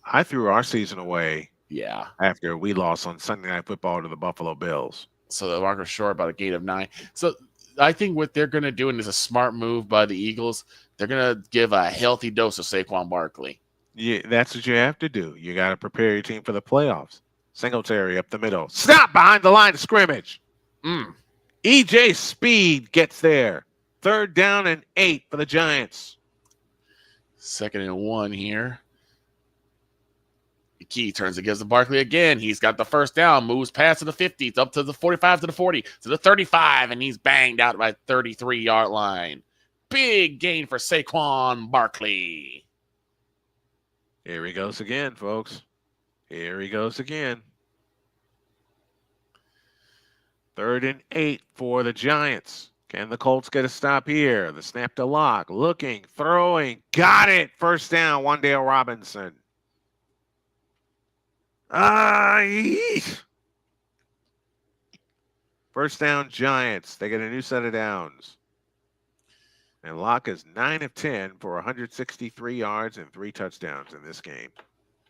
I threw our season away. Yeah, after we lost on Sunday Night Football to the Buffalo Bills. So the marker's short by a gain of 9. So I think what they're going to do, and it's a smart move by the Eagles, they're going to give a healthy dose of Saquon Barkley. Yeah, that's what you have to do. You got to prepare your team for the playoffs. Singletary up the middle. Stop behind the line of scrimmage. EJ Speed gets there. 3rd down and 8 for the Giants. 2nd and 1 here. Key turns against the Barkley again. He's got the first down, moves past to the 50, up to the 45, to the 40, to the 35, and he's banged out by 33-yard line. Big gain for Saquon Barkley. Here he goes again, folks. Here he goes again. 3rd and 8 for the Giants. Can the Colts get a stop here? The snap to Lock. Looking, throwing. Got it. First down, Wan'Dale Robinson. First down, Giants. They get a new set of downs. And Locke is 9 of 10 for 163 yards and 3 touchdowns in this game.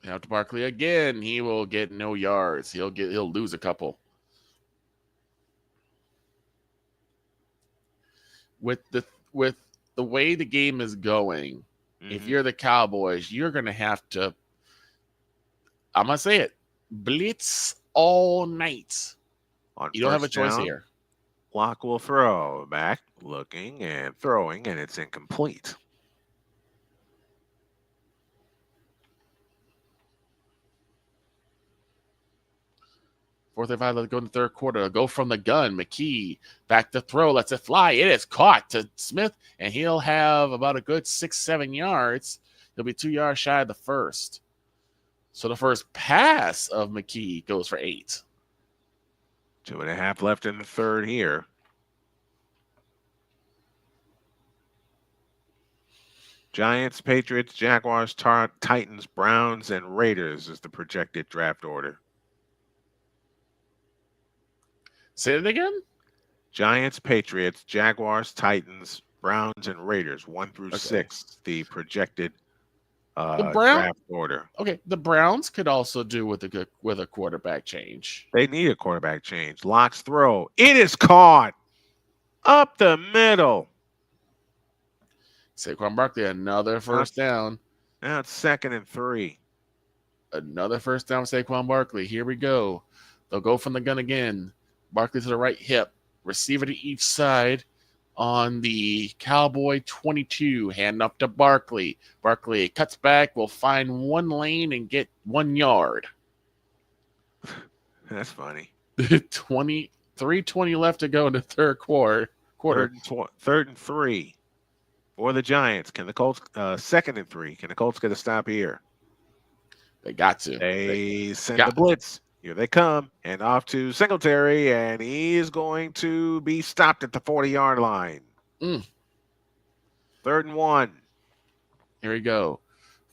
Now to Barkley again. He will get no yards. He'll lose a couple. With the way the game is going, if you're the Cowboys, you're gonna have to, I'm gonna say it, blitz all night. You don't have a choice here. Locke will throw. Back, looking and throwing, and it's incomplete. Fourth and 5, let's go in the third quarter. Go from the gun. McKee back to throw. Lets it fly. It is caught to Smith, and he'll have about a good 6-7 yards. He'll be 2 yards shy of the first. So the first pass of McKee goes for 8. 2.5 left in the third here. Giants, Patriots, Jaguars, Titans, Browns, and Raiders is the projected draft order. Say it again? Giants, Patriots, Jaguars, Titans, Browns, and Raiders, 1 through 6, the projected draft order. Okay, the Browns could also do with a quarterback change. They need a quarterback change. Locke's throw. It is caught up the middle. Saquon Barkley, another first down. Now it's 2nd and 3. Another first down, Saquon Barkley. Here we go. They'll go from the gun again. Barkley to the right hip. Receiver to each side on the Cowboy 22. Hand up to Barkley. Barkley cuts back, will find one lane and get 1 yard. That's funny. 3:20 left to go in the third quarter. 3rd and 3 for the Giants. Can the Colts 2nd and 3? Can the Colts get a stop here? They got to. They send the blitz. Here they come, and off to Singletary, and he is going to be stopped at the 40-yard line. 3rd and 1. Here we go.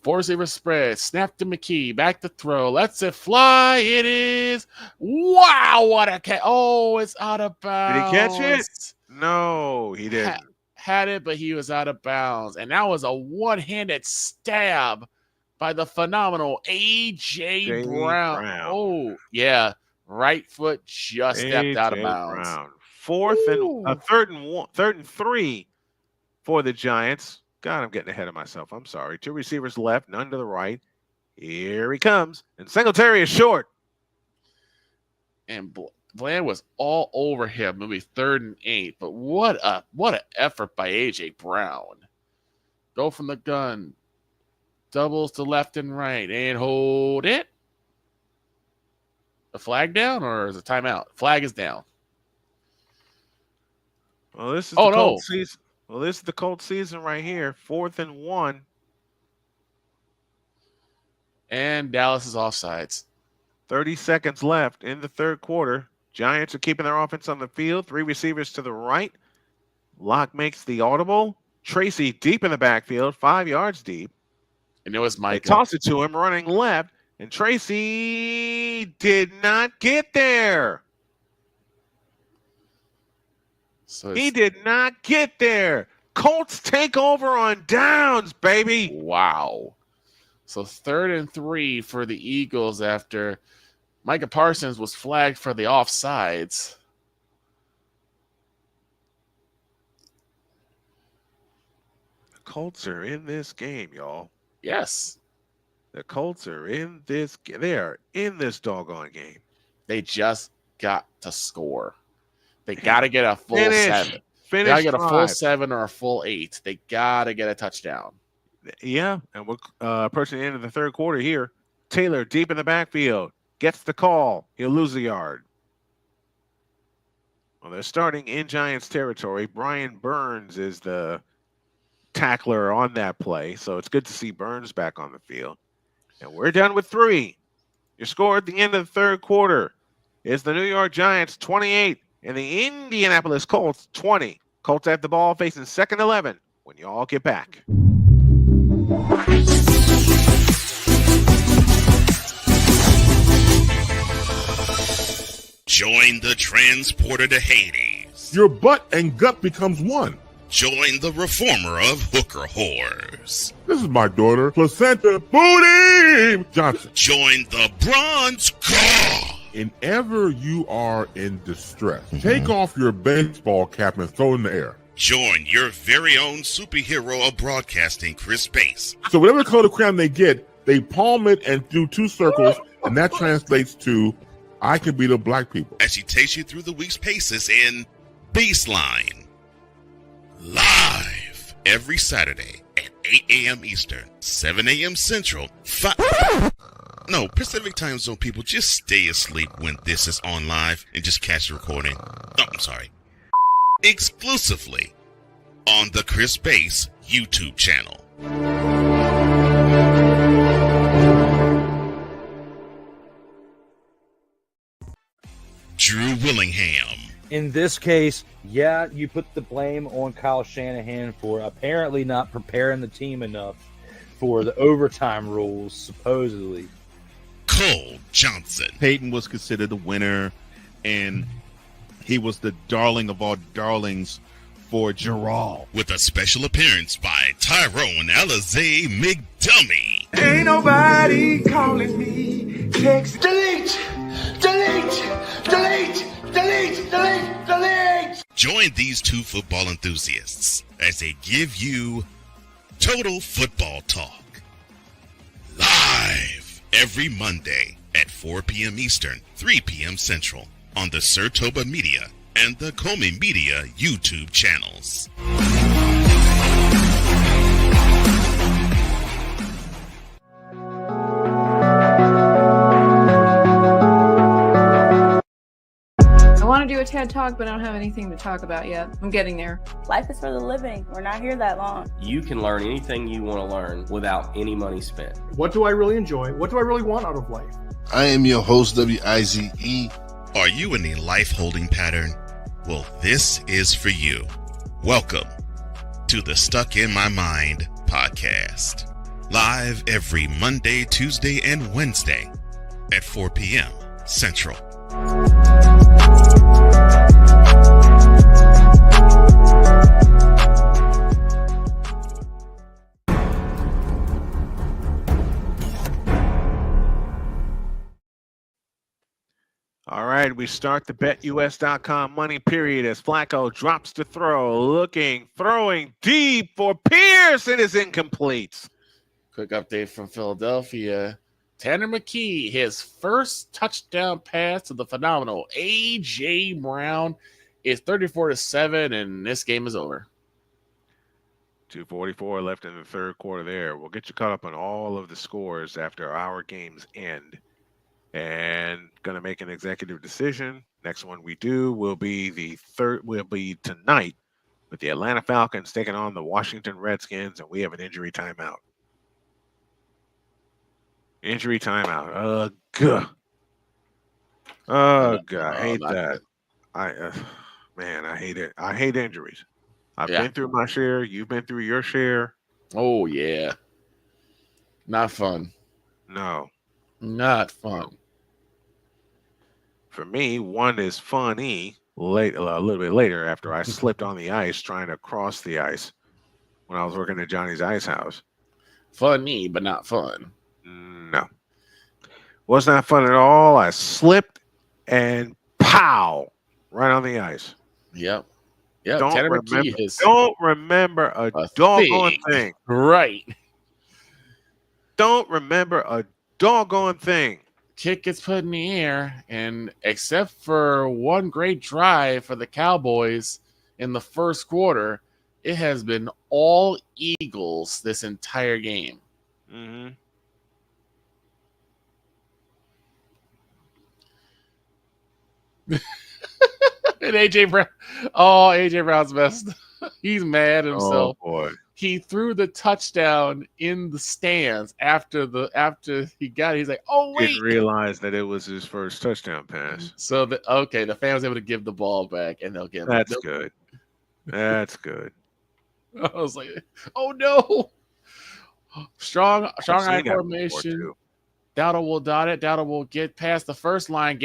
4-receiver spread. Snap to McKee. Back to throw. Lets it fly. It is. Wow, what a catch. Oh, it's out of bounds. Did he catch it? No, he didn't. Had it, but he was out of bounds. And that was a one-handed stab by the phenomenal A.J. Brown. Oh, yeah. Right foot just stepped out of bounds. Third and 3 for the Giants. God, I'm getting ahead of myself. I'm sorry. 2 receivers left, none to the right. Here he comes. And Singletary is short. And Bland was all over him, maybe 3rd and 8. But what an effort by A.J. Brown. Go from the gun. Doubles to left and right. And hold it. A flag down or is it timeout? Flag is down. Well, this is the Colts season. Well, this is the Colts season right here. 4th and 1. And Dallas is offsides. 30 seconds left in the 3rd quarter. Giants are keeping their offense on the field. 3 receivers to the right. Locke makes the audible. Tracy deep in the backfield, 5 yards deep. And it was Micah. They toss it to him running left, and Tracy did not get there. So he did not get there. Colts take over on downs, baby. Wow. So 3rd and 3 for the Eagles after Micah Parsons was flagged for the offsides. The Colts are in this game, y'all. Yes. The Colts are in this. They are in this doggone game. They just got to score. They got to get a full 7. They Finish got to get a drive. full 7 or a full 8. They got to get a touchdown. Yeah, and we're approaching the end of the 3rd quarter here. Taylor deep in the backfield. Gets the call. He'll lose a yard. Well, they're starting in Giants territory. Brian Burns is the tackler on that play, so it's good to see Burns back on the field. And we're done with 3. Your score at the end of the 3rd quarter is the New York Giants 28 and the Indianapolis Colts 20. Colts have the ball facing 2nd 11 when you all get back. Join the transporter to Hades. Your butt and gut becomes one. Join the reformer of hooker whores. This is my daughter, Placenta Booty Johnson. Join the bronze car. Whenever you are in distress, take off your baseball cap and throw it in the air. Join your very own superhero of broadcasting, Chris Bass. So whatever color crayon they get, they palm it and do 2 circles, and that translates to, I can beat up black people. As she takes you through the week's paces in Baseline. Live every Saturday at 8 a.m. Eastern, 7 a.m. Central, No, Pacific Time Zone people, just stay asleep when this is on live and just catch the recording. Oh, I'm sorry. Exclusively on the Chris Bass YouTube channel. Drew Willingham. In this case, yeah, you put the blame on Kyle Shanahan for apparently not preparing the team enough for the overtime rules, supposedly. Cole Johnson. Peyton was considered the winner, and he was the darling of all darlings for Gerald. With a special appearance by Tyrone Alizé McDummy. Ain't nobody calling me. Text. Delete! Delete! Delete! Delete! Delete! Delete! Join these 2 football enthusiasts as they give you Total Football Talk. Live every Monday at 4 p.m. Eastern, 3 p.m. Central on the Sertoba Media and the Comey Media YouTube channels. I want to do a TED Talk, but I don't have anything to talk about yet. I'm getting there. Life is for the living. We're not here that long. You can learn anything you want to learn without any money spent. What do I really enjoy? What do I really want out of life? I am your host, WIZE. Are you in a life-holding pattern? Well, this is for you. Welcome to the Stuck in My Mind podcast. Live every Monday, Tuesday, and Wednesday at 4 p.m. Central. All right, we start the BetUS.com money period as Flacco drops to throw, throwing deep for Pierce. It is incomplete. Quick update from Philadelphia. Tanner McKee, his first touchdown pass to the phenomenal A.J. Brown is 34-7, and this game is over. 2:44 left in the third quarter there. We'll get you caught up on all of the scores after our games end. And going to make an executive decision. Next one we do will be tonight with the Atlanta Falcons taking on the Washington Redskins, and we have an injury timeout. Injury timeout. Ugh. I hate that. I hate it. I hate injuries. I've been through my share. You've been through your share. Oh, yeah. Not fun. No. Not fun. For me, one is funny a little bit later after I slipped on the ice trying to cross the ice when I was working at Johnny's Ice House. Funny, but not fun. No. Was not fun at all. I slipped and pow, right on the ice. Yep. Yeah, don't remember a doggone thing. Right. Don't remember a doggone thing. Kick gets put in the air, and except for one great drive for the Cowboys in the first quarter, it has been all Eagles this entire game. Mm-hmm. And AJ Brown. Oh, AJ Brown's best. He's mad at himself. Oh boy. He threw the touchdown in the stands after he got it. He's like, oh wait. Didn't realize that it was his first touchdown pass. So the fan was able to give the ball back, and they'll get That's good. That's good. I was like, oh no. Strong eye formation. Dowdle will dot it. Dowdle will get past the first line,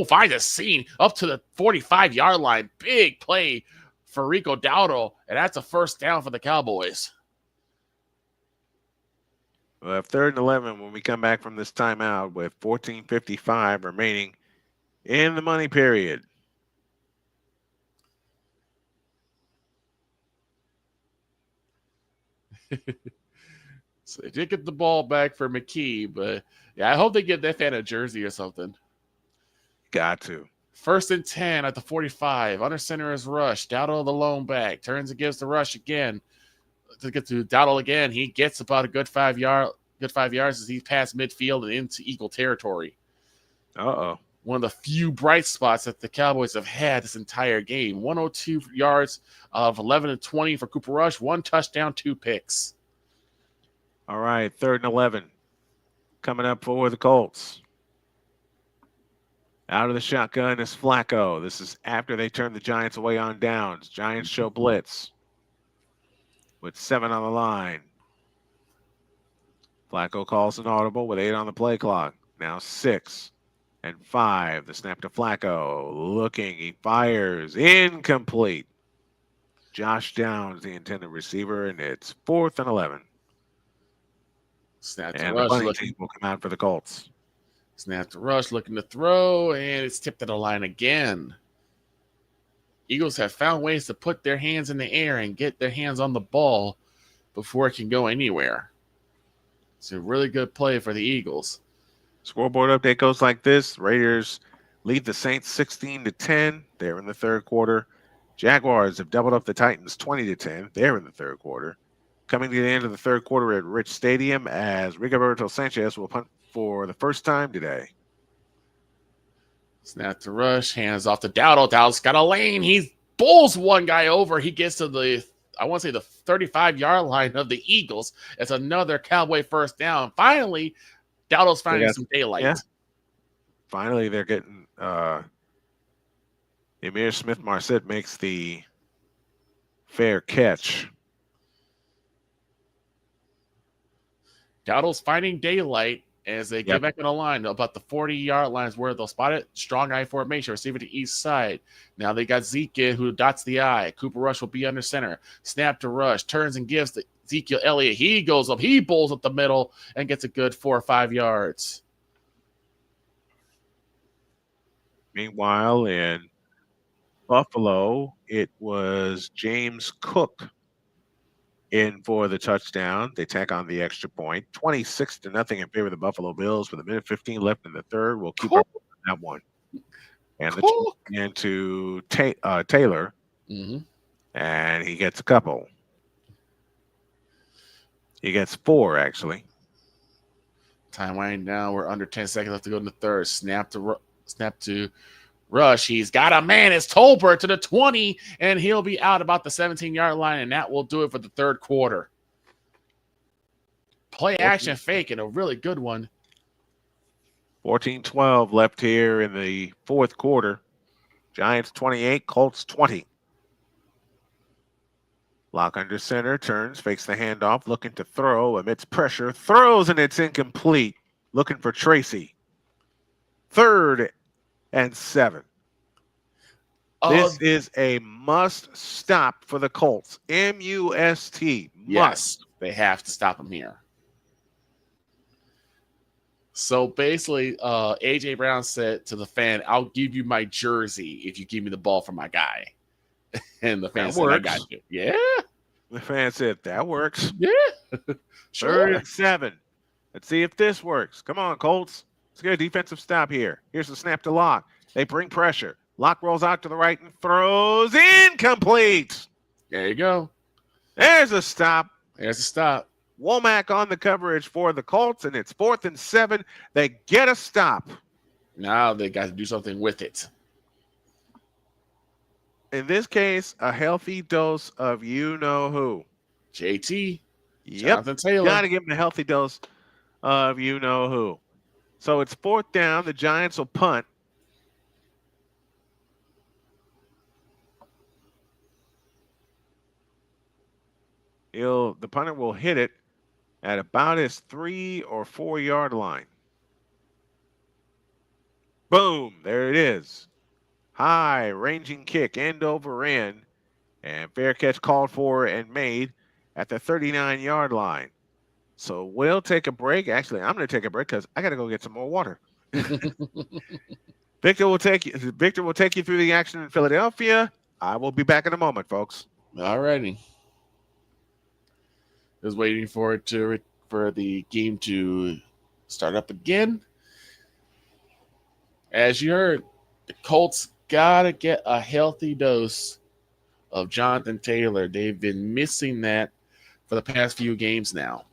finds a seam up to the 45-yard line. Big play for Rico Dowdle, and that's a first down for the Cowboys. We'll have 3rd and 11 when we come back from this timeout with 14:55 remaining in the money period. So they did get the ball back for McKee, but yeah, I hope they get that fan a jersey or something. Got to. 1st and 10 at the 45. Under center is Rush. Dowdle the lone back. Turns and gives the Rush again. To get to Dowdle again. He gets about a good 5 yards as he's past midfield and into Eagle territory. Uh-oh. One of the few bright spots that the Cowboys have had this entire game. 102 yards of 11 and 20 for Cooper Rush. 1 touchdown, 2 picks. All right, 3rd and 11. Coming up for the Colts. Out of the shotgun is Flacco. This is after they turn the Giants away on downs. Giants show blitz with 7 on the line. Flacco calls an audible with 8 on the play clock. Now 6 and 5. The snap to Flacco. Looking, he fires. Incomplete. Josh Downs, the intended receiver, and it's 4th and 11. Snap to and Rush. the bunny team will come out for the Colts. Snap to Rush, looking to throw, and it's tipped to the line again. Eagles have found ways to put their hands in the air and get their hands on the ball before it can go anywhere. It's a really good play for the Eagles. Scoreboard update goes like this. Raiders lead the Saints 16-10. They're in the third quarter. Jaguars have doubled up the Titans 20-10. They're in the third quarter. Coming to the end of the third quarter at Rich Stadium as Rigoberto Sanchez will punt for the first time today. Snap to Rush, hands off to Dowdle. Dowdle's got a lane. He bowls one guy over. He gets to the 35-yard line of the Eagles. It's another Cowboy first down. Finally, Dowdle's finding some daylight. Yeah. Finally, they're getting Emir Smith-Marset makes the fair catch. Dowdle's finding daylight as they get back on the line. About the 40-yard lines where they'll spot it. Strong eye formation. Receiver to east side. Now they got Zeke who dots the eye. Cooper Rush will be under center. Snap to Rush. Turns and gives to Ezekiel Elliott. He goes up. He bowls up the middle and gets a good 4 or 5 yards. Meanwhile, in Buffalo, it was James Cook in for the touchdown. They tack on the extra point. 26-0 in favor of the Buffalo Bills with 1:15 left in the third. We'll keep up on that one. And the into Taylor, and he gets a couple. He gets 4, actually. Time winding down. We're under 10 seconds left to go in the third. Snap to rush. He's got a man. It's Tolbert to the 20, and he'll be out about the 17-yard line, and that will do it for the third quarter. Play action fake and a really good one. 14-12 left here in the fourth quarter. Giants 28, Colts 20. Lock under center, turns, fakes the handoff, looking to throw, amidst pressure, throws, and it's incomplete. Looking for Tracy. 3rd and 7. This is a must stop for the Colts. M-U-S-T. Yes, they have to stop him here. So basically, A.J. Brown said to the fan, I'll give you my jersey if you give me the ball for my guy. And the fan said, I got you. Yeah. The fan said, that works. Yeah. Sure. 3rd and 7. Let's see if this works. Come on, Colts. Let's get a defensive stop here. Here's the snap to Lock. They bring pressure. Lock rolls out to the right and throws. Incomplete. There you go. There's a stop. There's a stop. Womack on the coverage for the Colts, and it's 4th and 7. They get a stop. Now they got to do something with it. In this case, a healthy dose of you-know-who. JT. Yep. Jonathan Taylor. Got to give him a healthy dose of you-know-who. So it's 4th down. The Giants will punt. The punter will hit it at about his 3 or 4 yard line. Boom, there it is. High ranging kick, end over end, and fair catch called for and made at the 39-yard line. So we'll take a break. Actually, I'm going to take a break because I got to go get some more water. Victor will take you through the action in Philadelphia. I will be back in a moment, folks. All righty. Just waiting for the game to start up again. As you heard, the Colts gotta get a healthy dose of Jonathan Taylor. They've been missing that for the past few games now.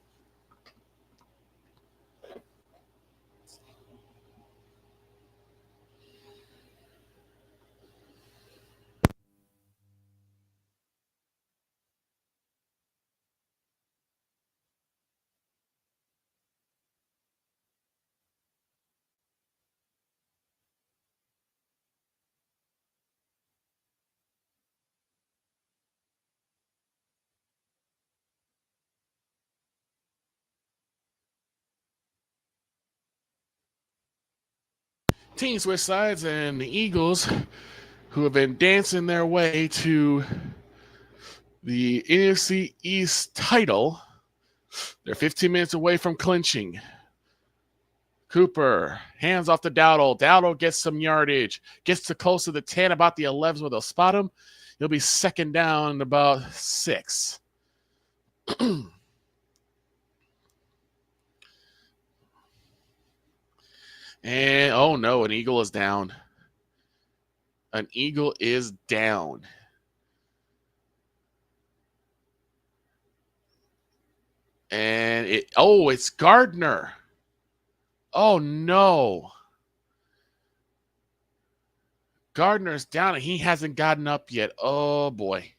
Team switch sides, and the Eagles, who have been dancing their way to the NFC East title, they're 15 minutes away from clinching. Cooper hands off to Dowdle. Dowdle gets some yardage, gets to close to the 10, about the 11s where they'll spot him. He'll be 2nd down about 6. And, oh no, an Eagle is down. An Eagle is down. And it's Gardner. Oh no. Gardner's down and he hasn't gotten up yet. Oh boy.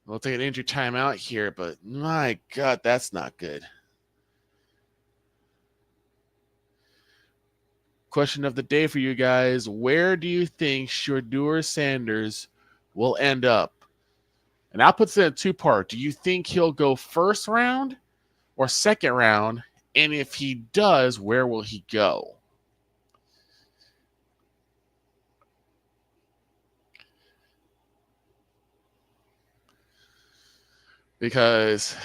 We'll take an injury timeout here, but my God, that's not good. Question of the day for you guys. Where do you think Shedeur Sanders will end up? And I'll put it in 2-part. Do you think he'll go 1st round or 2nd round? And if he does, where will he go? Because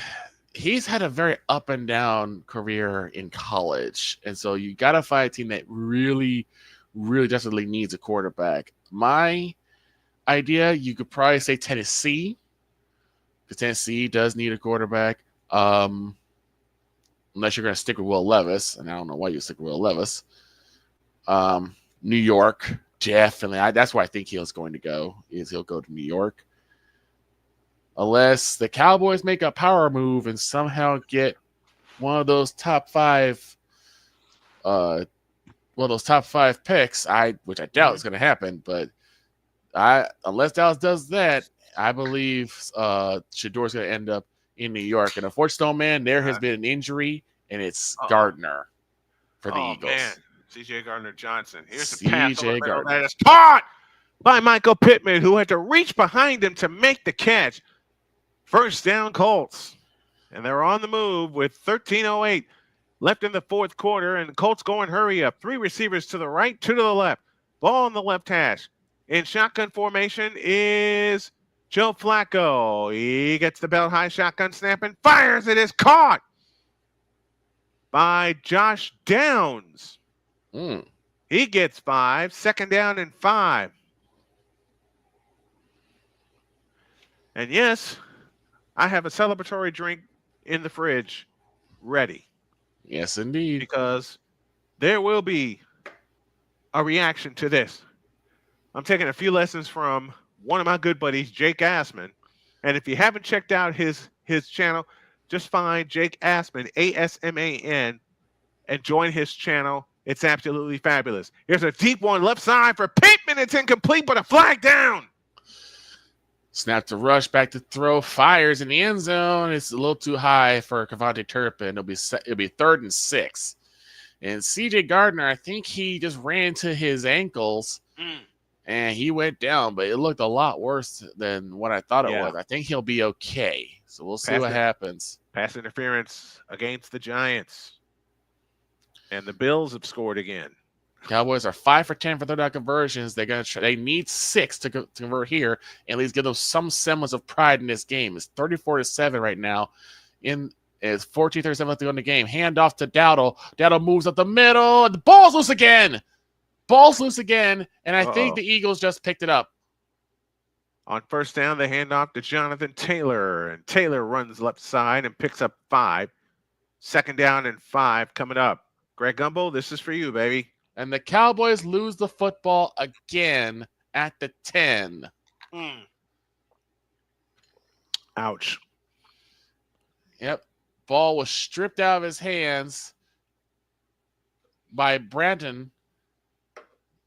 he's had a very up and down career in college. And so you got to find a team that really, really desperately needs a quarterback. My idea, you could probably say Tennessee, because Tennessee does need a quarterback. Unless you're going to stick with Will Levis, and I don't know why you stick with Will Levis. New York, definitely. That's where I think he'll going to go. He'll go to New York, unless the Cowboys make a power move and somehow get one of those top five picks. Which I doubt is going to happen, but unless Dallas does that, I believe Shador's going to end up in New York. And unfortunately, man, there has been an injury, and it's Gardner for the Eagles. Man. C.J. Gardner-Johnson. Here's the pass Gardner. that is caught by Michael Pittman, who had to reach behind him to make the catch. First down, Colts. And they're on the move with 13:08 left in the fourth quarter, and the Colts going hurry up. 3 receivers to the right, 2 to the left. Ball on the left hash. In shotgun formation is Joe Flacco. He gets the belt high shotgun snap and fires. It is caught by Josh Downs. He gets 5. Second down and 5. And yes, I have a celebratory drink in the fridge ready. Yes, indeed. Because there will be a reaction to this. I'm taking a few lessons from one of my good buddies, Jake Assman. And if you haven't checked out his channel, just find Jake Assman, ASMAN, and join his channel. It's absolutely fabulous. Here's a deep one left side for Pittman. It's incomplete, but a flag down. Snap to rush, back to throw, fires in the end zone. It's a little too high for Cavante Turpin. It'll be 3rd and 6. And C.J. Gardner, I think he just ran to his ankles, and he went down, but it looked a lot worse than what I thought it was. I think he'll be okay. So we'll see what happens. Pass interference against the Giants. And the Bills have scored again. Cowboys are 5 for 10 for third down conversions. They need 6 to convert here, and at least give them some semblance of pride in this game. It's 34-7 right now. It's 14:37 left to go in the game. Hand off to Dowdle. Dowdle moves up the middle. The ball's loose again. And I think the Eagles just picked it up. On first down, they hand off to Jonathan Taylor, and Taylor runs left side and picks up 5. Second down and 5 coming up. Greg Gumbel, this is for you, baby. And the Cowboys lose the football again at the 10. Ouch. Yep. Ball was stripped out of his hands by Branton,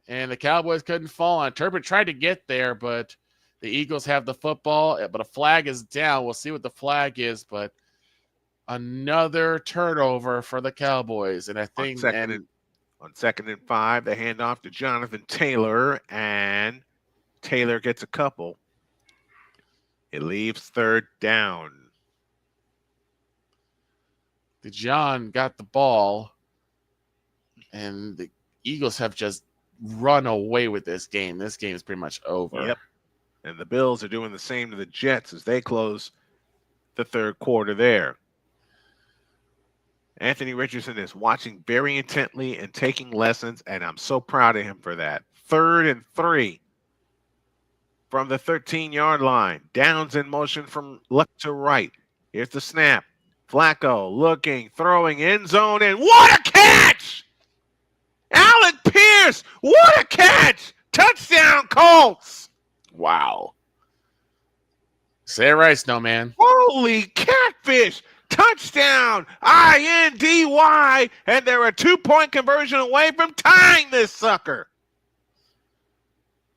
and the Cowboys couldn't fall on. Turpin tried to get there, but the Eagles have the football, but a flag is down. We'll see what the flag is, but another turnover for the Cowboys. And I think on second and 5, they hand off to Jonathan Taylor, and Taylor gets a couple. It leaves 3rd down. John got the ball, and the Eagles have just run away with this game. This game is pretty much over. Yep. And the Bills are doing the same to the Jets as they close the third quarter there. Anthony Richardson is watching very intently and taking lessons, and I'm so proud of him for that. 3rd and 3 from the 13-yard line. Downs in motion from left to right. Here's the snap. Flacco looking, throwing, end zone, and what a catch! Alec Pierce, what a catch! Touchdown, Colts! Wow. Say it right, Snowman. Holy catfish! Touchdown! INDY! And they're a 2-point conversion away from tying this sucker.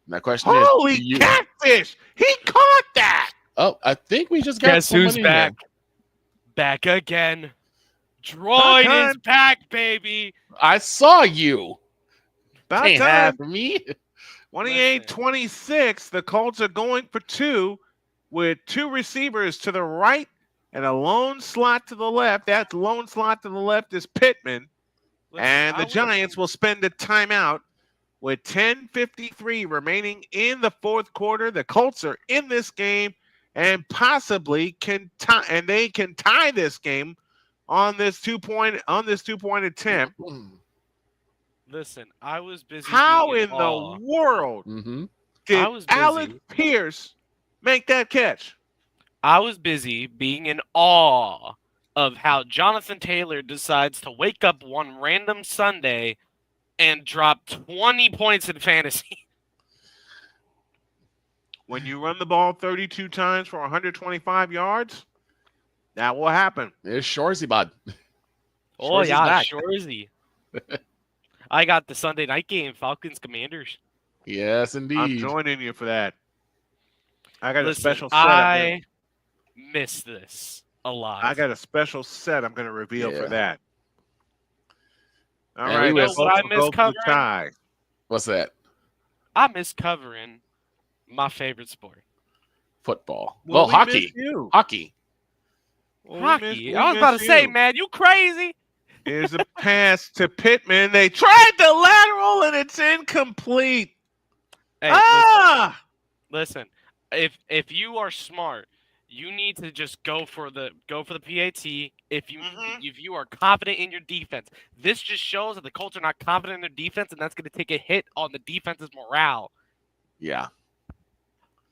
My question Holy catfish! He caught that! Oh, I think we just got Guess who's back? Back again. Droid is back, baby. I saw you. About Can't time. have me. 28-26. The Colts are going for 2 with 2 receivers to the right and a lone slot to the left. That lone slot to the left is Pittman. And the Giants will spend a timeout with 10:53 remaining in the fourth quarter. The Colts are in this game and possibly can tie, and they can tie this game on this 2-point attempt. Listen, I was busy. How being in awe. the world Mm-hmm. did I was busy. Alex Pierce make that catch? I was busy being in awe of how Jonathan Taylor decides to wake up one random Sunday and drop 20 points in fantasy. When you run the ball 32 times for 125 yards, that will happen. There's Shorzy, bud. Oh, Shorzy's yeah, back. Shorzy. I got the Sunday night game, Falcons Commanders. Yes, I'm indeed. joining you for that. I got Listen, a special set. I miss this a lot. I got a special set I'm going to reveal Yeah. for that. All And right, we now will- what I folks, miss we'll go for the covering? tie. What's that? I miss covering my favorite sport. Football. Well, Well, we hockey. missed you. Hockey. Well, Hockey. I was about to say, man, you crazy? Here's a pass to Pittman. They tried the lateral and it's incomplete. Hey, listen. If you are smart, you need to just go for the PAT. If you are confident in your defense, this just shows that the Colts are not confident in their defense, and that's going to take a hit on the defense's morale. Yeah.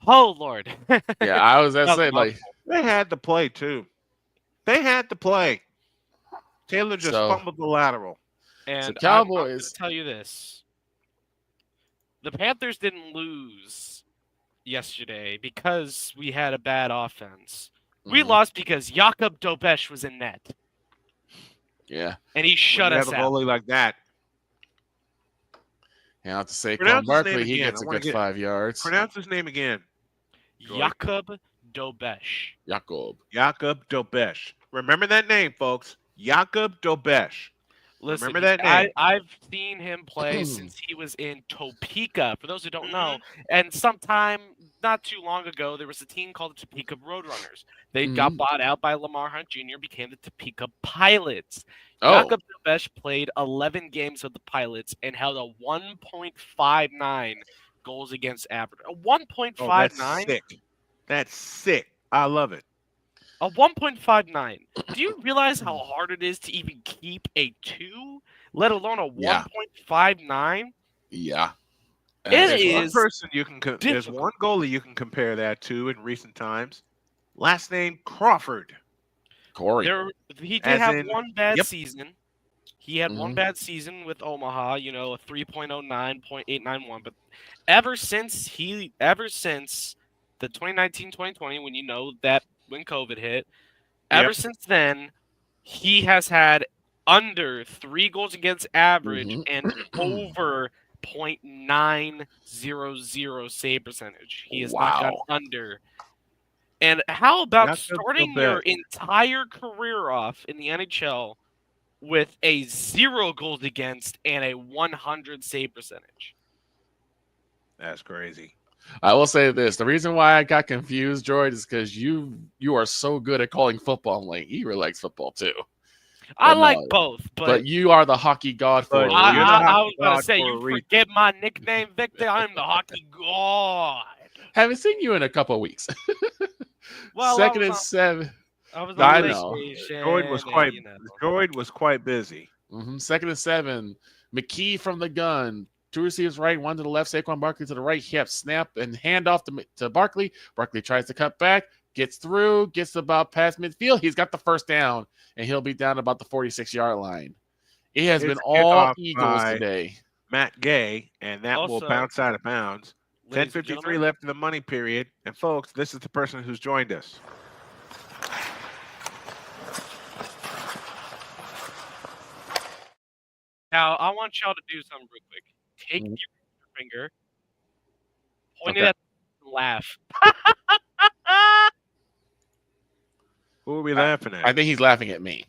Oh Lord. Yeah, I was That saying, like, They had to play too. They had to play. Taylor just So- fumbled the lateral. And So I'm Cowboys- going to tell you this: the Panthers didn't lose yesterday because we had a bad offense. We Mhm. lost because Jakob Dobesh was in net, yeah. and he shut When you us have a out. goalie like that. And I have to say, Pronounce Quan his name Barkley, he again. gets I a wanna good get- 5 yards. Pronounce his name again. Jakob Dobesh. Jakob. Jakob Dobesh. Remember that name, folks. Jakob Dobesh. Listen, Remember that name. I've seen him play since he was in Topeka. For those who don't know, and sometime not too long ago, there was a team called the Topeka Roadrunners. They got bought out by Lamar Hunt Jr., became the Topeka Pilots. Oh. Jakob Dobesh played 11 games with the Pilots and held a 1.59 goals against average. A Oh, 1.59. that's sick. That's sick. I love it. A 1.59. Do you realize how hard it is to even keep a 2, let alone a Yeah. 1.59? Yeah. It There's is one person you can. There's difficult. one goalie you can compare that to in recent times. Last name Crawford. Corey. He did As have in- one bad Yep. season. He had one Mhm. bad season with Omaha, a 3.09, 0.891. But ever since the 2019-2020, when COVID hit, ever Yep. since then, he has had under 3 goals against average Mhm. and over 0.900 save percentage. He has not gone Wow. under. And how about That's not so starting your bad. entire career off in the NHL with a 0 goals against and a 100 save percentage? That's crazy. I will say this: the reason why I got confused, George, is because you are so good at calling football. I'm like, Igor likes football too. I But like no, both, but you are the hockey god for But a I reason. the was hockey going to god say, for a you reason. forget my nickname, Victor. I'm the hockey god. Haven't seen you in a couple of weeks. Well, Second I and was 7. I was I on know. vacation. Droid was and, quite. Droid was quite busy. Second and 7. McKee from the gun. 2 receivers right, 1 to the left. Saquon Barkley to the right. Yep, snap and hand off to Barkley. Barkley tries to cut back, gets through, gets about past midfield. He's got the first down, and he'll be down about the 46-yard line. It has It's been all kickoff Eagles by today. Matt Gay, and that will Also, bounce out of bounds. ladies and 10:53 gentlemen, left in the money period. And folks, this is the person who's joined us. Now, I want y'all to do something real quick. Take your finger, point it Okay. at and laugh. Who are we laughing at? I think he's laughing at me.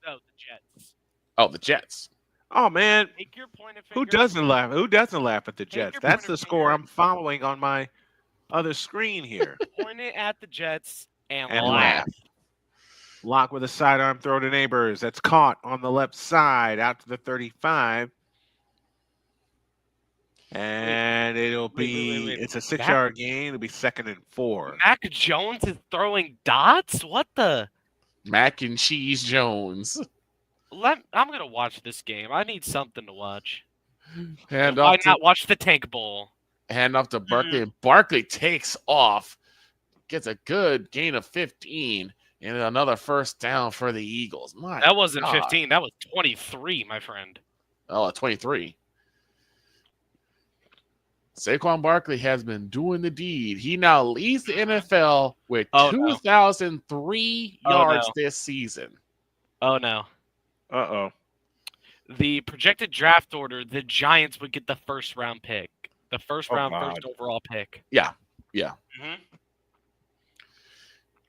No, the Jets. Oh, the Jets. Oh man, Take your pointer finger. who doesn't laugh? Who doesn't laugh at the Take Jets? your That's pointer the score finger. I'm following on my other screen here. Point it at the Jets and, And laugh. Lock with a sidearm throw to Neighbors. That's caught on the left side out to the 35. And it'll be, wait. it's a 6-yard gain. It'll be 2nd and 4. Mac Jones is throwing dots? What the? Mac and Cheese Jones. I'm going to watch this game. I need something to watch. Why not watch the Tank Bowl? Hand off to Barkley, and Barkley takes off, gets a good gain of 15, and another first down for the Eagles. That wasn't 15. That was 23, my friend. Oh, 23. Saquon Barkley has been doing the deed. He now leads the NFL with 2,003 yards this season. Oh, no. Uh-oh. The projected draft order, the Giants would get the first round pick. The first overall pick. Yeah. Mm-hmm.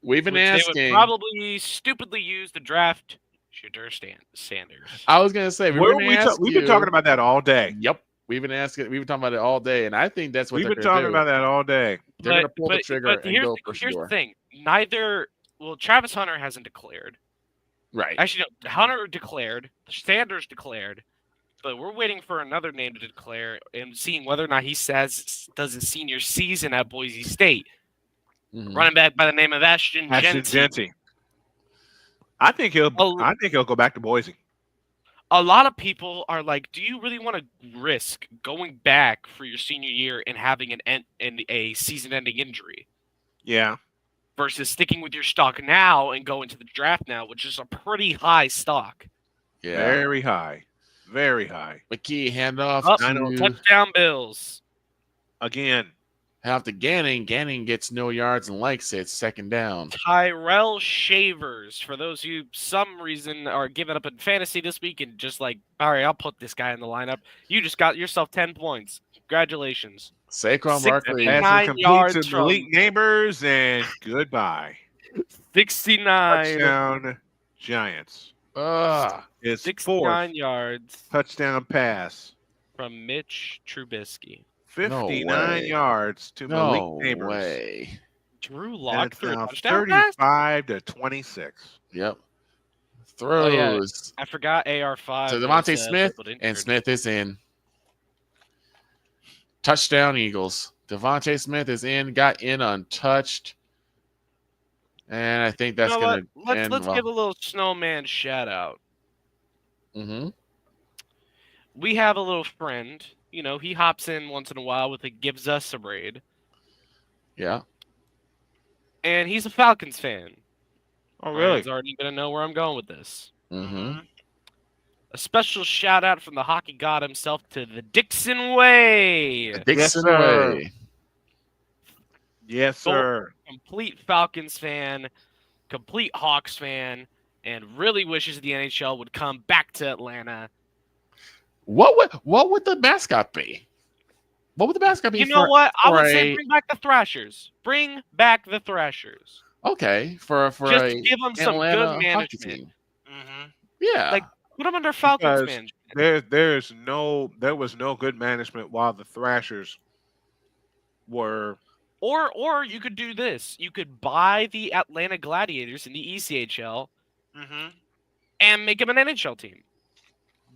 We've been asking. They would probably stupidly use the draft shooter Sanders. I was going to say, we've been talking about that all day. Yep. We've been talking about it all day, and I think that's what we've been talking about that all day. They're going to pull the trigger and go for sure. Here's the thing. Travis Hunter hasn't declared. Right. Actually, no, Hunter declared. Sanders declared. But we're waiting for another name to declare and seeing whether or not he does his senior season at Boise State. Mm-hmm. Running back by the name of Ashton Jeanty. I think he'll go back to Boise. A lot of people are like, do you really want to risk going back for your senior year and having a season-ending injury? Yeah. Versus sticking with your stock now and going to the draft now, which is a pretty high stock. Yeah. Very high. Very high. McKee, handoff to touchdown Bills. Again. Half to Ganning. Ganning gets no yards and likes it. Second down. Tyrell Shavers. For those who some reason are giving up in fantasy this week and just like, all right, I'll put this guy in the lineup. You just got yourself 10 points. Congratulations. Saquon Barkley. 69 yards from elite neighbors and goodbye. 69. Touchdown Giants. It's 69 yards. Touchdown pass. From Mitch Trubisky. 59 yards to Malik Neighbors. Way. Drew Lock threw a touchdown 35 to 26. Yep. Throws. I forgot AR5. So Devontae Smith, and Smith is in. Touchdown Eagles. Devontae Smith is in, got in untouched. And I think that's going to end Let's well. give a little snowman shout out. Mm-hmm. We have a little friend. You know, he hops in once in a while with a Gives Us a raid. Yeah. And he's a Falcons fan. Oh, really? He's already going to know where I'm going with this. Mm-hmm. A special shout out from the hockey god himself to the Dixon Way. Dixon Way. Yes, sir. Complete Falcons fan, complete Hawks fan, and really wishes the NHL would come back to Atlanta. What would the mascot be? What would the mascot be? You know what? I would say bring back the Thrashers. Bring back the Thrashers. Okay, for just give them some good management. Mm-hmm. Yeah, like put them under Falcons management. There was no good management while the Thrashers were. Or you could do this. You could buy the Atlanta Gladiators in the ECHL and make them an NHL team.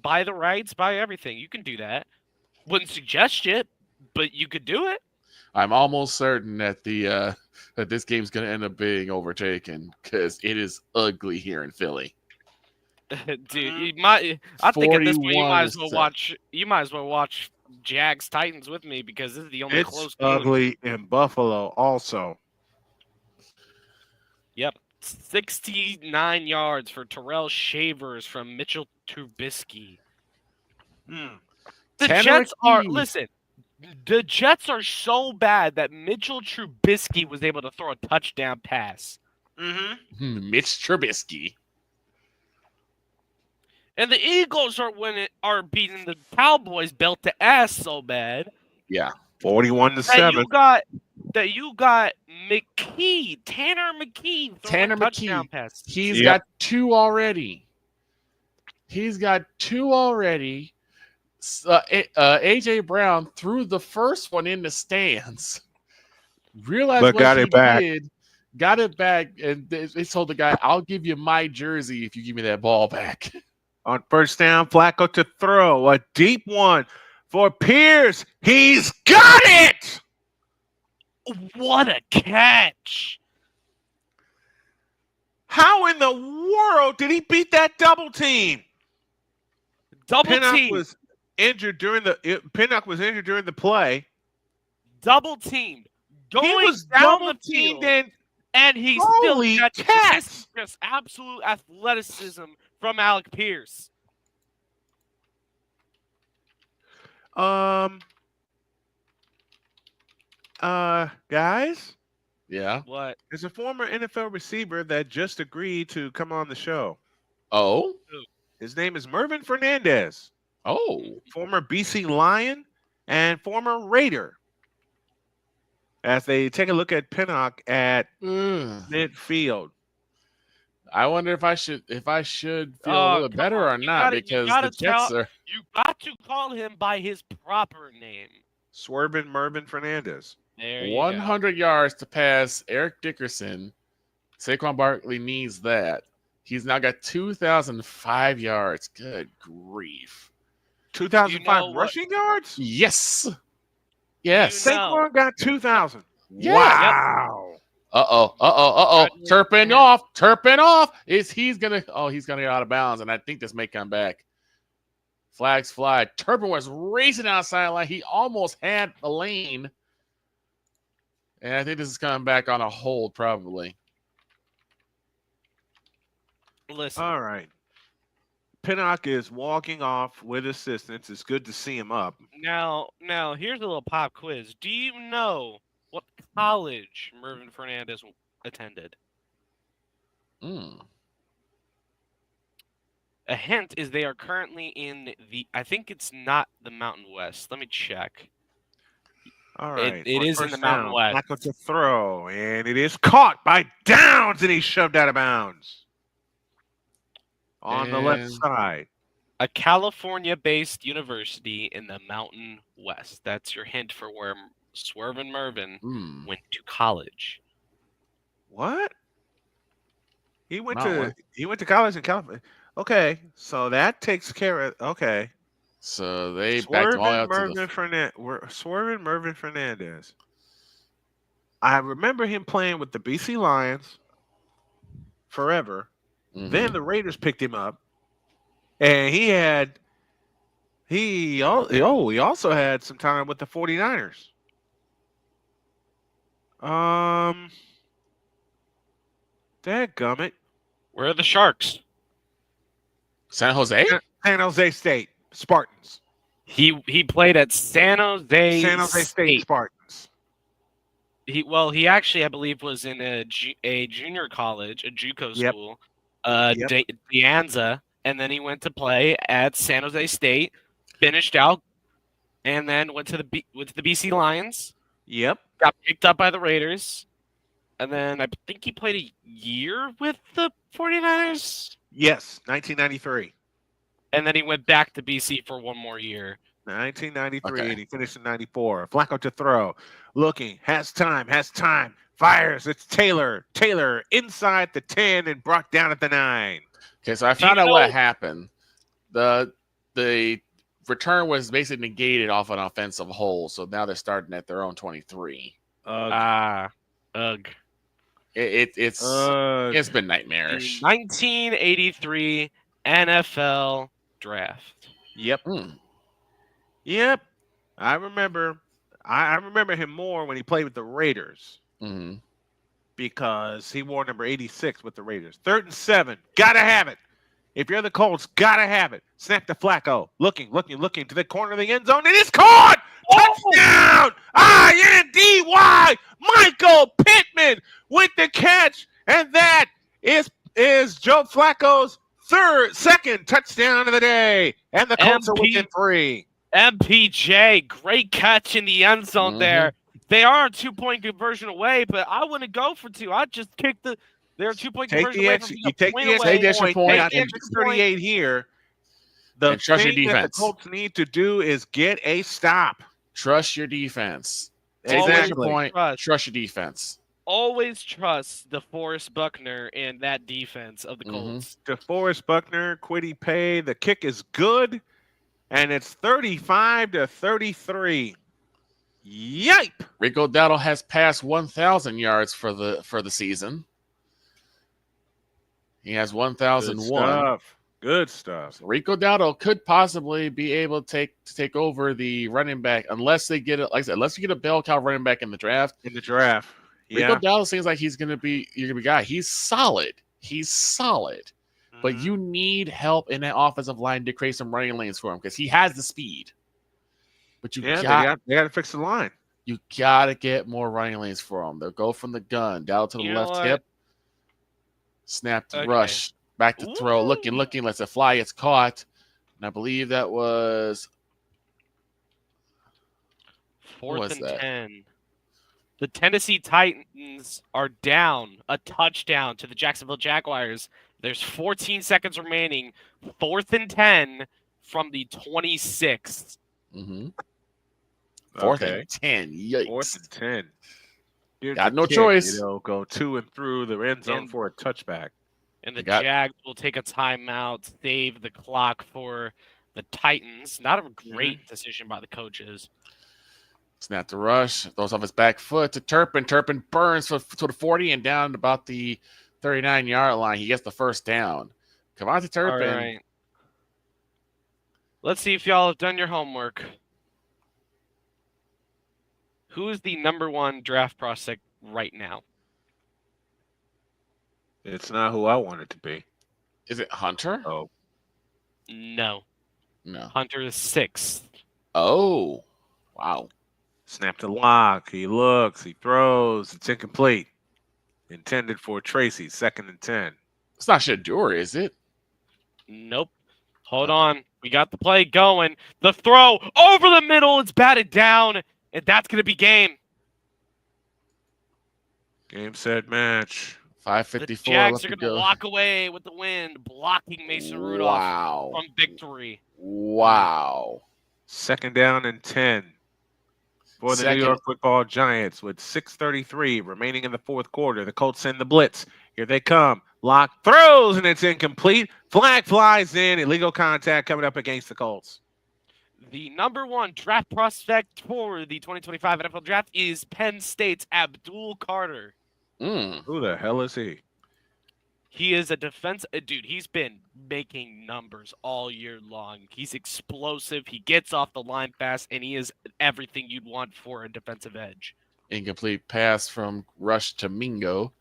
Buy the rights, buy everything. You can do that. Wouldn't suggest it, but you could do it. I'm almost certain that that this game's going to end up being overtaken because it is ugly here in Philly. Dude, I think at this point you might as well watch Jags Titans with me because this is the only close game. It's ugly in Buffalo also. Yep. 69 yards for Tyrell Shavers from Mitchell Trubisky. The Jets are so bad that Mitchell Trubisky was able to throw a touchdown pass. Mitch Trubisky. And the Eagles are beating the Cowboys belt to ass so bad. Yeah. 41-7. Tanner McKee. Tanner McKee. Pass. He's got two already. AJ Brown threw the first one in the stands. Realized what got it back. Got it back, and they told the guy, "I'll give you my jersey if you give me that ball back." On first down, Flacco to throw a deep one for Pierce. He's got it. What a catch! How in the world did he beat that double team? Double team. injured during Pinnock was injured during the play. Double teamed. He Going was down double the teamed field, and he Holy still got cats! just absolute athleticism from Alec Pierce. Guys, Yeah. What? there's a former NFL receiver that just agreed to come on the show. Oh. His name is Mervin Fernandez. Oh. Former BC Lion and former Raider. As they take a look at Pinnock at midfield. I wonder if I should feel a little better or not, because the Jets are. You got to call him by his proper name. Swervin Mervin Fernandez. There you 100 yards to pass Eric Dickerson. Saquon Barkley needs that. He's now got 2,005 yards. Good grief. 2,005 rushing yards? Yes. Yes. Saquon got 2,000. Yeah. Wow. Turpin off. He's gonna get out of bounds, and I think this may come back. Flags fly. Turpin was racing outside line. He almost had the lane. And I think this is coming back on a hold, probably. Listen. All right. Pinnock is walking off with assistance. It's good to see him up. Now, here's a little pop quiz. Do you know what college Mervin Fernandez attended? A hint is they are currently in I think it's not the Mountain West. Let me check. All right. It is in the Mountain West. Flacco to throw, and it is caught by Downs, and he's shoved out of bounds. On the left side. A California-based university in the Mountain West. That's your hint for where Swervin Mervin went to college. What? He went to college in California. Okay, so that takes care of. Okay, so they backed all out to the Swervin Mervin Fernandez. I remember him playing with the BC Lions forever. Then the Raiders picked him up, and he also had some time with the 49ers. Dadgummit. Where are the Sharks? San Jose? San Jose State Spartans. He played at San Jose State Spartans. He actually, I believe, was in a junior college, a JUCO school, De Anza, and then he went to play at San Jose State, finished out, and then went to the BC Lions. Yep. Got picked up by the Raiders, and then I think he played a year with the 49ers. Yes, 1993. And then he went back to BC for one more year. 1993, and he finished in 94. Flacco to throw. Looking, has time, fires. It's Taylor. Taylor inside the 10 and brought down at the 9. Okay, so I found out what happened. The return was basically negated off an offensive hole, so now they're starting at their own 23. Ugh. It's been nightmarish. 1983 NFL draft. Yep. Yep. I remember him more when he played with the Raiders. Because he wore number 86 with the Raiders. 3rd and 7. Gotta have it. If you're the Colts, gotta have it. Snap to Flacco. Looking to the corner of the end zone. It is caught! Touchdown! INDY! Michael Pittman with the catch. And that is Joe Flacco's second touchdown of the day. And the Colts are within 3. MPJ, great catch in the end zone there. They are a 2-point conversion away, but I wouldn't go for 2. I'd just kick they're a 2-point conversion away. You take the extra point. Got 38 here. The thing that the Colts need to do is get a stop. Trust your defense. Take the extra point. Trust your defense. Always trust DeForest Buckner and that defense of the Colts. DeForest Buckner, Kwity Paye. The kick is good, and it's 35-33. Yipe! Rico Dowdle has passed 1,000 yards for the season. He has 1,001. Good stuff. So Rico Dowdle could possibly be able to take over the running back unless they get it. Like I said, unless you get a bell cow running back in the draft. Yeah. Rico Dowdle seems like he's gonna be a guy. He's solid. But you need help in that offensive line to create some running lanes for him because he has the speed. But they got to fix the line. You got to get more running lanes for him. They'll go from the gun down to the left hip, snap to rush, back to throw, looking, lets it fly. It's caught, and I believe that was 4th and 10. The Tennessee Titans are down a touchdown to the Jacksonville Jaguars. There's 14 seconds remaining. 4th and 10 from the 26th. Mm-hmm. 4th and 10. Yikes. 4th and 10. Here's got the no kick, choice. Go to and through the end zone for a touchback. And the Jags will take a timeout, save the clock for the Titans. Not a great decision by the coaches. Snap to rush. Throws off his back foot to Turpin. Turpin burns to the 40 and down about the 39-yard line. He gets the first down. Kevontae Turpin. All right. Let's see if y'all have done your homework. Who is the number 1 draft prospect right now? It's not who I want it to be. Is it Hunter? Oh. No. No. Hunter is 6th. Oh. Wow. Snap to lock. He looks. He throws. It's incomplete. Intended for Tracy. 2nd and 10. It's not Shador, is it? Nope. Hold on. We got the play going. The throw over the middle. It's batted down. And that's going to be game. Game, set, match. 5:54 The Jags left are to going to go. walk away with the win, blocking Mason Rudolph from victory. Wow. 2nd down and 10 for the New York Football Giants with 6:33 remaining in the 4th quarter. The Colts send the blitz. Here they come. Lock throws, and it's incomplete. Flag flies in. Illegal contact coming up against the Colts. The number 1 draft prospect for the 2025 NFL Draft is Penn State's Abdul Carter. Who the hell is he? He is a defense dude. He's been making numbers all year long. He's explosive. He gets off the line fast, and he is everything you'd want for a defensive edge. Incomplete pass from Rush to Mingo.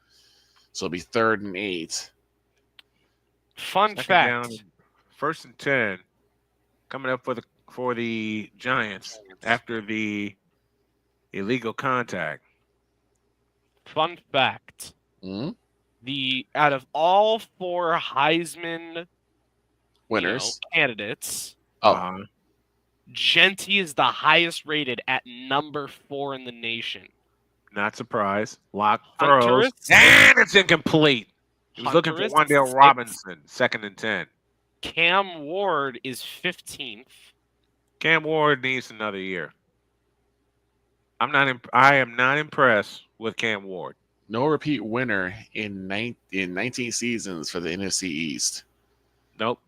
So it'll be 3rd and 8. Fun 2nd fact. down, 1st and 10 coming up for the Giants after the illegal contact. Fun fact. Out of all 4 Heisman winners, candidates, Genty is the highest rated at number 4 in the nation. Not surprised. Lock Hunter throws, is- and it's incomplete. He was looking Hunter for is Wandale 6th. Robinson, 2nd and 10. Cam Ward is 15th. Cam Ward needs another year. I am not impressed with Cam Ward. No repeat winner in 19 seasons for the NFC East. Nope.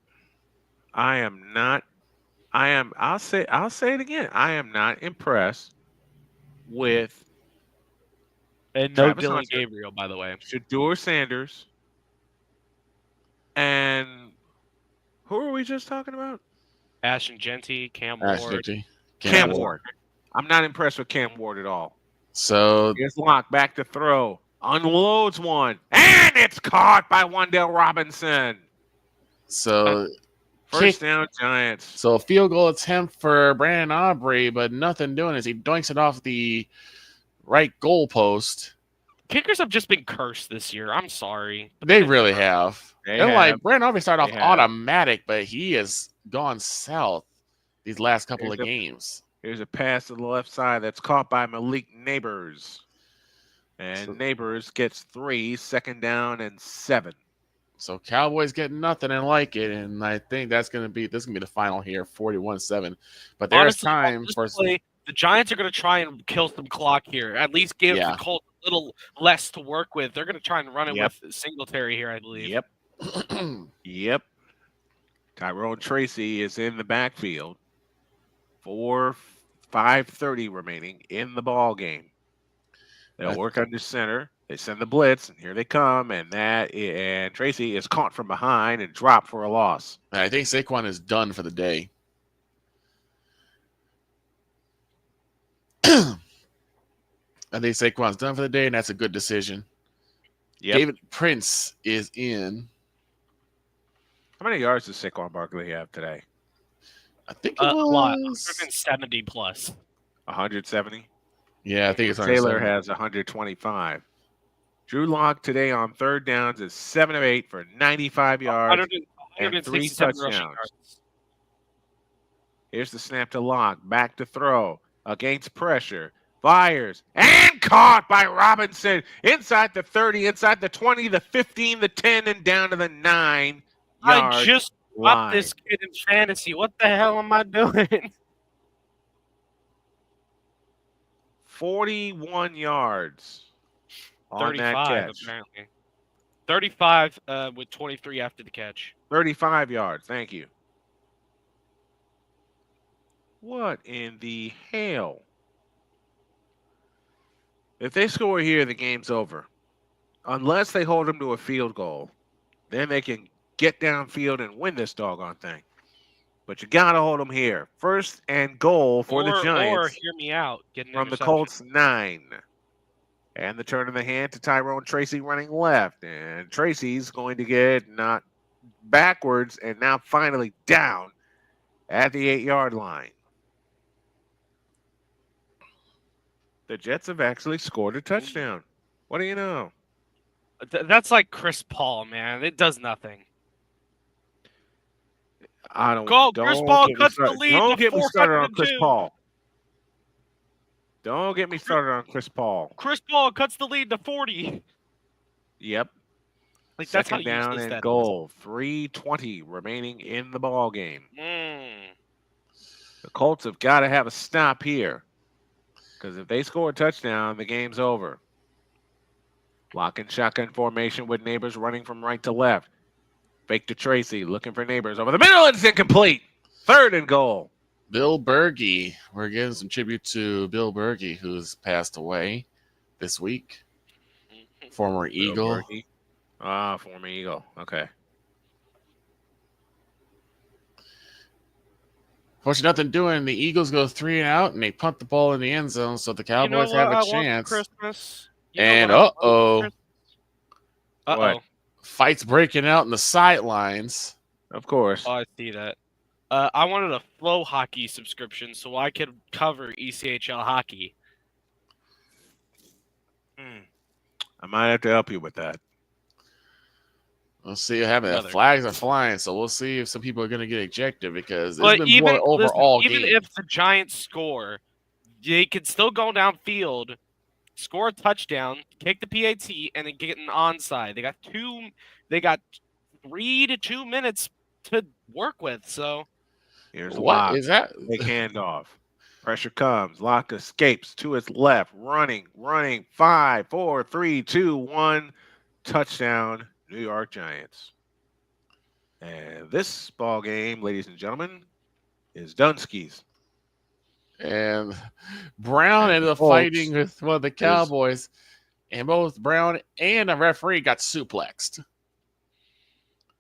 I'll say it again. I am not impressed with And no Travis Dylan Hunter, Gabriel, by the way. Shador Sanders, and who are we just talking about? Ashton Genty, Cam Ash Ward. Genty. Cam Ward. I'm not impressed with Cam Ward at all. So Here's Lock back to throw. Unloads one. And it's caught by Wandale Robinson. So First down, Giants. So a field goal attempt for Brandon Aubrey, but nothing doing as he doinks it off the right goal post. Kickers have just been cursed this year. I'm sorry. They really have. They And have. like Brandon Aubrey started off They have. automatic, but he has gone south these last couple of Here's a- games. Here's a pass to the left side that's caught by Malik Neighbors. And Neighbors gets 3, 2nd down and 7. So Cowboys get nothing and like it, and I think this is gonna be the final here, 41-7. But there's Honestly, time on this for play, the Giants are going to try and kill some clock here. At least give Yeah. the Colts a little less to work with. They're going to try and run it Yep. with Singletary here, I believe. Yep. Yep. Tyrone Tracy is in the backfield. 5:30 remaining in the ball game. They'll work under center. They send the blitz, and here they come, and Tracy is caught from behind and dropped for a loss. I think Saquon is done for the day. I think Saquon's done for the day, and that's a good decision. Yep. David Prince is in. How many yards does Saquon Barkley have today? I think a lot. 170 170 plus. 170? Yeah, I think it's Taylor has 125. Drew Lock today on third downs is 7 of 8 for 95 yards and 3 touchdowns. Here's the snap to Lock. Back to throw. Against pressure. Fires. And caught by Robinson. Inside the 30, inside the 20, the 15, the 10, and down to the 9. I just got this kid in fantasy. What the hell am I doing? 41 yards. 35, apparently. 35 with 23 after the catch. 35 yards. Thank you. What in the hell? If they score here, the game's over. Unless they hold them to a field goal, then they can get downfield and win this doggone thing. But you got to hold them here. First and goal for the Giants. Or hear me out. Get an from the interception. Colts 9. And the turn of the hand to Tyrone Tracy running left. And Tracy's going to get knocked backwards and now finally down at the 8-yard line. The Jets have actually scored a touchdown. What do you know? That's like Chris Paul, man. It does nothing. I don't. Chris Paul cuts the lead. Don't get me started on 4-2. Chris Paul. Don't get me started on Chris Paul. Chris Paul cuts the lead to 40. Yep. Like that's how Second down useless and that goal. 3:20 remaining in the ball game. is. The Colts have got to have a stop here, because if they score a touchdown, the game's over. Lock and shotgun formation with Neighbors running from right to left. Fake to Tracy, looking for Neighbors over the middle. It's incomplete. Third and goal. Bill Berge. We're giving some tribute to Bill Berge, who's passed away this week. Former Eagle. Former Eagle. Okay. Fortunately, nothing doing. The Eagles go 3 and out, and they punt the ball in the end zone, so the Cowboys have a chance. Christmas. And fights breaking out in the sidelines. Of course. Oh, I see that. I wanted a Flow Hockey subscription so I could cover ECHL hockey. I might have to help you with that. We'll see what happens. The flags are flying, so we'll see if some people are going to get ejected because But it's been more overall even game. if the Giants score, they could still go downfield, score a touchdown, kick the PAT, and then get an onside. They got 3 to 2 minutes to work with. So here's what Lock. is that? Big handoff. Pressure comes. Lock escapes to his left. Running. 5, 4, 3, 2, 1. Touchdown, New York Giants. And this ball game, ladies and gentlemen, is Dunski's. And Brown ended up fighting with one of the Cowboys, and both Brown and the referee got suplexed.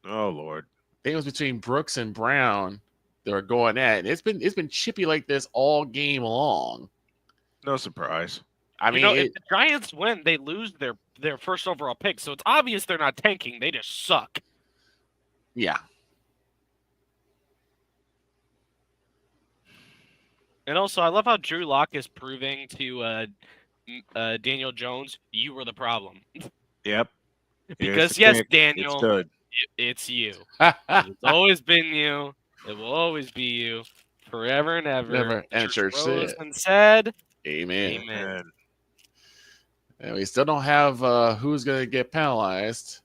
Oh Lord! I think it was between Brooks and Brown they were going at. And it's been chippy like this all game long. No surprise. I mean, if the Giants win, they lose their first overall pick. So it's obvious they're not tanking; they just suck. Yeah. And also, I love how Drew Lock is proving to Daniel Jones, you were the problem. Yep. Because yes, Daniel, it's you. It's always been you. It will always be you, forever and ever. Never. And church said, Amen. Amen. And we still don't have who's going to get penalized.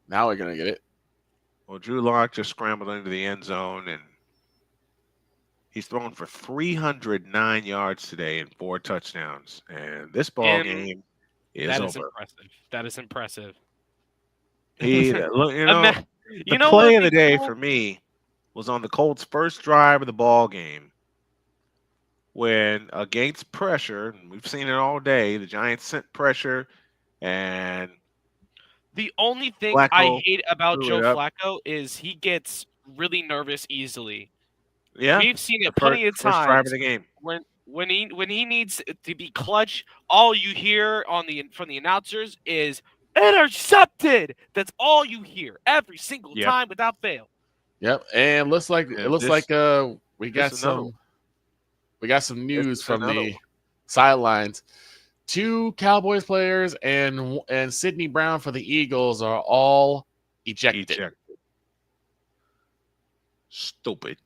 Now we're going to get it. Well, Drew Lock just scrambled into the end zone, and he's thrown for 309 yards today and 4 touchdowns. And this ball game is over. Impressive. That is impressive. The play of the day for me was on the Colts' first drive of the ball game, when against pressure, and we've seen it all day, the Giants sent pressure And the only thing I Flacco hate about threw Joe it up. Flacco is he gets really nervous easily. Yeah, We've seen it the plenty of first drive of times the game. when he needs to be clutch. All you hear from the announcers is intercepted. That's all you hear every single Yep. time without fail. Yep, and looks like And it looks this- like we got this another some news is from another the one. sidelines. 2 Cowboys players and Sidney Brown for the Eagles are all ejected. Stupid.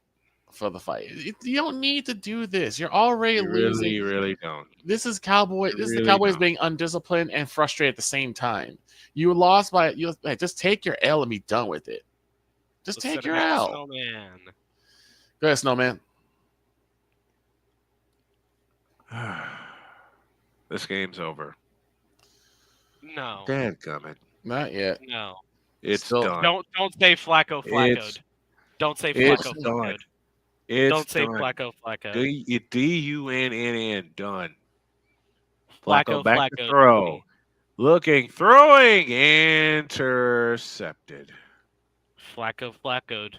For the fight. You don't need to do this. You're already losing. You really don't. This is Cowboys. This is the really Cowboys don't. being undisciplined and frustrated at the same time. You lost by just take your L and be done with it. Just take your L. Snowman. Go ahead, Snowman. This game's over. No. Dadgummit. Not yet. No. It's Still- done. Don't say Flacco It's- Don't say it's Flacco done. Flaccoed. It's Don't say done. Flacco Flacco. D-U-N-N-N. Done. Flacco back to Flacco. throw. Looking, throwing, intercepted. Flacco Flaccoed.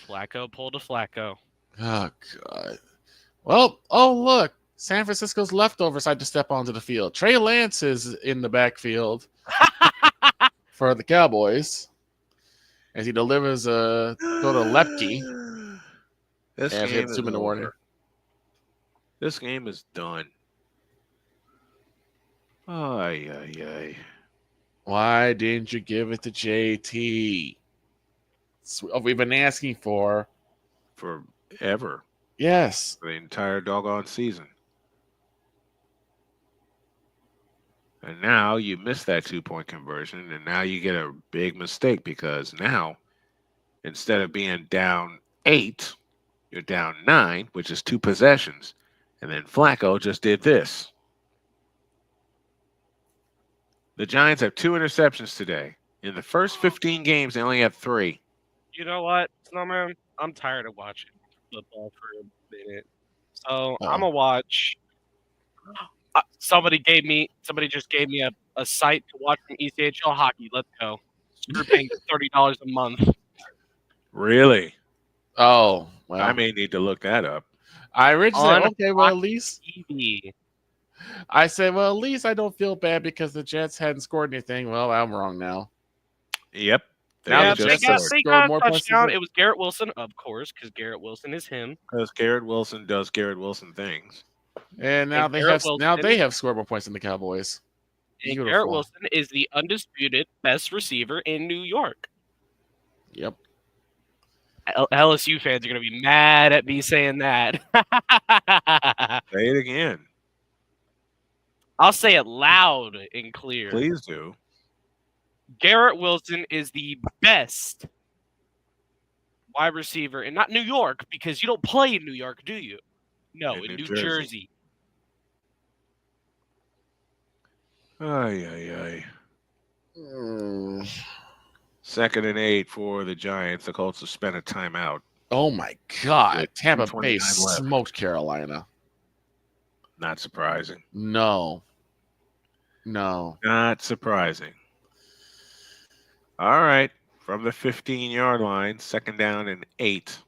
Flacco pulled a Flacco. Oh God. Well, oh look, San Francisco's leftovers had to step onto the field. Trey Lance is in the backfield for the Cowboys as he delivers a throw to Lepke. This And game hits is 2 in the warning. over. This game is done. Ay, ay, ay. Why didn't you give it to JT? It's what we've been asking for. Forever. Yes. The entire doggone season. And now you miss that 2-point conversion, and now you get a big mistake because now, instead of being down 8, you're down 9, which is 2 possessions. And then Flacco just did this. The Giants have 2 interceptions today. In the first 15 games, they only have 3. You know what, Snowman? I'm tired of watching football for a minute. So I'm gonna watch. Somebody just gave me a site to watch some ECHL hockey. Let's go. Screw paying $30 a month. Really? Oh, well. I may need to look that up. I originally On said, okay, well, at least TV. I said, well, at least I don't feel bad because the Jets hadn't scored anything. Well, I'm wrong now. Yep. Yeah, the they Jets got have scored a more points than touchdown. the- It was Garrett Wilson, of course, because Garrett Wilson is him. Because Garrett Wilson does Garrett Wilson things. And now And they Garrett have scored more points than the Cowboys. And Garrett Beautiful. Wilson is the undisputed best receiver in New York. Yep. LSU fans are going to be mad at me saying that. Say it again. I'll say it loud and clear. Please do. Garrett Wilson is the best wide receiver, and not New York, because you don't play in New York, do you? No, in New Jersey. Ay, ay, ay. 2nd and 8 for the Giants. The Colts have spent a timeout. Oh my God! With Tampa 2:29 Bay left. smoked Carolina. Not surprising. No. Not surprising. All right. From the 15-yard line, 2nd down and 8.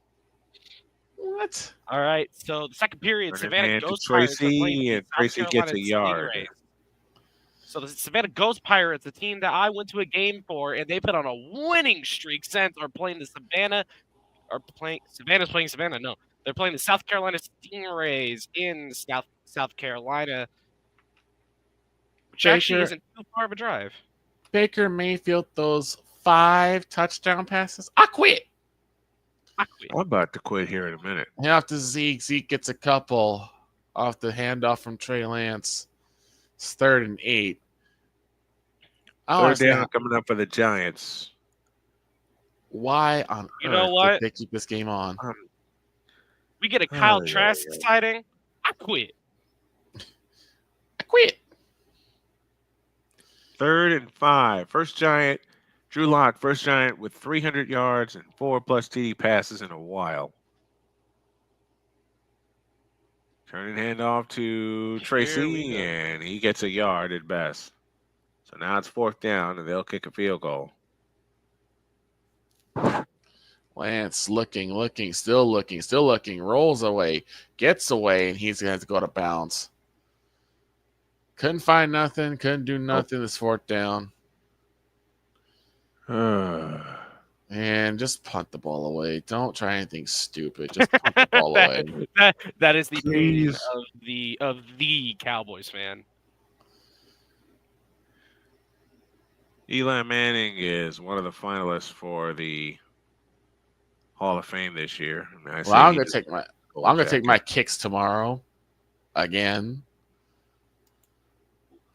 What? All right, so the second period, Turn it Savannah man to Ghost Pirates are playing Tracy, the and South Tracy gets a Carolina yard. Stingrays. So the Savannah Ghost Pirates, a team that I went to a game for, and they've been on a winning streak since, are playing the Savannah's playing Savannah. No, they're playing the South Carolina Stingrays in South Carolina, which actually Baker- isn't too far of a drive. Baker Mayfield those 5 touchdown passes. I quit. I'm about to quit here in a minute. After Zeke. Zeke gets a couple off the handoff from Trey Lance. It's 3rd and 8. I don't 3rd understand down coming up for the Giants. why on You earth know what? did they keep this game on. We get a Kyle Oh, yeah, Trask yeah. sighting. I quit. I quit. 3rd and 5. First Giant. Drew Lock, first Giant with 300 yards and 4+ TD passes in a while. Turning handoff to Tracy, and he gets a yard at best. So now it's 4th down, and they'll kick a field goal. Lance still looking, rolls away, gets away, and he's going to have to go out of bounds. Couldn't find nothing, couldn't do nothing. It's 4th down. And just punt the ball away. Don't try anything stupid. Just punt the ball away. That is the pain of the Cowboys fan. Eli Manning is one of the finalists for the Hall of Fame this year. Well, I'm gonna take my kicks tomorrow again.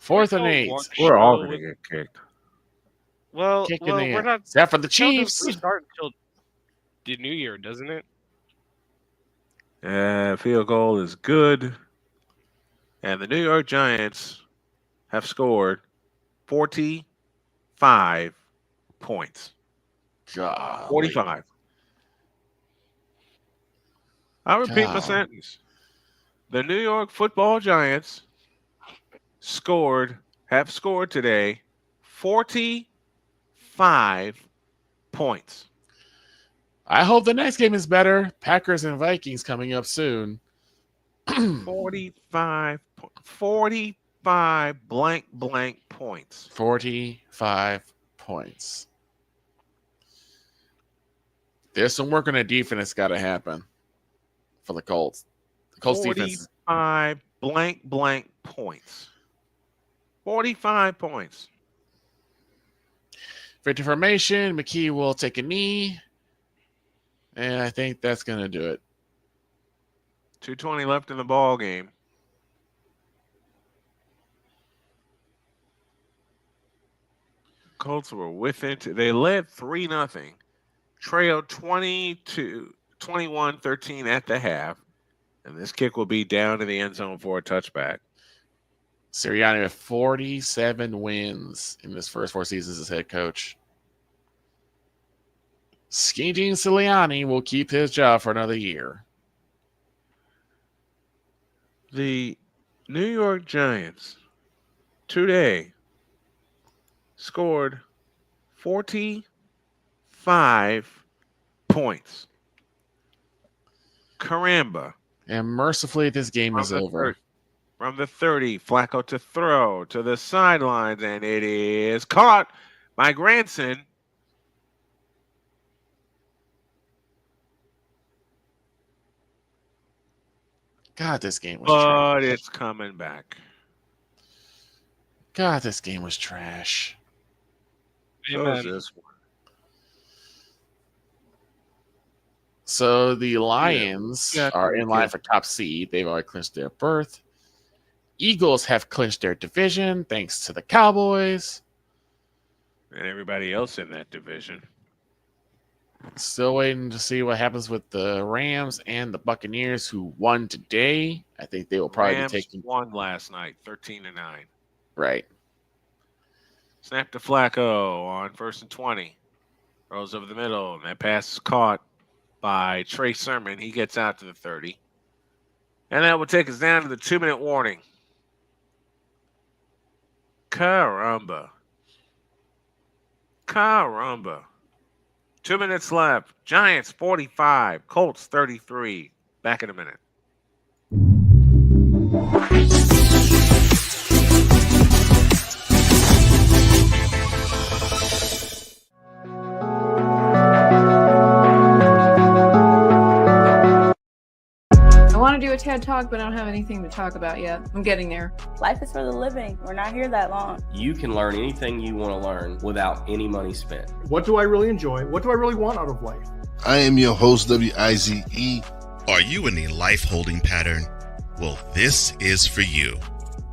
4th and 8. We're all gonna get kicked. Well, we're not. Except for the Chiefs. We start until the new year, doesn't it? Field goal is good, and the New York Giants have scored 45 points. God, 45. I'll repeat my sentence. The New York Football Giants have scored today 45 points. I hope the next game is better. Packers and Vikings coming up soon. 45 blank points. 45 points. There's some work on the defense that's got to happen for the Colts. The Colts defense. 45 blank points. 45 points. Victor formation. McKee will take a knee. And I think that's going to do it. 2:20 left in the ball game. Colts were within. They led 3-0. Trailed 21-13 at the half. And this kick will be down in the end zone for a touchback. Sirianni with 47 wins in his first 4 seasons as head coach. Skinny Jean Sirianni will keep his job for another year. The New York Giants today scored 45 points. Caramba. And mercifully, this game is over. From the 30, Flacco to throw to the sidelines, and it is caught by Granson. God, this game was trash. But it's coming back. God, this game was trash. So is this one. So the Lions are in line for top seed. They've already clinched their berth. Eagles have clinched their division thanks to the Cowboys. And everybody else in that division. Still waiting to see what happens with the Rams and the Buccaneers, who won today. I think they will probably Rams be taking. Won last night, 13-9. Right. Snap to Flacco on 1st and 20. Throws over the middle, and that pass is caught by Trey Sermon. He gets out to the 30. And that will take us down to the 2-minute warning. Caramba. 2 minutes left. Giants 45, Colts 33. Back in a minute. I want to do a TED Talk, but I don't have anything to talk about yet. I'm getting there. Life is for the living. We're not here that long. You can learn anything you want to learn without any money spent. What do I really enjoy? What do I really want out of life? I am your host, WIZE. Are you in a life-holding pattern? Well, this is for you.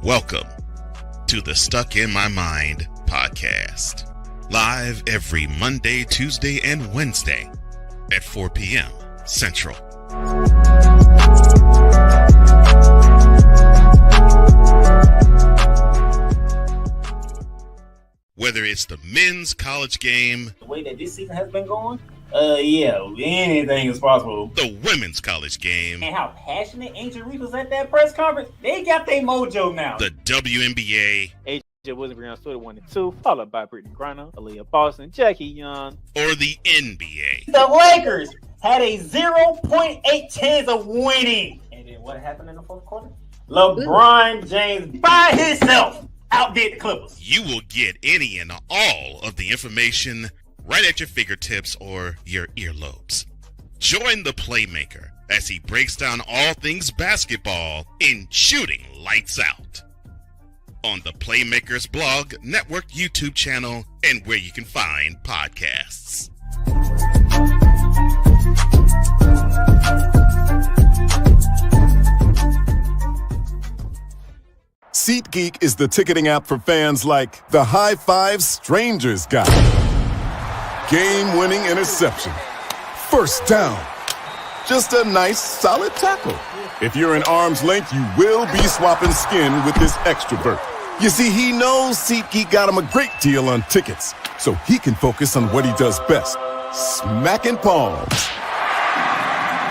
Welcome to the Stuck in My Mind podcast. Live every Monday, Tuesday, and Wednesday at 4 p.m. Central. Whether it's the men's college game, the way that this season has been going, yeah, anything is possible. The women's college game, and how passionate Angel Reese was at that press conference, they got their mojo now. The WNBA, Wilson Brown stood 1-2, followed by Brittany Griner, Aaliyah Boston, Jackie Young. Or the NBA. The Lakers had a 0.8 chance of winning. And then what happened in the fourth quarter? LeBron James by himself outdid the Clippers. You will get any and all of the information right at your fingertips or your earlobes. Join the Playmaker as he breaks down all things basketball in Shooting Lights Out on the Playmakers blog, network, YouTube channel, and where you can find podcasts. SeatGeek is the ticketing app for fans like the High Five Strangers guy. Game-winning interception. First down. Just a nice, solid tackle. If you're in arm's length, you will be swapping skin with this extrovert. You see, he knows SeatGeek got him a great deal on tickets, so he can focus on what he does best, smacking palms.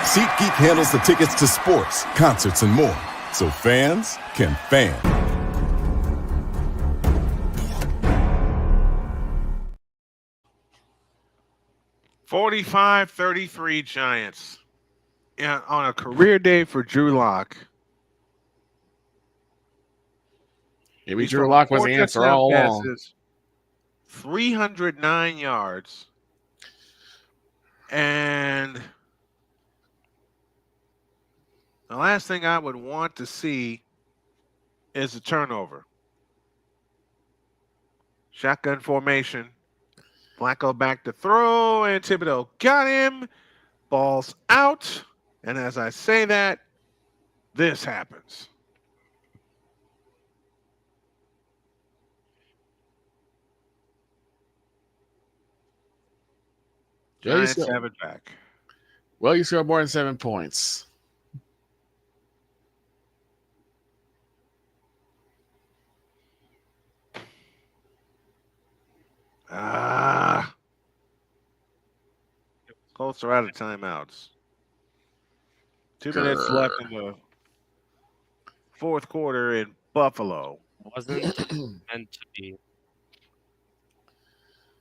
SeatGeek handles the tickets to sports, concerts, and more, so fans can fan. $45-33 Giants. Yeah, on a career day for Drew Lock. Maybe Drew Lock was the answer all along. 309 yards. And the last thing I would want to see is a turnover. Shotgun formation. Flacco back to throw, and Thibodeau got him. Ball's out. And as I say that, this happens. Giants have it back. Well, you scored more than 7 points. Colts are out of timeouts. 2 minutes left in the fourth quarter in Buffalo. Wasn't meant to be.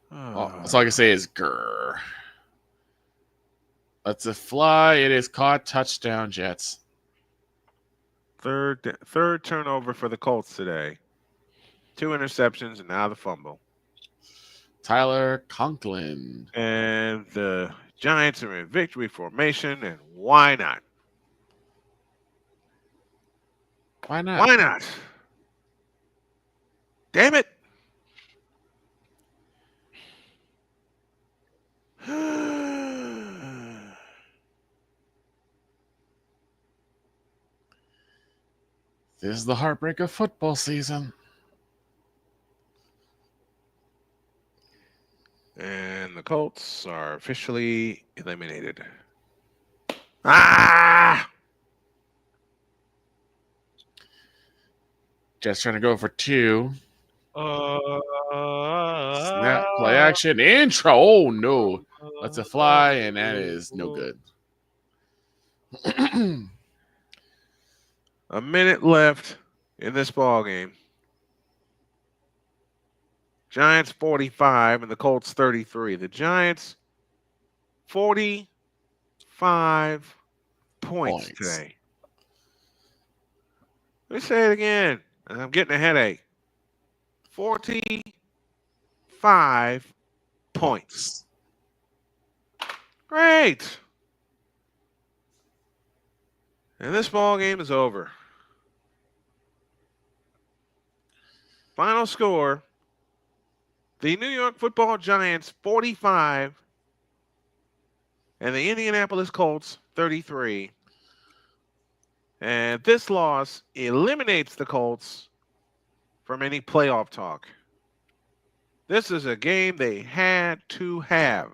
That's all I can say is grr. That's a fly. It is caught. Touchdown, Jets. Third turnover for the Colts today. 2 interceptions and now the fumble. Tyler Conklin. And the Giants are in victory formation, and why not? Why not? Why not? Damn it. This is the heartbreak of football season. And the Colts are officially eliminated. Jets trying to go for 2. Snap, play action, intro. Oh, no. That's a fly, and that is no good. A minute left in this ball game. Giants 45 and the Colts 33. The Giants 45 points today. Let me say it again. I'm getting a headache. 45 points. Great. And this ball game is over. Final score. The New York Football Giants 45 and the Indianapolis Colts 33. And this loss eliminates the Colts from any playoff talk. This is a game they had to have.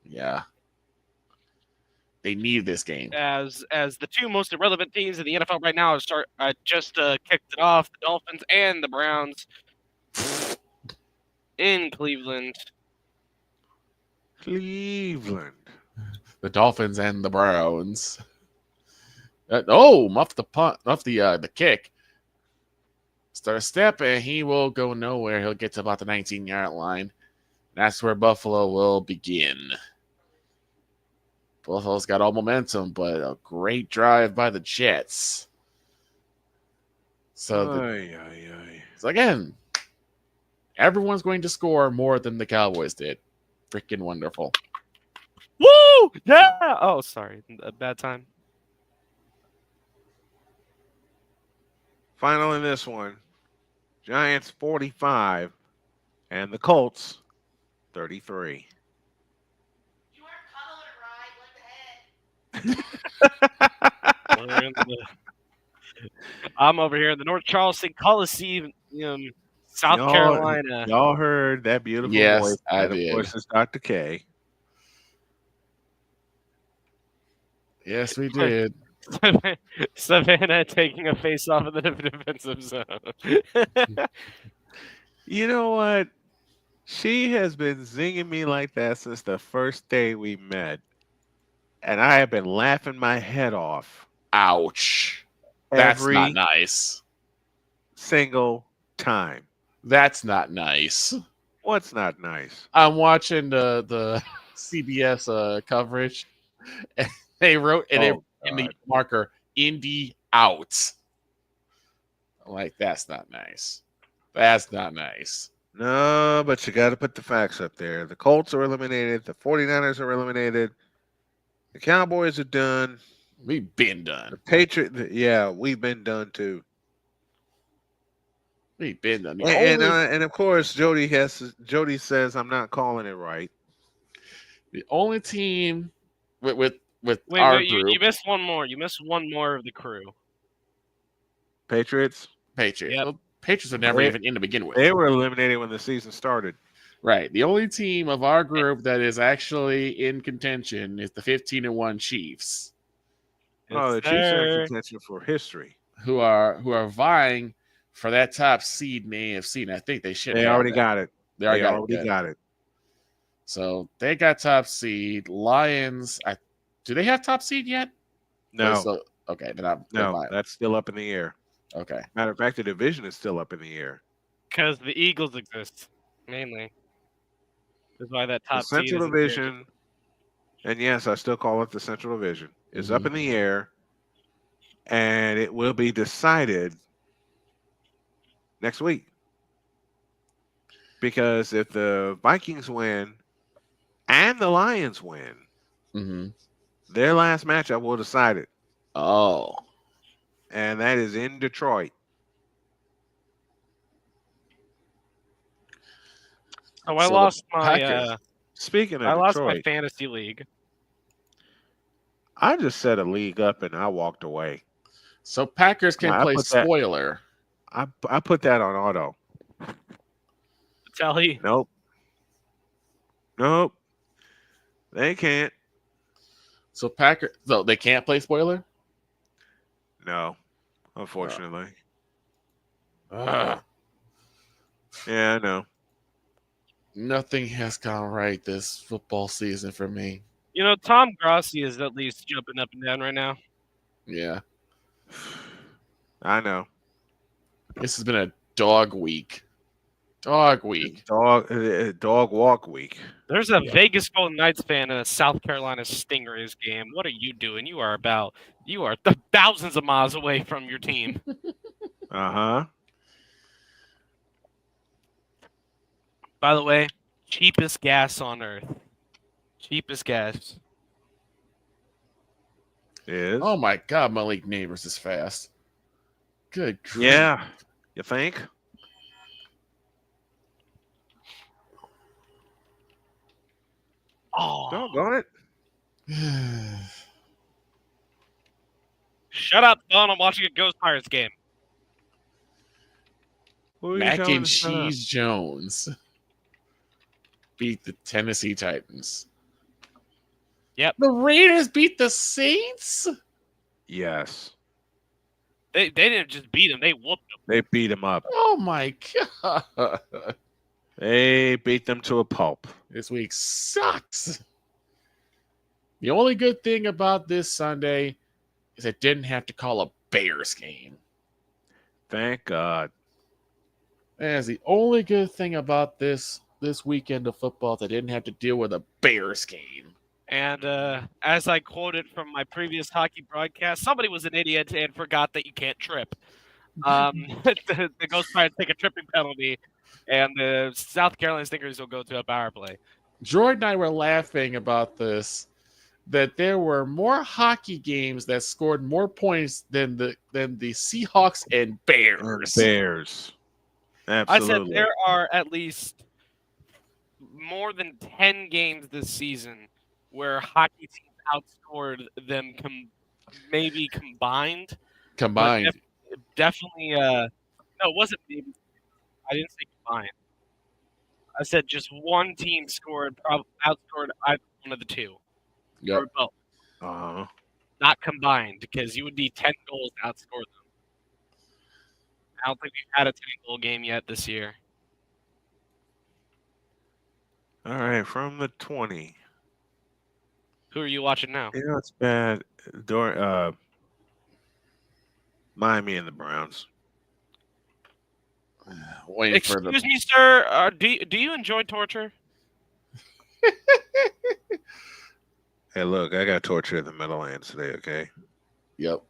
Yeah. They need this game. As the two most irrelevant teams in the NFL right now just kicked it off, the Dolphins and the Browns in Cleveland. Cleveland. The Dolphins and the Browns. Muff the punt, muff the kick. start a step, and he will go nowhere. He'll get to about the 19-yard line. That's where Buffalo will begin. Buffalo's got all momentum, but a great drive by the Jets. So, so again, everyone's going to score more than the Cowboys did. Freaking wonderful. Woo! Yeah! Oh, sorry. A bad time. Final in this one. Giants 45 and the Colts 33. I'm over here in the North Charleston Coliseum, South Carolina. Y'all heard that beautiful voice. I did. Of course, it's Dr. K. Yes, we did. Savannah taking a face off in the defensive zone. You know what? She has been zinging me like that since the first day we met. And I have been laughing my head off. Ouch. That's not nice. Single time. That's not nice. What's not nice? I'm watching the CBS coverage. And they wrote in the marker, Indy out. I'm like, that's not nice. That's not nice. No, but you got to put the facts up there. The Colts are eliminated. The 49ers are eliminated. The Cowboys are done. We've been done. The Patriots, yeah, we've been done too. We've been done. And of course, Jody says I'm not calling it right. The only team with Wait, our you group. missed one more. You missed one more of the crew. Patriots? Patriots. Yep. Well, Patriots were never even in to begin with. They were eliminated when the season started. Right. The only team of our group that is actually in contention is the 15-1 Chiefs. Oh, the Chiefs are in contention for history. Who are vying for that top seed in the AFC, and I think they should. They already got it. They already got it. So they got top seed. Lions. Do they have top seed yet? No. Okay. No, that's still up in the air. Okay. Matter of fact, the division is still up in the air. Because the Eagles exist, mainly. That's why that top The Central Division, and yes, I still call it the Central Division, is up in the air, and it will be decided next week. Because if the Vikings win and the Lions win, their last matchup will decide it. Oh. And that is in Detroit. Oh, I lost my. Speaking of I lost Detroit, my fantasy league. I just set a league up and I walked away. So Packers can play spoiler. I put that on auto. Tell you. Nope. They can't. So they can't play spoiler? No, unfortunately. Yeah, I know. Nothing has gone right this football season for me. Tom Grossi is at least jumping up and down right now. Yeah. I know. This has been a dog week. Dog walk week. There's a Vegas Golden Knights fan and a South Carolina Stingrays game. What are you doing? You are thousands of miles away from your team. Uh-huh. By the way, cheapest gas on earth. Cheapest gas. Is? Oh my God, Malik Neighbors is fast. Good grief. Yeah. You think? Oh. Doggone it. Shut up, Don. I'm watching a Ghost Pirates game. Mac and Cheese Jones beat the Tennessee Titans. Yep. The Raiders beat the Saints? Yes. They didn't just beat them. They whooped them. They beat them up. Oh, my God. They beat them to a pulp. This week sucks. The only good thing about this Sunday is I didn't have to call a Bears game. Thank God. That's the only good thing about this weekend of football. They didn't have to deal with a Bears game. And as I quoted from my previous hockey broadcast, somebody was an idiot and forgot that you can't trip. The Ghost Pirates take a tripping penalty, and the South Carolina Stinkers will go to a power play. Jordan and I were laughing about this, that there were more hockey games that scored more points than the Seahawks and Bears. Absolutely. I said there are at least more than 10 games this season where hockey teams outscored them maybe combined. Combined. Definitely, no, it wasn't maybe. I didn't say combined. I said just one team outscored either one of the two. Yep. Or both. Not combined, because you would need 10 goals to outscore them. I don't think we've had a 10-goal game yet this year. All right, from the 20. Who are you watching now? You know, it's bad. Miami and the Browns. Excuse me, sir. Do you enjoy torture? Hey, look, I got torture in the Meadowlands today, okay? Yep.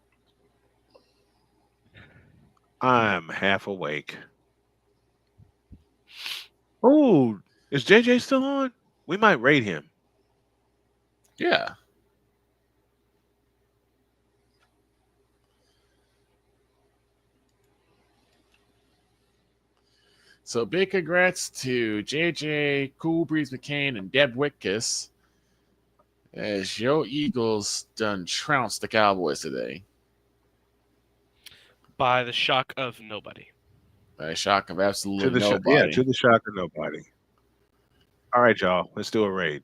I'm half awake. Oh, is JJ still on? We might raid him. Yeah. So big congrats to JJ, Cool Breeze McCain, and Deb Witkus as your Eagles done trounced the Cowboys today. By the shock of nobody. By the shock of absolutely nobody. Yeah, to the shock of nobody. All right, y'all. Let's do a raid.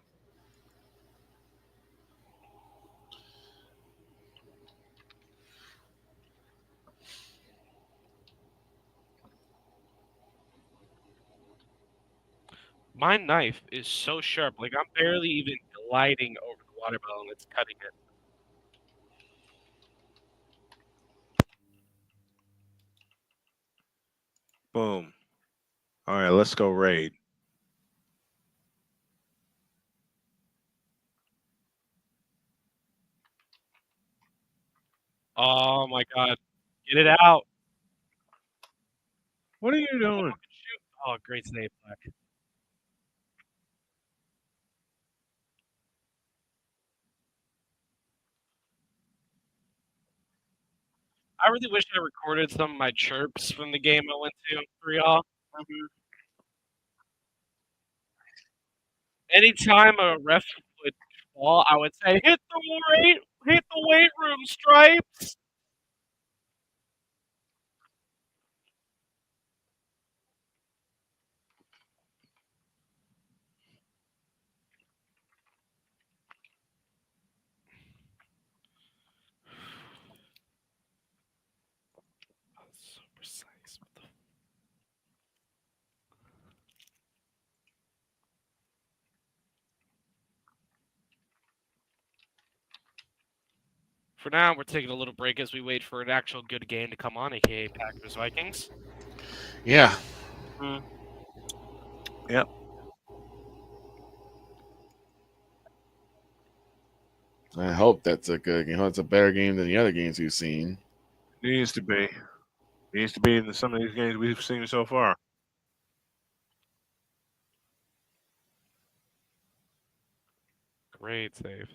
My knife is so sharp. Like, I'm barely even gliding over the watermelon that's cutting it. Boom. All right, let's go raid. Oh, my God. Get it out. What are you doing? Oh, great save, Black. I really wish I recorded some of my chirps from the game I went to for y'all. Anytime a ref would fall, I would say, hit the weight room, Stripes. So precise. For now, we're taking a little break as we wait for an actual good game to come on, aka Packers Vikings. Yeah. Yep. I hope that's a good game. It's a better game than the other games we've seen. Needs to be. Needs to be in some of these games we've seen so far. Great save.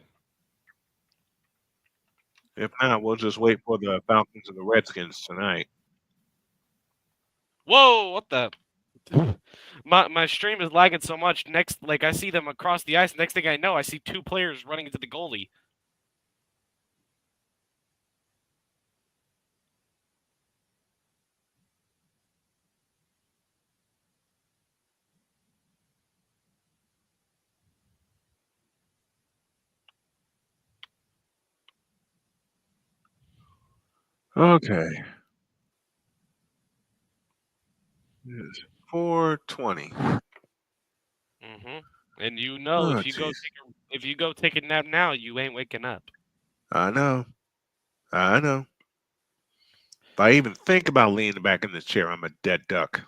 If not, we'll just wait for the Falcons and the Redskins tonight. Whoa, what the? My stream is lagging so much. I see them across the ice. Next thing I know, I see two players running into the goalie. Okay. It's 4:20. And you know, Oh, if you go take a nap now, you ain't waking up. I know. If I even think about leaning back in this chair, I'm a dead duck.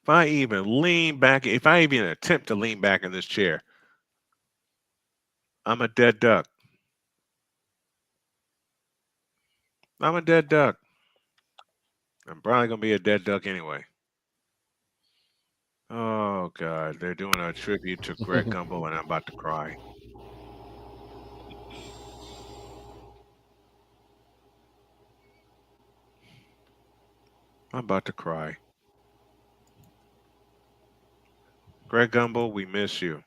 If I even lean back, if I even attempt to lean back in this chair, I'm a dead duck. I'm a dead duck. I'm probably going to be a dead duck anyway. Oh, God. They're doing a tribute to Greg Gumbel, and I'm about to cry. I'm about to cry. Greg Gumbel, we miss you.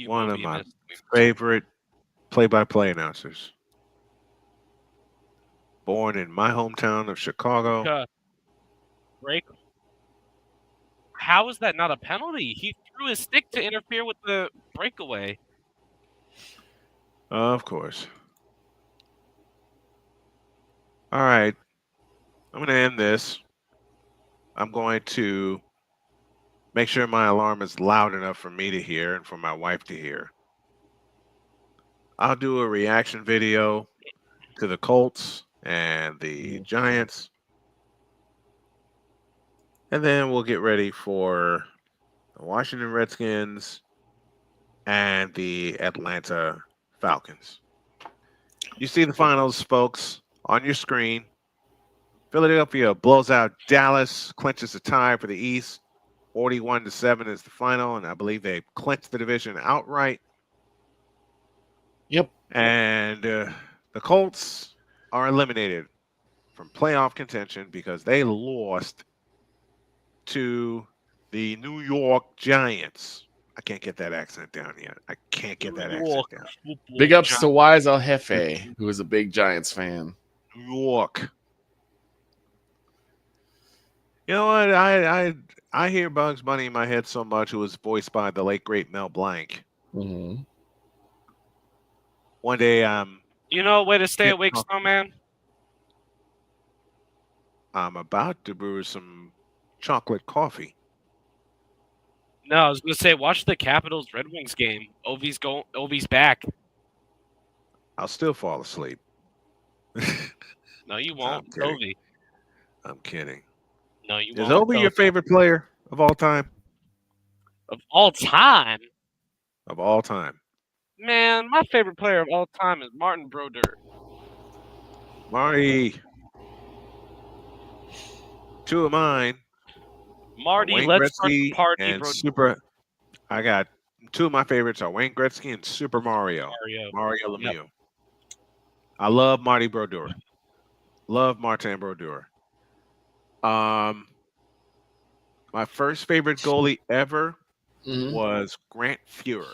One of my favorite play-by-play announcers. Born in my hometown of Chicago. Break. How is that not a penalty? He threw his stick to interfere with the breakaway. Of course. All right. I'm going to end this. I'm going to make sure my alarm is loud enough for me to hear and for my wife to hear. I'll do a reaction video to the Colts and the Giants. And then we'll get ready for the Washington Redskins and the Atlanta Falcons. You see the finals, folks, on your screen. Philadelphia blows out Dallas, clinches the tie for the East. 41-7 is the final, and I believe they clinched the division outright. Yep. And the Colts are eliminated from playoff contention because they lost to the New York Giants. I can't get that accent down yet. I can't get that accent down. Big ups to Wise El Jefe, who is a big Giants fan. New York. You know what? I hear Bugs Bunny in my head so much. It was voiced by the late great Mel Blanc. Mm-hmm. One day, You know a way to stay awake, Snowman? I'm about to brew some chocolate coffee. No, I was gonna say watch the Capitals Red Wings game. Ovi's back. I'll still fall asleep. No, you won't. Ovi. I'm kidding. No, you Is won't. Ovi your favorite player of all time? Of all time? Of all time. Man, my favorite player of all time is Martin Brodeur. Marty. Two of mine. Marty, Wayne let's start Gretzky the party, and Brodeur. I got two of my favorites are Wayne Gretzky and Super Mario. Mario Lemieux. Yep. I love Marty Brodeur. Love Martin Brodeur. My first favorite goalie ever was Grant Fuhrer.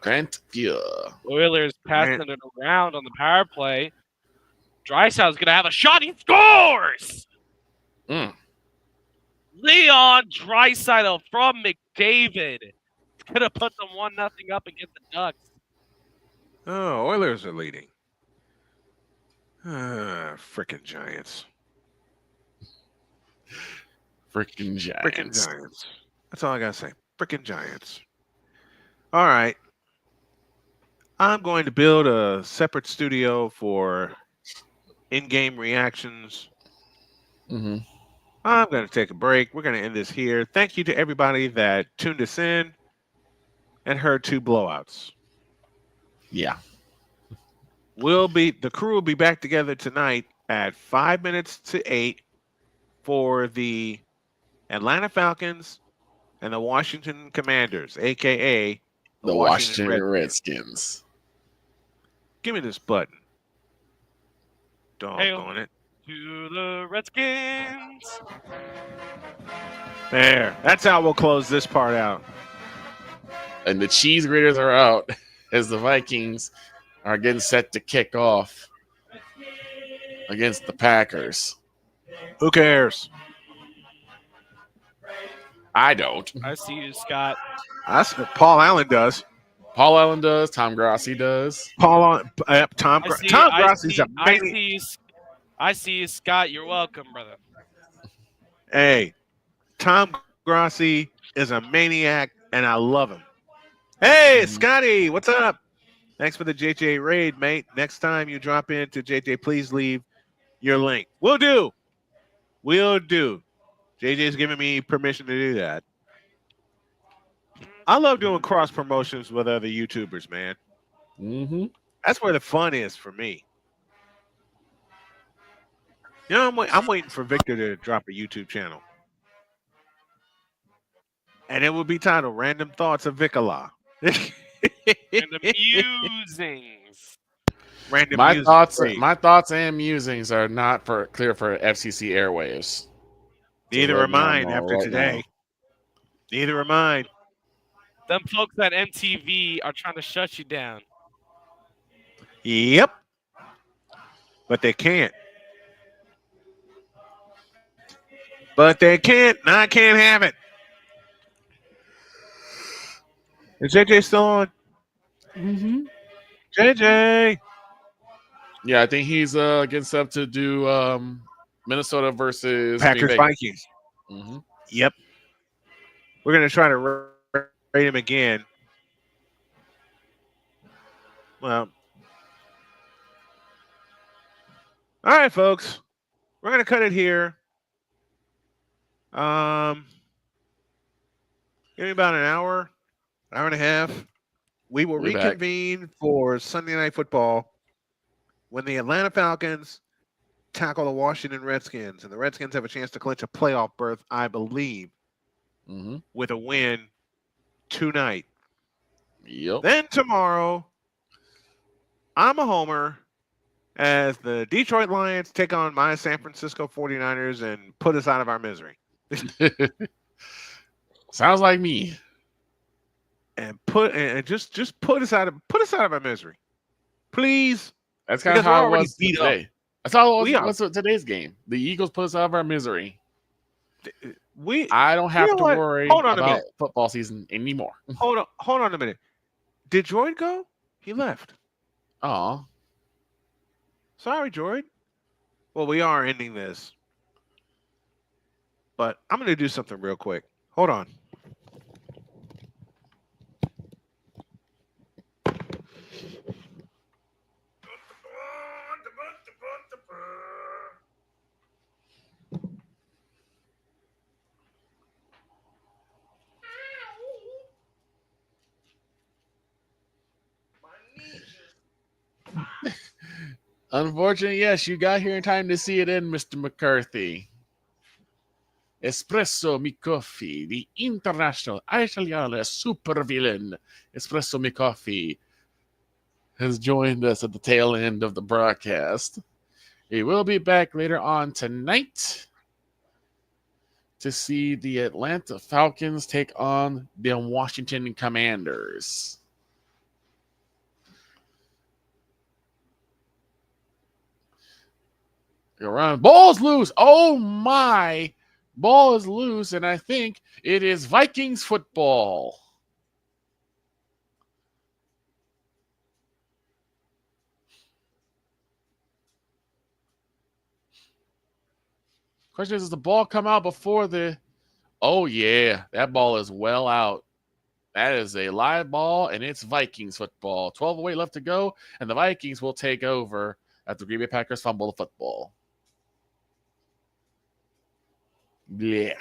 Grant Fuhrer. Oilers passing it around on the power play. Dreisaitl's going to have a shot. He scores! Leon Draisaitl from McDavid. Could have put them 1-0 up against the Ducks. Oh, Oilers are leading. Frickin' Giants. Frickin' Giants. Frickin' Giants. That's all I got to say. Frickin' Giants. All right. I'm going to build a separate studio for in-game reactions. Mm-hmm. I'm going to take a break. We're going to end this here. Thank you to everybody that tuned us in and heard two blowouts. Yeah. The crew will be back together tonight at 5 minutes to 8 for the Atlanta Falcons and the Washington Commanders, a.k.a. the Washington Redskins. Give me this button. Doggone it. To the Redskins. There. That's how we'll close this part out. And the cheese graters are out as the Vikings are getting set to kick off against the Packers. Who cares? I don't. I see you, Scott. That's what Paul Allen does. Paul Allen does. Tom Grassi does. Tom Grassi's a maniac. I see you, Scott. You're welcome, brother. Hey, Tom Grassi is a maniac, and I love him. Hey, Scotty, what's up? Thanks for the JJ raid, mate. Next time you drop into JJ, please leave your link. We'll do. JJ's giving me permission to do that. I love doing cross promotions with other YouTubers, man. Mm-hmm. That's where the fun is for me. You know, I'm waiting for Victor to drop a YouTube channel. And it will be titled Random Thoughts of Vicala. Random musings. My thoughts and musings are not clear for FCC airwaves. Neither are mine after today. Neither are mine. Them folks at MTV are trying to shut you down. Yep. But they can't. And I can't have it. Is JJ still on? Mm-hmm. JJ. Yeah, I think he's getting set up to do Minnesota versus Packers Vikings. Mm-hmm. Yep. We're going to try to rate him again. Well, all right, folks. We're going to cut it here. Give me about an hour and a half. We will reconvene for Sunday Night Football when the Atlanta Falcons tackle the Washington Redskins, and the Redskins have a chance to clinch a playoff berth, I believe, with a win tonight. Yep. Then tomorrow, I'm a homer as the Detroit Lions take on my San Francisco 49ers and put us out of our misery. Sounds like me. And just put us out of our misery, please. That's kind of how it was today. That's how it was today's game. The Eagles put us out of our misery. I don't have to worry about football season anymore. Hold on a minute. Did Droid go? He left. Oh, sorry, Droid. Well, we are ending this, but I'm going to do something real quick. Hold on. unfortunately, yes, you got here in time to see it in, Mr. McCarthy. Espresso Mi Coffee, the international Italian supervillain Espresso Mi Coffee, has joined us at the tail end of the broadcast. He will be back later on tonight to see the Atlanta Falcons take on the Washington Commanders. Around. Ball's loose. Oh my. Ball is loose, and I think it is Vikings football. Question is, does the ball come out before the... Oh, yeah. That ball is well out. That is a live ball, and it's Vikings football. 12 away left to go, and the Vikings will take over after the Green Bay Packers fumble the football. Blech.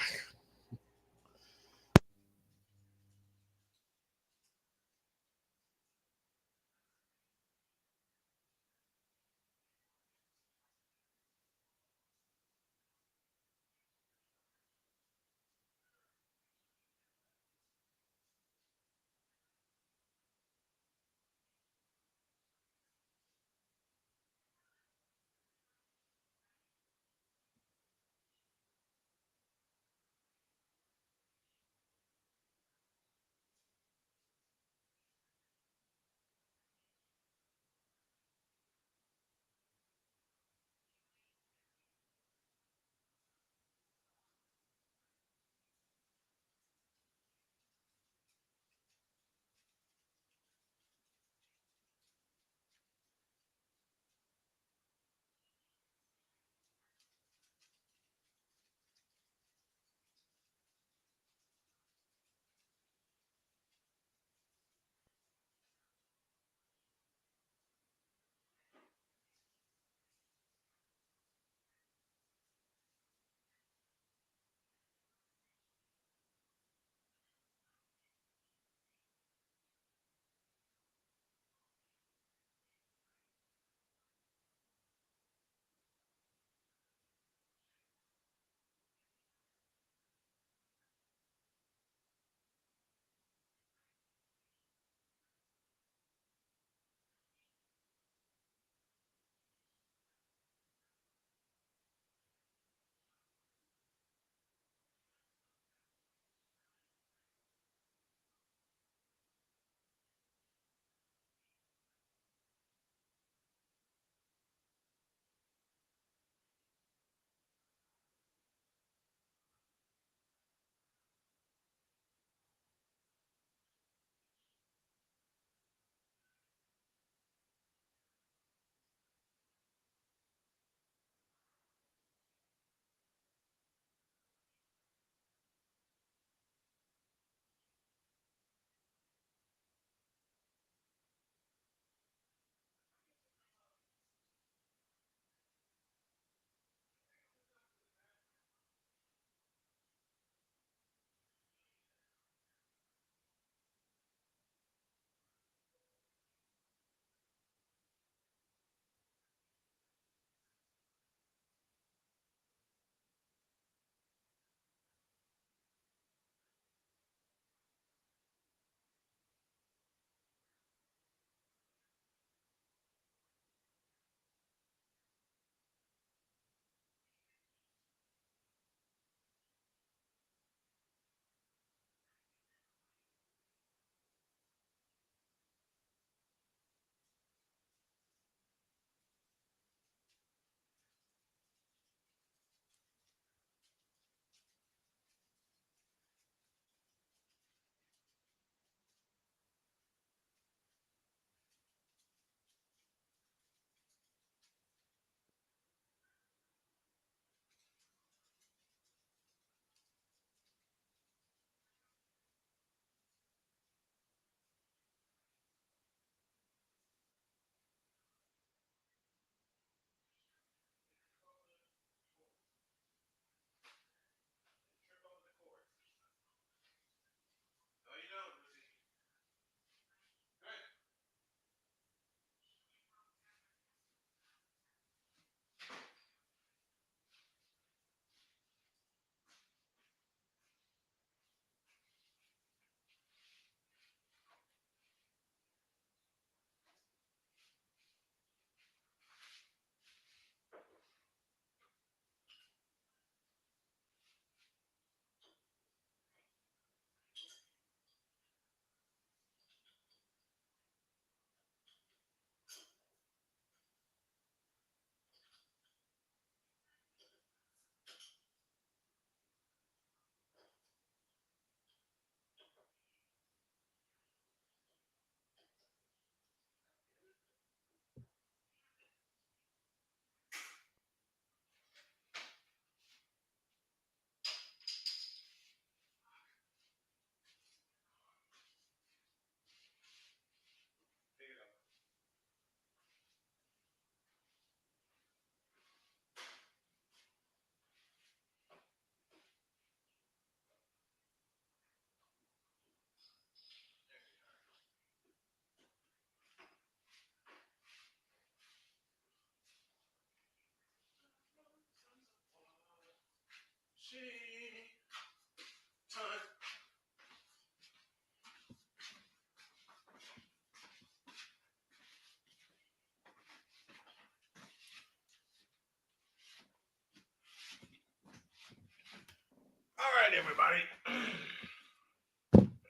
All right, everybody.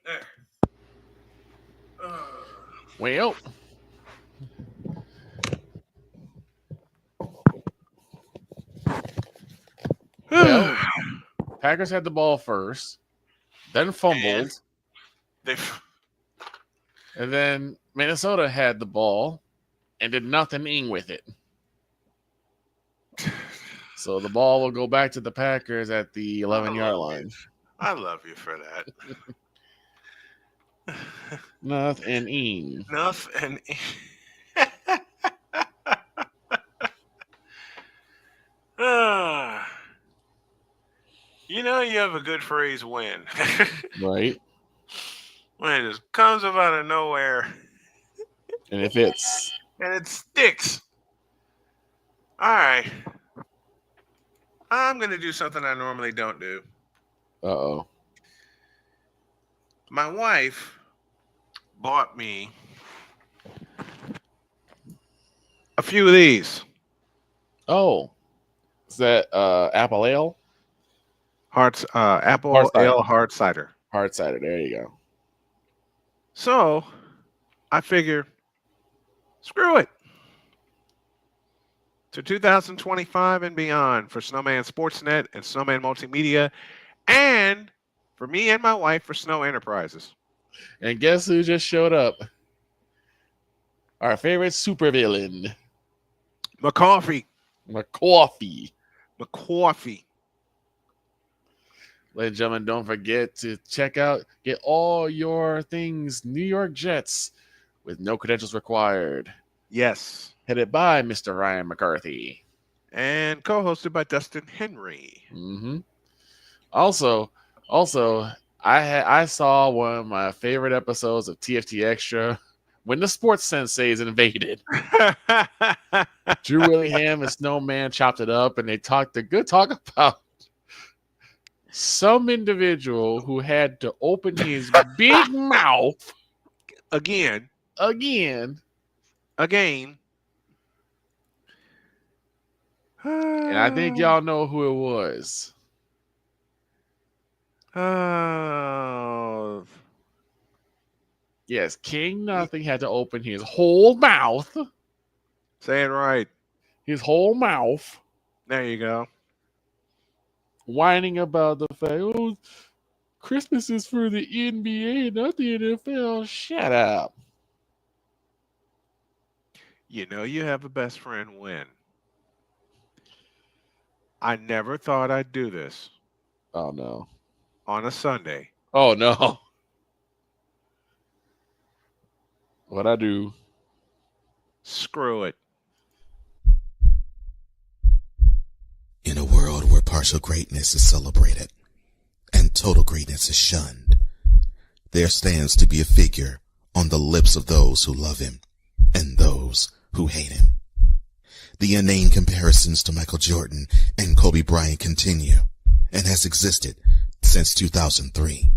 There. Well, Packers had the ball first, then fumbled, and then Minnesota had the ball and did nothing with it. So the ball will go back to the Packers at the 11-yard line. I love you for that. Nothing. Nothing. You know you have a good phrase when. Right. When it just comes up out of nowhere. And it fits. And it sticks. All right. I'm going to do something I normally don't do. Uh-oh. My wife bought me a few of these. Oh. Is that apple ale? Apple Hard cider. ale hard cider. Hard cider. There you go. So I figure, screw it. To 2025 and beyond for Snowman Sportsnet and Snowman Multimedia, and for me and my wife for Snow Enterprises. And guess who just showed up? Our favorite supervillain. McCoffee. McCoffee. Ladies and gentlemen, don't forget to get all your things New York Jets with no credentials required. Yes. Headed by Mr. Ryan McCarthy. And co-hosted by Dustin Henry. Mm-hmm. Also, I saw one of my favorite episodes of TFT Extra when the sports senseis invaded. Drew Willingham and Snowman chopped it up, and they talked a good talk about some individual who had to open his big mouth again. And I think y'all know who it was. Yes, King Nothing had to open his whole mouth. Say it right. His whole mouth. There you go. Whining about the fact, oh, Christmas is for the NBA, not the NFL. Shut up. You know you have a best friend when. I never thought I'd do this. Oh, no. On a Sunday. Oh, no. What'd I do? Screw it. In a world where partial greatness is celebrated and total greatness is shunned, there stands to be a figure on the lips of those who love him and those who hate him. The inane comparisons to Michael Jordan and Kobe Bryant continue and has existed since 2003.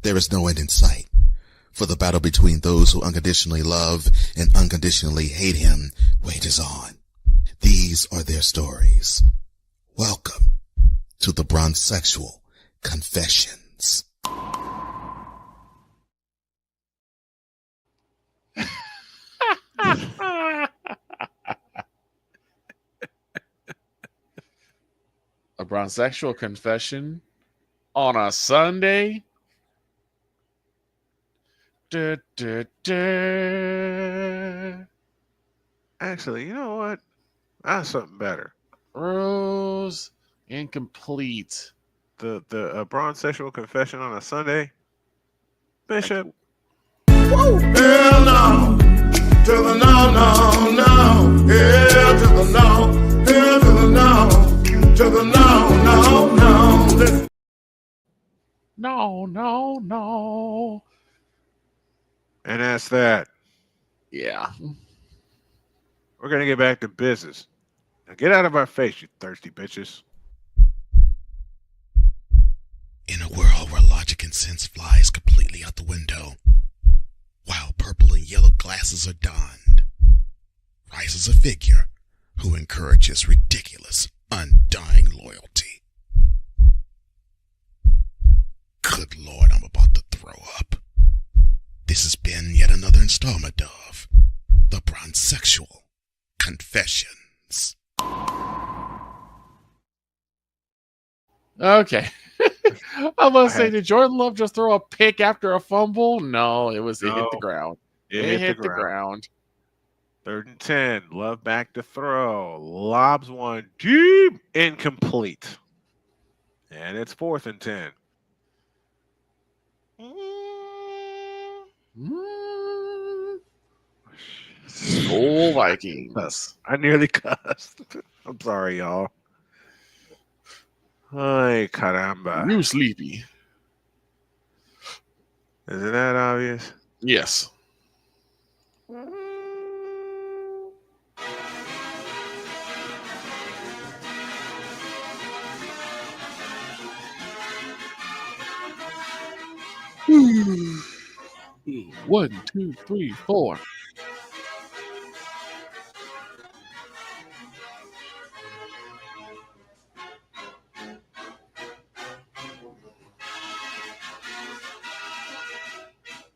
There is no end in sight, for the battle between those who unconditionally love and unconditionally hate him wages on. These are their stories. Welcome to the Bronzexual Confessions. A Bronzexual confession on a Sunday? Actually, you know what? That's something better. Rose incomplete. The Bronzexual confession on a Sunday? Bishop. Hell no. To the no, no, no. Hell to the no. Hell to the no. To the no, no, no. No, no. And that's that. Yeah. We're going to get back to business. Now get out of our face, you thirsty bitches. sense flies completely out the window, while purple and yellow glasses are donned, rises a figure who encourages ridiculous, undying loyalty. Good Lord, I'm about to throw up. This has been yet another installment of The Bronzexual Confessions. Okay. I must say, did Jordan Love just throw a pick after a fumble? No, it hit the ground. It hit the ground. 3rd and 10. Love back to throw. Lobs one deep. Incomplete. And it's 4th and 10. Skull Vikings. I nearly cussed. I'm sorry, y'all. Ay, caramba. You sleepy. Is it that obvious? Yes. One, two, three, four.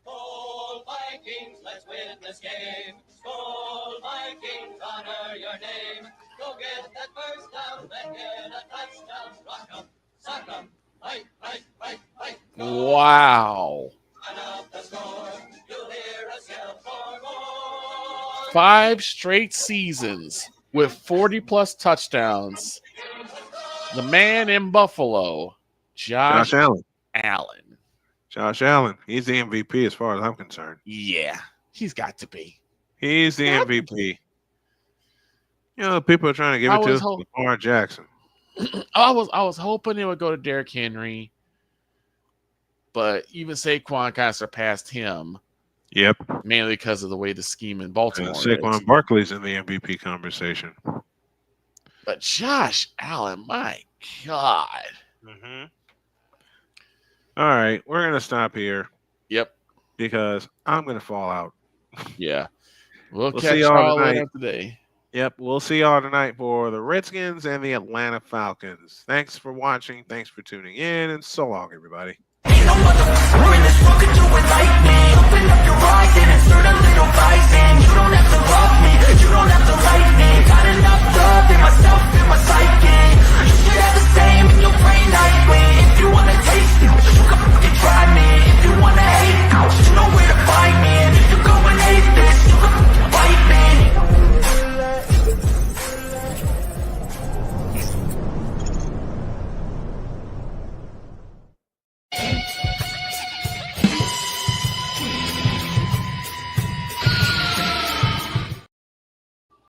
Skol Vikings, let's win this game. Skol Vikings, honor your name. Go get that first down, then get a touchdown. Rock 'em, sock 'em, fight, fight, fight, fight. Wow. Up the score, you'll hear us yell for more. 5 straight seasons with 40-plus touchdowns. The man in Buffalo, Josh Allen. Allen. Josh Allen. He's the MVP as far as I'm concerned. Yeah, he's got to be. He's the MVP. You know, people are trying to give it to Lamar Jackson. I was hoping it would go to Derrick Henry, but even Saquon kind of surpassed him. Yep. Mainly because of the way the scheme in Baltimore. Saquon Barkley's in the MVP conversation. But Josh Allen, my God. Mm-hmm. All right, we're going to stop here. Yep. Because I'm going to fall out. Yeah. We'll catch see y'all y'all later tonight. today. Yep, we'll see y'all tonight for the Redskins and the Atlanta Falcons. Thanks for watching. Thanks for tuning in. And so long, everybody. Open up your eyes and insert a little rising. You don't have to love